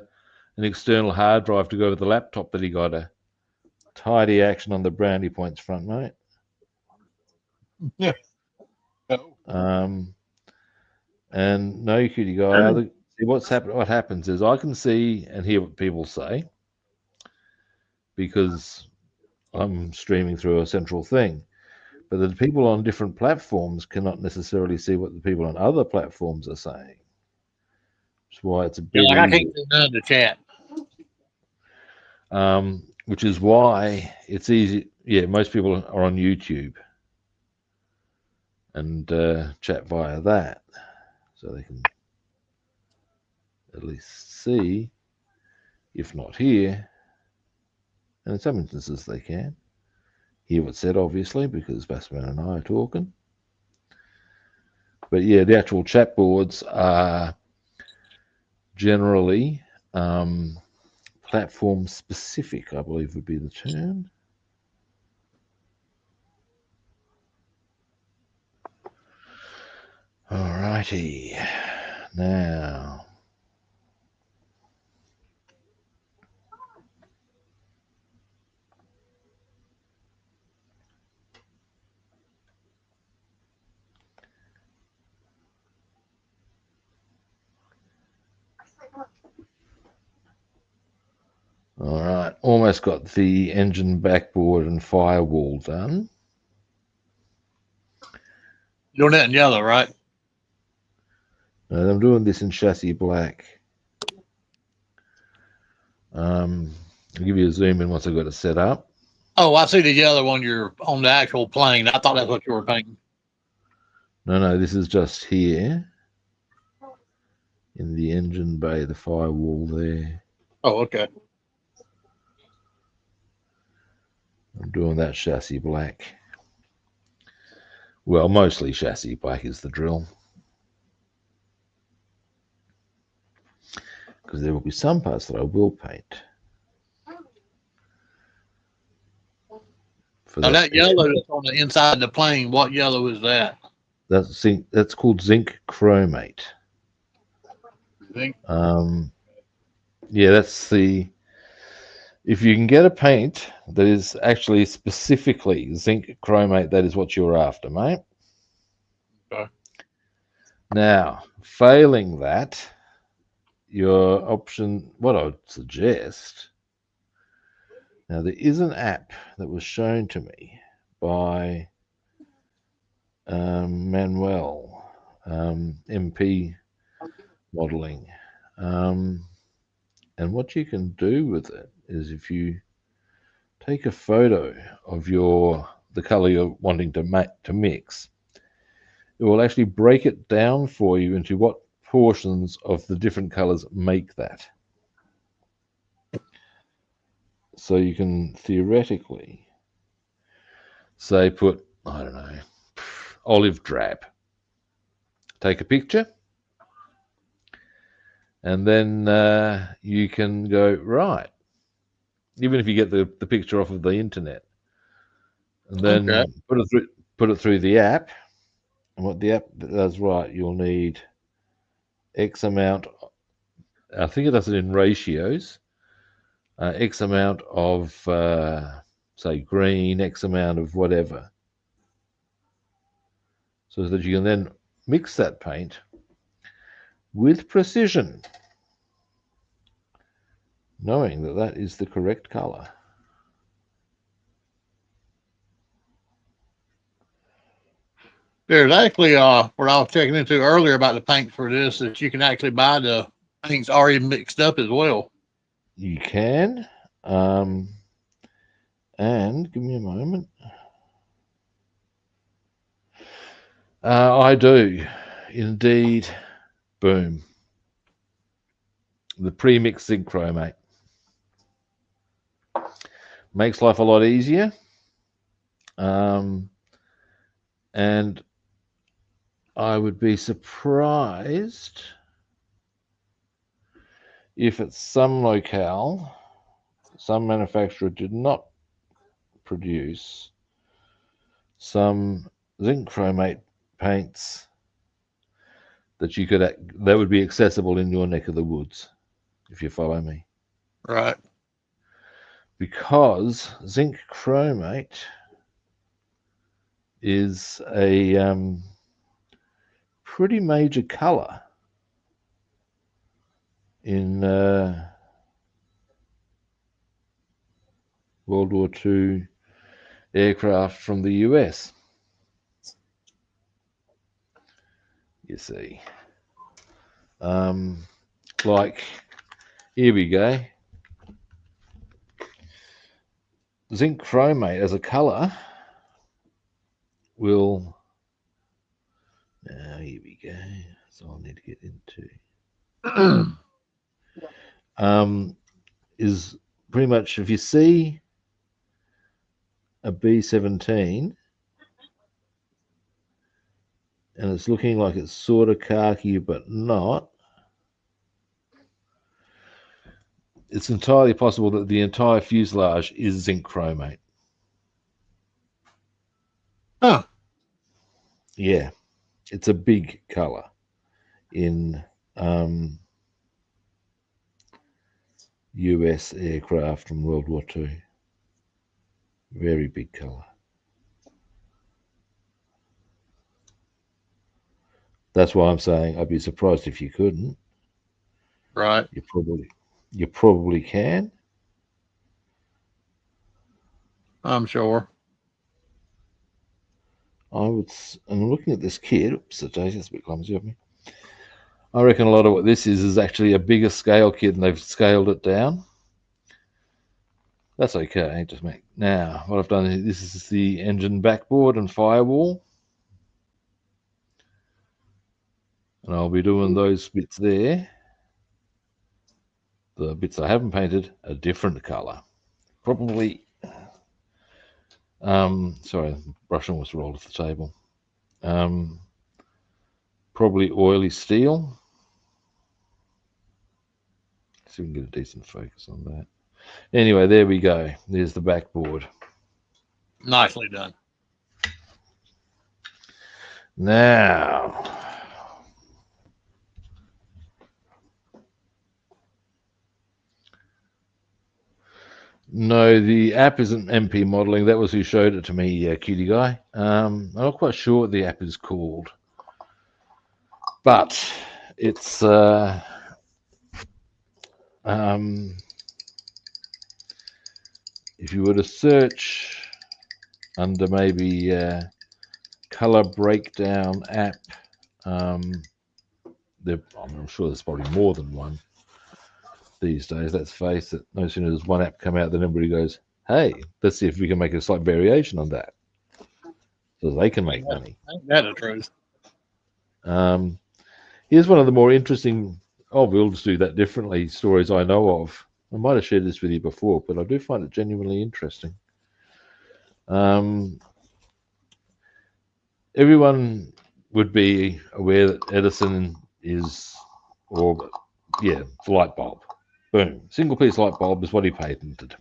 external hard drive to go with the laptop that he got. A tidy action on the brownie points front, mate. Yeah. And no cutie guy. See what happens is I can see and hear what people say because I'm streaming through a central thing. But the people on different platforms cannot necessarily see what the people on other platforms are saying. That's why it's a bit Yeah, like I easier. can't see none of the chat. Which is why it's easy. Yeah, most people are on YouTube and chat via that, so they can at least see, if not hear, and in some instances they can hear what's said, obviously, because Bassman and I are talking. But yeah, the actual chat boards are generally platform specific, I believe would be the term. Alrighty, now. All right, almost got the engine backboard and firewall done. You're doing that in yellow, right? And I'm doing this in chassis black. I'll give you a zoom in once I've got it set up. Oh, I see the yellow one. You're on the actual plane. I thought that's what you were painting. No, this is just here in the engine bay, the firewall there. Oh, okay. I'm doing that chassis black. Well, mostly chassis black is the drill. Because there will be some parts that I will paint. For Now that yellow that's on the inside of the plane, what yellow is that? That's called zinc chromate. Zinc. Yeah, that's the. If you can get a paint that is actually specifically zinc chromate, that is what you're after, mate. Okay. Now, failing that, your option, what I would suggest. Now, there is an app that was shown to me by Manuel, MP modeling. And what you can do with it is if you take a photo of the color you're wanting to mix, it will actually break it down for you into what portions of the different colors make that. So you can theoretically say put, I don't know, olive drab. Take a picture, and then you can go, right, even if you get the picture off of the internet, and then Okay. put it through the app. And what the app does, right, you'll need X amount, I think it does it in ratios, X amount of, say, green, X amount of whatever, so that you can then mix that paint with precision, knowing that that is the correct color. There's actually what I was checking into earlier about the paint for this, that you can actually buy the paints already mixed up as well. You can, and give me a moment. I do, indeed. Boom. The pre-mixed zinc chromate makes life a lot easier, and I would be surprised if at some locale, some manufacturer did not produce some zinc chromate paints that would be accessible in your neck of the woods, if you follow me. Right. Because zinc chromate is a pretty major color in World War II aircraft from the US. You see. Like, here we go. Zinc chromate as a color will, now here we go. So I'll need to get into, is pretty much, if you see a B-17 and it's looking like it's sort of khaki but not, it's entirely possible that the entire fuselage is zinc chromate. Huh. Yeah, it's a big color in US aircraft from World War II. Very big color. That's why I'm saying I'd be surprised if you couldn't. Right. You probably can. I'm sure. And looking at this kit, oops, that's a bit clumsy of me. I reckon a lot of what this is actually a bigger scale kit and they've scaled it down. That's okay, just make. Now, what I've done is this is the engine backboard and firewall. And I'll be doing those bits there. The bits I haven't painted a different color. Probably, sorry, the brush almost rolled off the table. Probably oily steel. See if we can get a decent focus on that. Anyway, there we go. There's the backboard. Nicely done. Now, no, the app isn't MP modeling. That was who showed it to me, cutie guy. I'm not quite sure what the app is called, but it's if you were to search under maybe color breakdown app, I'm sure there's probably more than one these days. Let's face it. No sooner does one app come out, then everybody goes, "Hey, let's see if we can make a slight variation on that, so they can make money." Ain't that the truth? Here's one of the more interesting. Oh, we'll just do that differently. Stories I know of. I might have shared this with you before, but I do find it genuinely interesting. Everyone would be aware that Edison is, or yeah, the light bulb. Boom. Single piece light bulb is what he patented.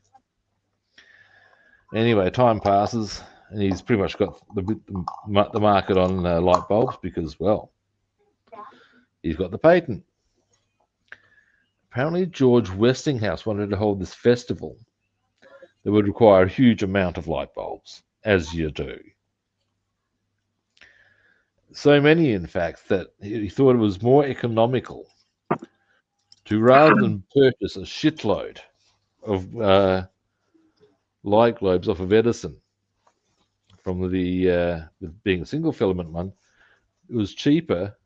Anyway, time passes, and he's pretty much got the market on light bulbs because, well, he's got the patent. Apparently, George Westinghouse wanted to hold this festival that would require a huge amount of light bulbs, as you do. So many, in fact, that he thought it was more economical to, rather than purchase a shitload of light globes off of Edison from the being a single filament one, it was cheaper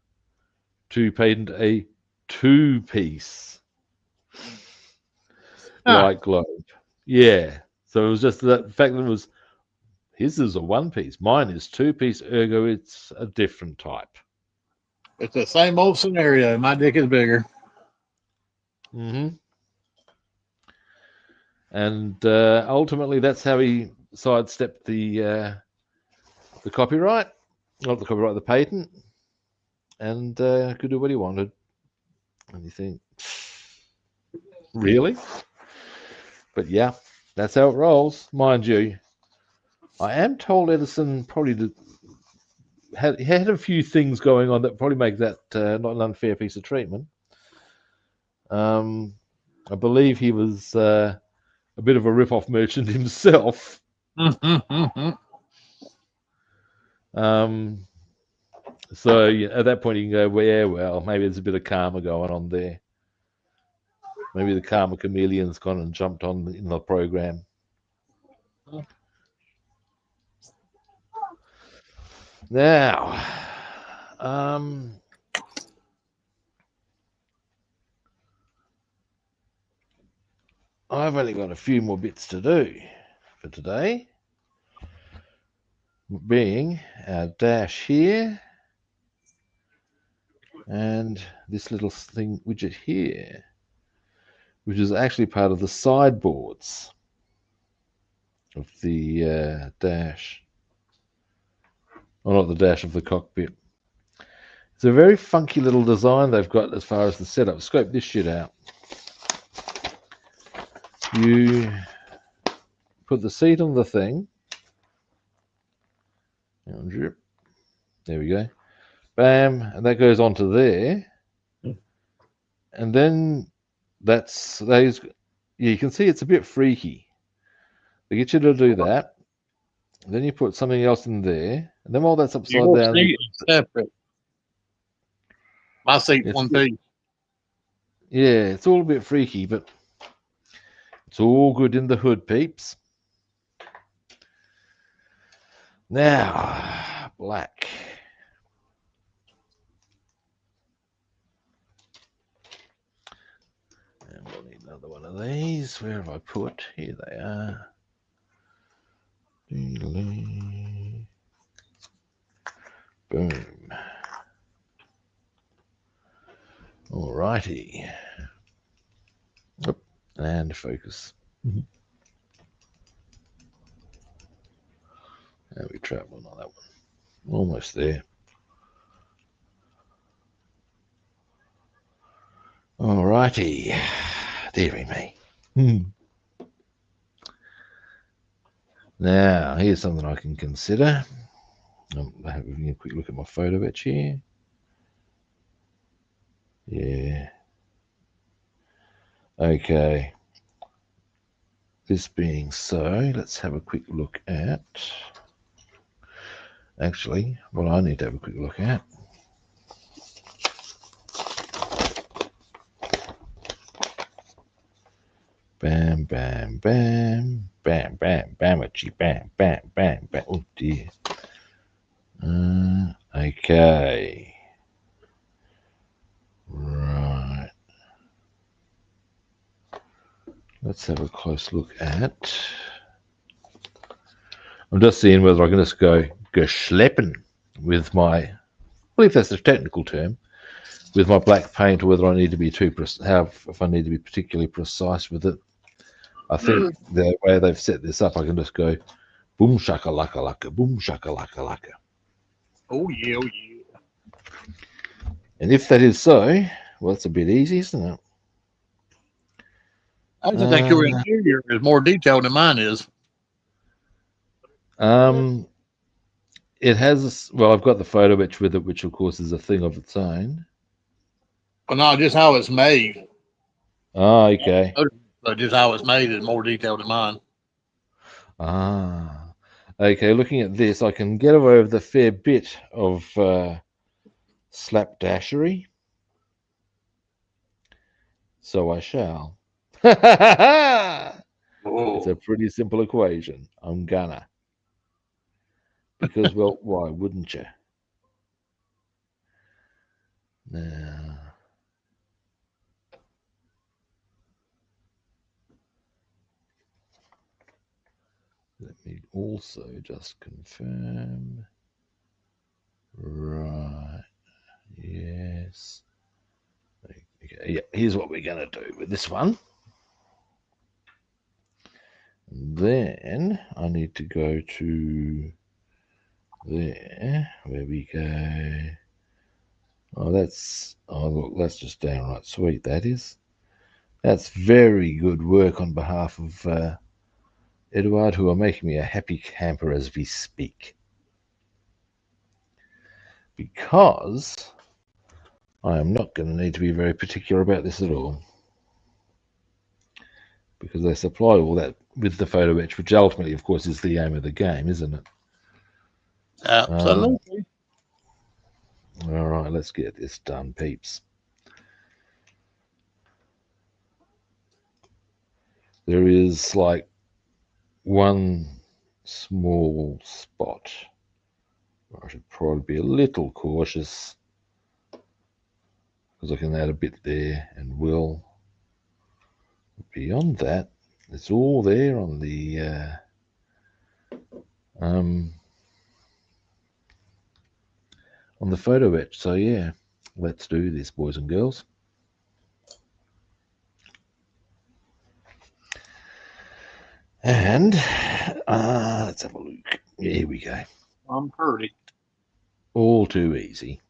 to patent a two-piece light globe. Yeah. So it was just that fact that it was, his is a one-piece, mine is two-piece, ergo it's a different type. It's the same old scenario. My dick is bigger. Mm-hmm. And ultimately, that's how he sidestepped the copyright, not the copyright, the patent, and could do what he wanted. And you think, really? But yeah, that's how it rolls, mind you. I am told Edison probably had a few things going on that probably make that not an unfair piece of treatment. I believe he was a bit of a rip-off merchant himself. So yeah, at that point you can go, well, yeah, well, maybe there's a bit of karma going on there. Maybe the karma chameleon's gone and jumped on in the program. Now, I've only got a few more bits to do for today. Being our dash here, and this little thing widget here, which is actually part of the sideboards of the dash, or not the dash, of the cockpit. It's a very funky little design they've got as far as the setup. Scope this shit out. You put the seat on the thing. There we go. Bam, and that goes onto there. And then that's those. Yeah, you can see it's a bit freaky. They get you to do that. Then you put something else in there, and then while that's upside Your down, seat is separate. My seat's one piece. Yeah, it's all a bit freaky, but it's all good in the hood, peeps. Now, black. And we'll need another one of these. Where have I put? Here they are. Boom. righty. Oop, and focus. And we traveling on that one. Almost there. All righty. Dearie me. Now, here's something I can consider. Having a quick look at my photo etch here. Yeah. Okay. This being so, let's have a quick look at. Actually, what I need to have a quick look at. Bam, bam, bam, bam, bam, bamachi, bam, bam, bam, bam. Oh dear. Okay. Right. Let's have a close look at. I'm just seeing whether I can just go schleppen with my, I believe that's the technical term, with my black paint, or whether I need to be if I need to be particularly precise with it. I think the way they've set this up, I can just go boom shaka laka laka, boom shaka laka laka. Oh yeah, oh yeah. And if that is so, well, it's a bit easy, isn't it? I just think your interior is more detailed than mine is. It has, well, I've got the photo etch with it, which of course is a thing of its own. Well, not just how it's made, Ah, okay. but just how it's made is more detailed than mine. Ah, okay. Looking at this, I can get away with a fair bit of slapdashery. So I shall. It's a pretty simple equation. I'm gonna. Because, well, why wouldn't you? Now, let me also just confirm. Right. Yes. Okay. Yeah, here's what we're going to do with this one. Then I need to go to there, where we go. Oh, look, that's just downright sweet, that is. That's very good work on behalf of Edward, who are making me a happy camper as we speak. Because I am not going to need to be very particular about this at all. Because they supply all that with the photo etch, which ultimately, of course, is the aim of the game, isn't it? Absolutely. All right, let's get this done, peeps. There is like one small spot where I should probably be a little cautious, because I can add a bit there and will. Beyond that, it's all there on the photo etch. So yeah, let's do this, boys and girls. And let's have a look. Here we go. I'm pretty. All too easy.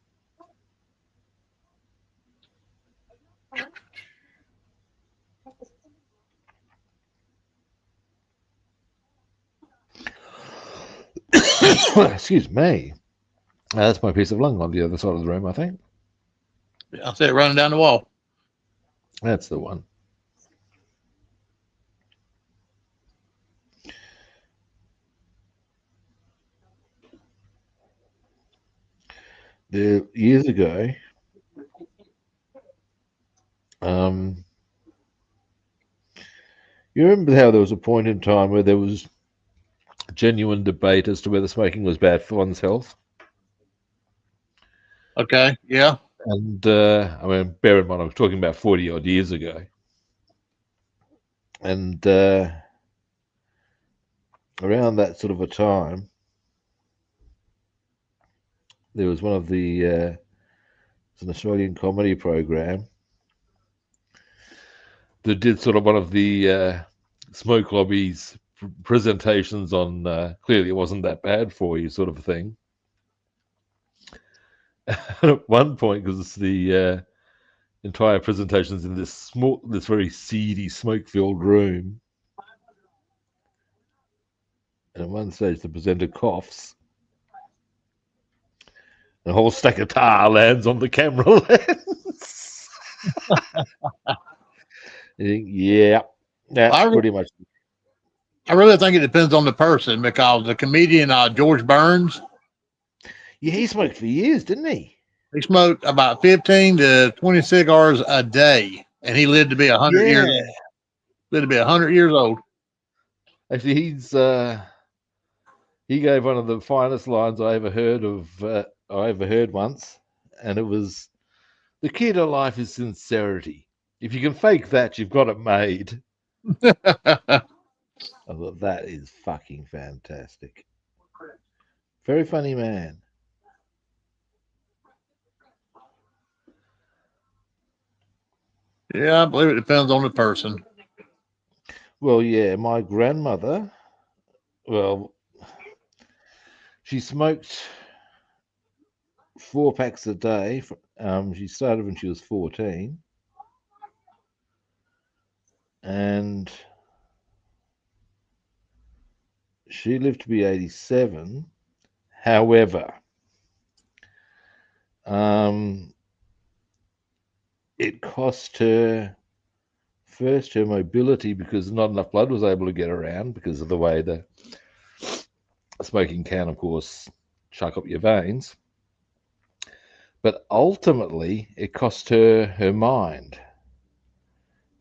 Excuse me. That's my piece of lung on the other side of the room, I think. I see it running down the wall. That's the one. Years ago, you remember how there was a point in time where there was genuine debate as to whether smoking was bad for one's health? Okay, yeah. And I mean, bear in mind, I'm talking about 40 odd years ago. And around that sort of a time, there was one of the it's an Australian comedy program that did sort of one of the smoke lobby's presentations on clearly it wasn't that bad for you sort of thing. At one point, because the entire presentation's in this very seedy, smoke-filled room, and at one stage the presenter coughs, and a whole stack of tar lands on the camera lens. You think, yeah, that's pretty much. I really think it depends on the person, because the comedian George Burns, Yeah, he smoked for years, didn't he? he smoked about 15 to 20 cigars a day, and he lived to be 100 years old. Lived to be 100 years old. Actually, he gave one of the finest lines I ever heard once, and it was, "The key to life is sincerity. If you can fake that, you've got it made." I thought that is fucking fantastic. Very funny man. Yeah, I believe it depends on the person. Well, yeah, my grandmother, well, she smoked 4 packs a day. She started when she was 14. And she lived to be 87. However, it cost her first her mobility, because not enough blood was able to get around because of the way the smoking can, of course, chuck up your veins. But ultimately, it cost her her mind,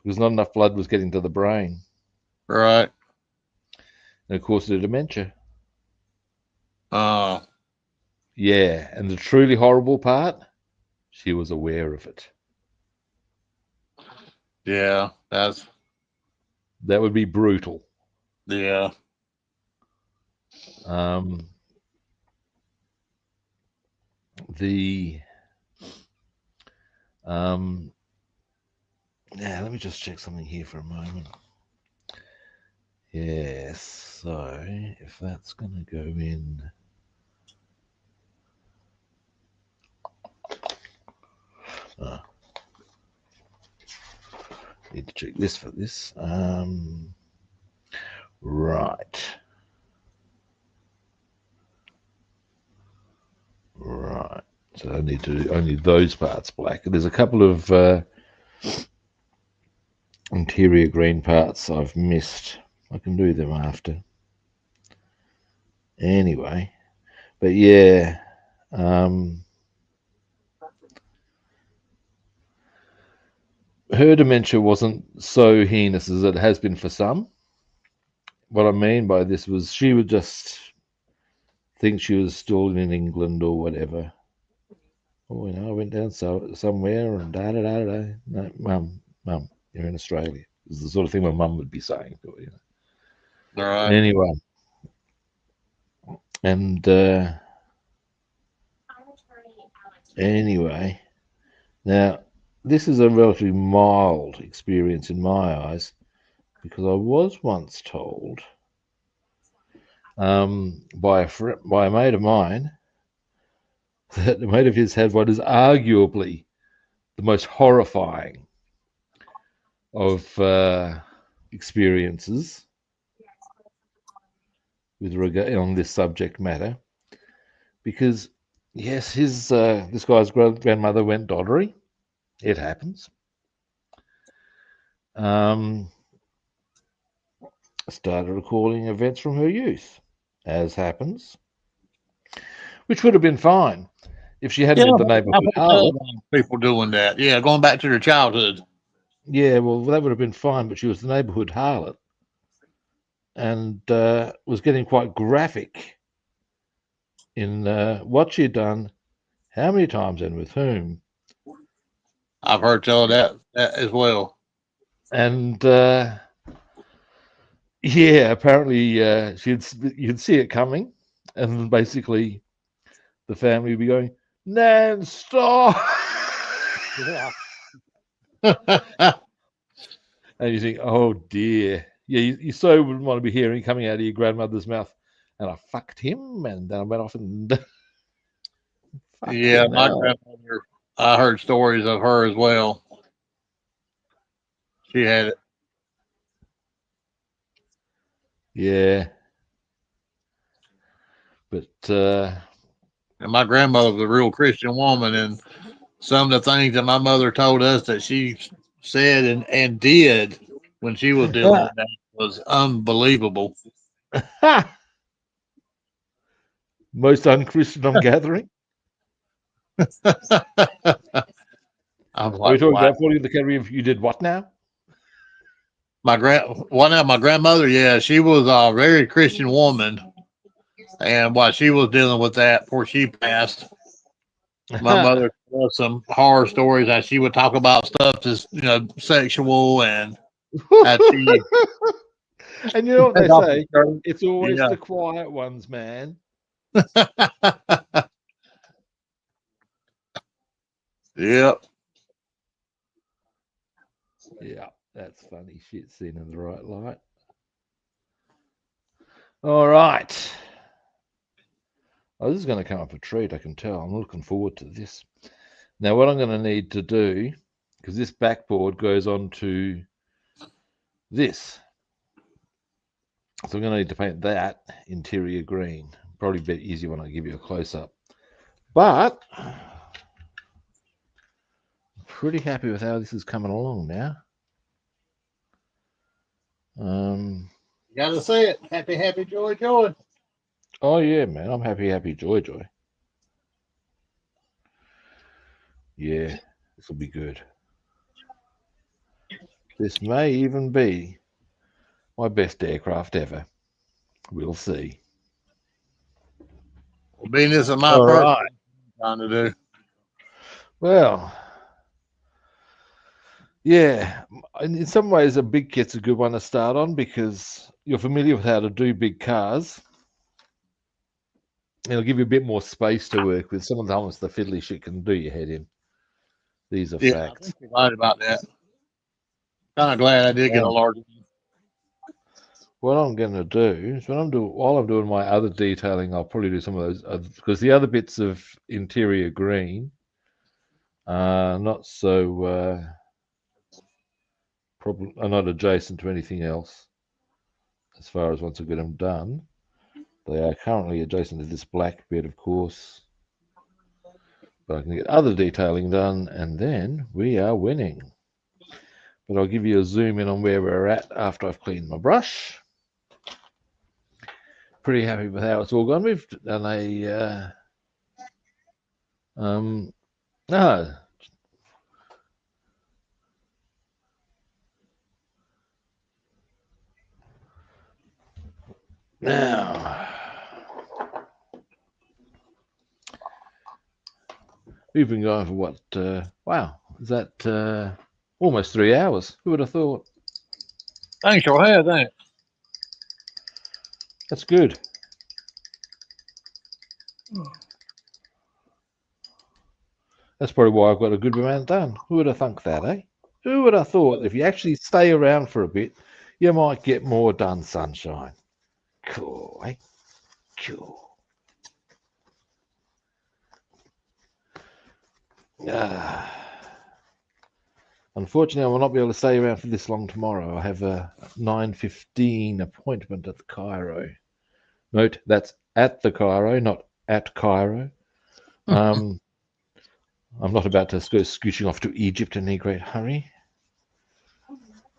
because not enough blood was getting to the brain. Right. And of course, the dementia. Uh, Yeah, and the truly horrible part, she was aware of it. yeah, that would be brutal. Yeah. Yeah, let me just check something here for a moment. Yes, so if that's going to go in. Need to check this for this. Right. Right. So I need only those parts black. There's a couple of interior green parts I've missed. I can do them after. Anyway, but yeah, her dementia wasn't so heinous as it has been for some. What I mean by this was she would just think she was still in England or whatever. Oh, I went down somewhere and da da da da. No, mum, you're in Australia. This is the sort of thing my mum would be saying to her. All right. Anyway, and anyway, now this is a relatively mild experience in my eyes, because I was once told by a mate of mine that a mate of his had what is arguably the most horrifying of experiences with regard on this subject matter, because yes, his this guy's grandmother went doddery. It happens. Started recalling events from her youth, as happens, which would have been fine if she hadn't been the neighborhood harlot. People doing that. Yeah, going back to their childhood. Yeah, well, that would have been fine, but she was the neighborhood harlot and was getting quite graphic in what she'd done, how many times, and with whom. I've heard tell that as well. And yeah, apparently you'd see it coming, and basically the family would be going, "Nan, stop!" Yeah. And you think, oh dear. Yeah, you so wouldn't want to be hearing coming out of your grandmother's mouth. And I fucked him, and then I went off and Yeah, my hell. grandmother, I heard stories of her as well. She had it. Yeah. But And my grandmother was a real Christian woman, and some of the things that my mother told us that she said and did when she was dealing with that was unbelievable. most unchristian I'm gathering. I was Are we like, talking wow. about falling in the category of you did what now? My grandmother, yeah, she was a very Christian woman, and while she was dealing with that before she passed, my mother told some horror stories that she would talk about stuff that's sexual and that she And you know what they went off the say? church. It's always Yeah. the quiet ones, man. Yep. Yeah, that's funny shit seen in the right light. All right. Oh, this is going to come up a treat, I can tell. I'm looking forward to this. Now, what I'm going to need to do, because this backboard goes on to this. So I'm going to need to paint that interior green. Probably a bit easier when I give you a close-up. But I'm pretty happy with how this is coming along now. You gotta say it. Happy, happy, joy, joy. Oh, yeah, man. I'm happy, happy, joy, joy. Yeah, this will be good. This may even be my best aircraft ever. We'll see. Well, being this is my All first right. trying to do. Well, yeah, in some ways, a big kit's a good one to start on because you're familiar with how to do big cars. It'll give you a bit more space to work with. Sometimes the fiddly shit can do your head in. These are Yeah, I facts. think you're right about that. Kind of glad I did get a large one. What I'm going to do is while I'm doing my other detailing, I'll probably do some of those because the other bits of interior green are not so are not adjacent to anything else as far as once I get them done. They are currently adjacent to this black bit, of course, but I can get other detailing done, and then we are winning. But I'll give you a zoom in on where we're at after I've cleaned my brush. Pretty happy with how it's all gone. We've done a no. Now we've been going for what? Wow, is that almost 3 hours? Who would have thought? Thanks, your head, thanks. That's good. That's probably why I've got a good amount done. Who would have thunk that, eh? Who would have thought if you actually stay around for a bit, you might get more done, sunshine? Cool, eh? Cool. Unfortunately, I will not be able to stay around for this long tomorrow. I have a 9:15 appointment at the Cairo. Note, that's at the Cairo, not at Cairo. I'm not about to go scooching off to Egypt in any great hurry.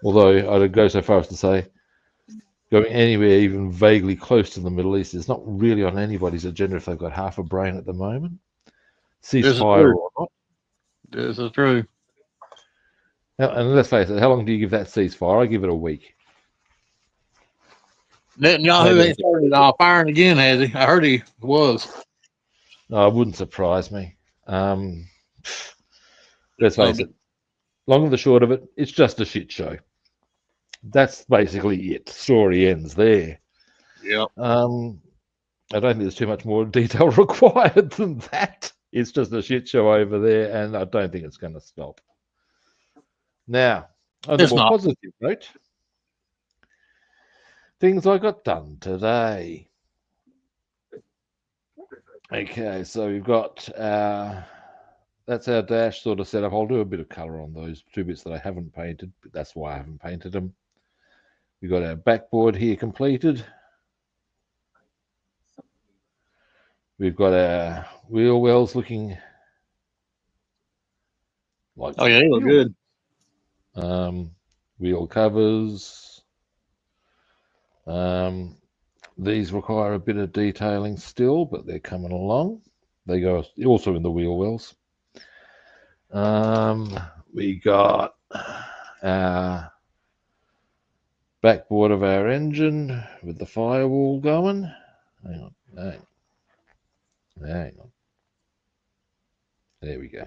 Although I'd go so far as to say going anywhere even vaguely close to the Middle East is not really on anybody's agenda if they've got half a brain at the moment. Ceasefire or not. This is true. Now, and let's face it, how long do you give that ceasefire? I give it a week. Netanyahu ain't started firing again, has he? I heard he was. No, it wouldn't surprise me. Let's face it, long and the short of it, it's just a shit show. That's basically it. Story ends there. Yep. I don't think there's too much more detail required than that. It's just a shit show over there, and I don't think it's going to stop. Now, On the It's more not. positive note, things I got done today. Okay, so we've got that's our dash sort of setup. I'll do a bit of color on those two bits that I haven't painted, but that's why I haven't painted them. We've got our backboard here completed. We've got our wheel wells looking like Oh yeah, they look good. wheel covers. These require a bit of detailing still, but they're coming along. They go also in the wheel wells. We got our backboard of our engine with the firewall going. Hang on. There we go.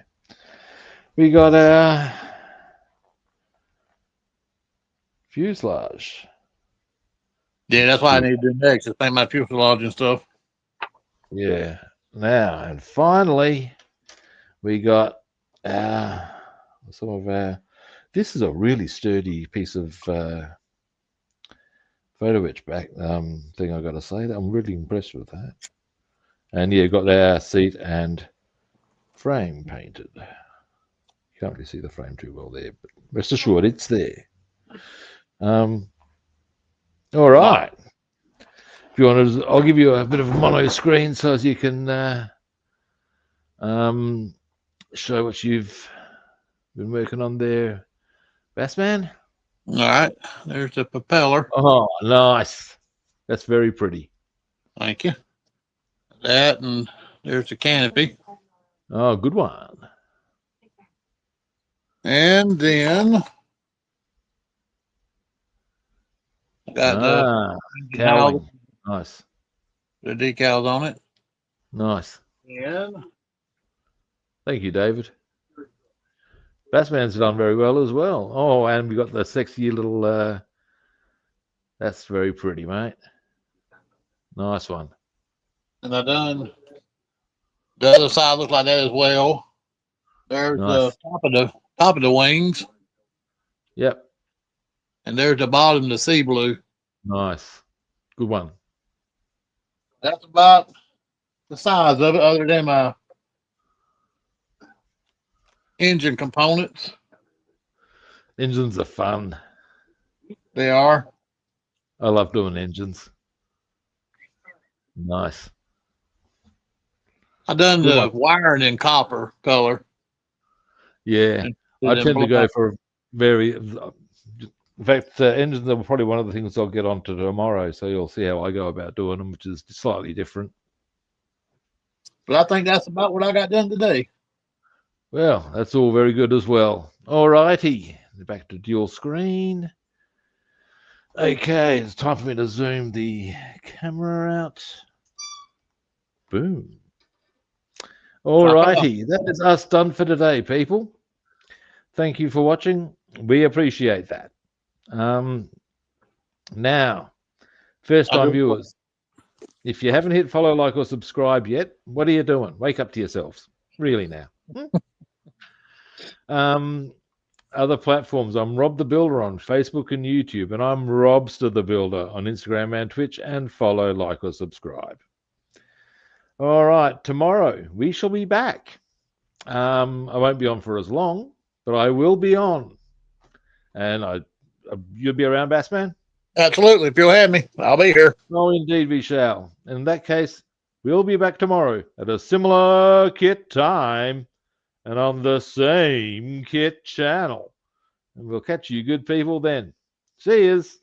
We got our fuselage. Yeah, that's why I need to do next. Is paint my fuselage and stuff. Yeah. Now, and finally, we got some of our. This is a really sturdy piece of photo etch back thing. I got to say that I'm really impressed with that. And yeah, got our seat and frame painted. You can't really see the frame too well there, but rest assured it's there. All right. If you want to, I'll give you a bit of a mono screen so as you can show what you've been working on there, Bassman. All right, there's the propeller. Oh, nice. That's very pretty. Thank you. That, and there's the canopy. Oh, good one. And then got cowling. Nice. the decals on it. Nice. And Thank you, David. Bassman's done very well as well. Oh, and we got the sexy little. That's very pretty, mate. Nice one. and I done the other side looks like that as well. There's Nice. the top of the wings, Yep. and there's the bottom, the sea blue. Nice. Good one. That's about the size of it, other than my engine components. Engines are fun. They are. I love doing engines. Nice. I done Good the one. wiring in copper color. Yeah. I tend to go for very. In fact, engines are probably one of the things I'll get onto tomorrow, so you'll see how I go about doing them, which is slightly different. But I think that's about what I got done today. Well, that's all very good as well. All righty. Back to dual screen. Okay, it's time for me to zoom the camera out. Boom. All righty. That is us done for today, people. Thank you for watching. We appreciate that. Now, first-time viewers, if you haven't hit follow, like, or subscribe yet, what are you doing? Wake up to yourselves. Really now. Other platforms, I'm Rob the Builder on Facebook and YouTube, and I'm Robster the Builder on Instagram and Twitch, and follow, like, or subscribe. All right, tomorrow we shall be back. I won't be on for as long, but I will be on. And you'll be around, Bassman? Absolutely. If you'll have me, I'll be here. Oh, indeed we shall. In that case, we'll be back tomorrow at a similar kit time and on the same kit channel. And we'll catch you good people then. See yous.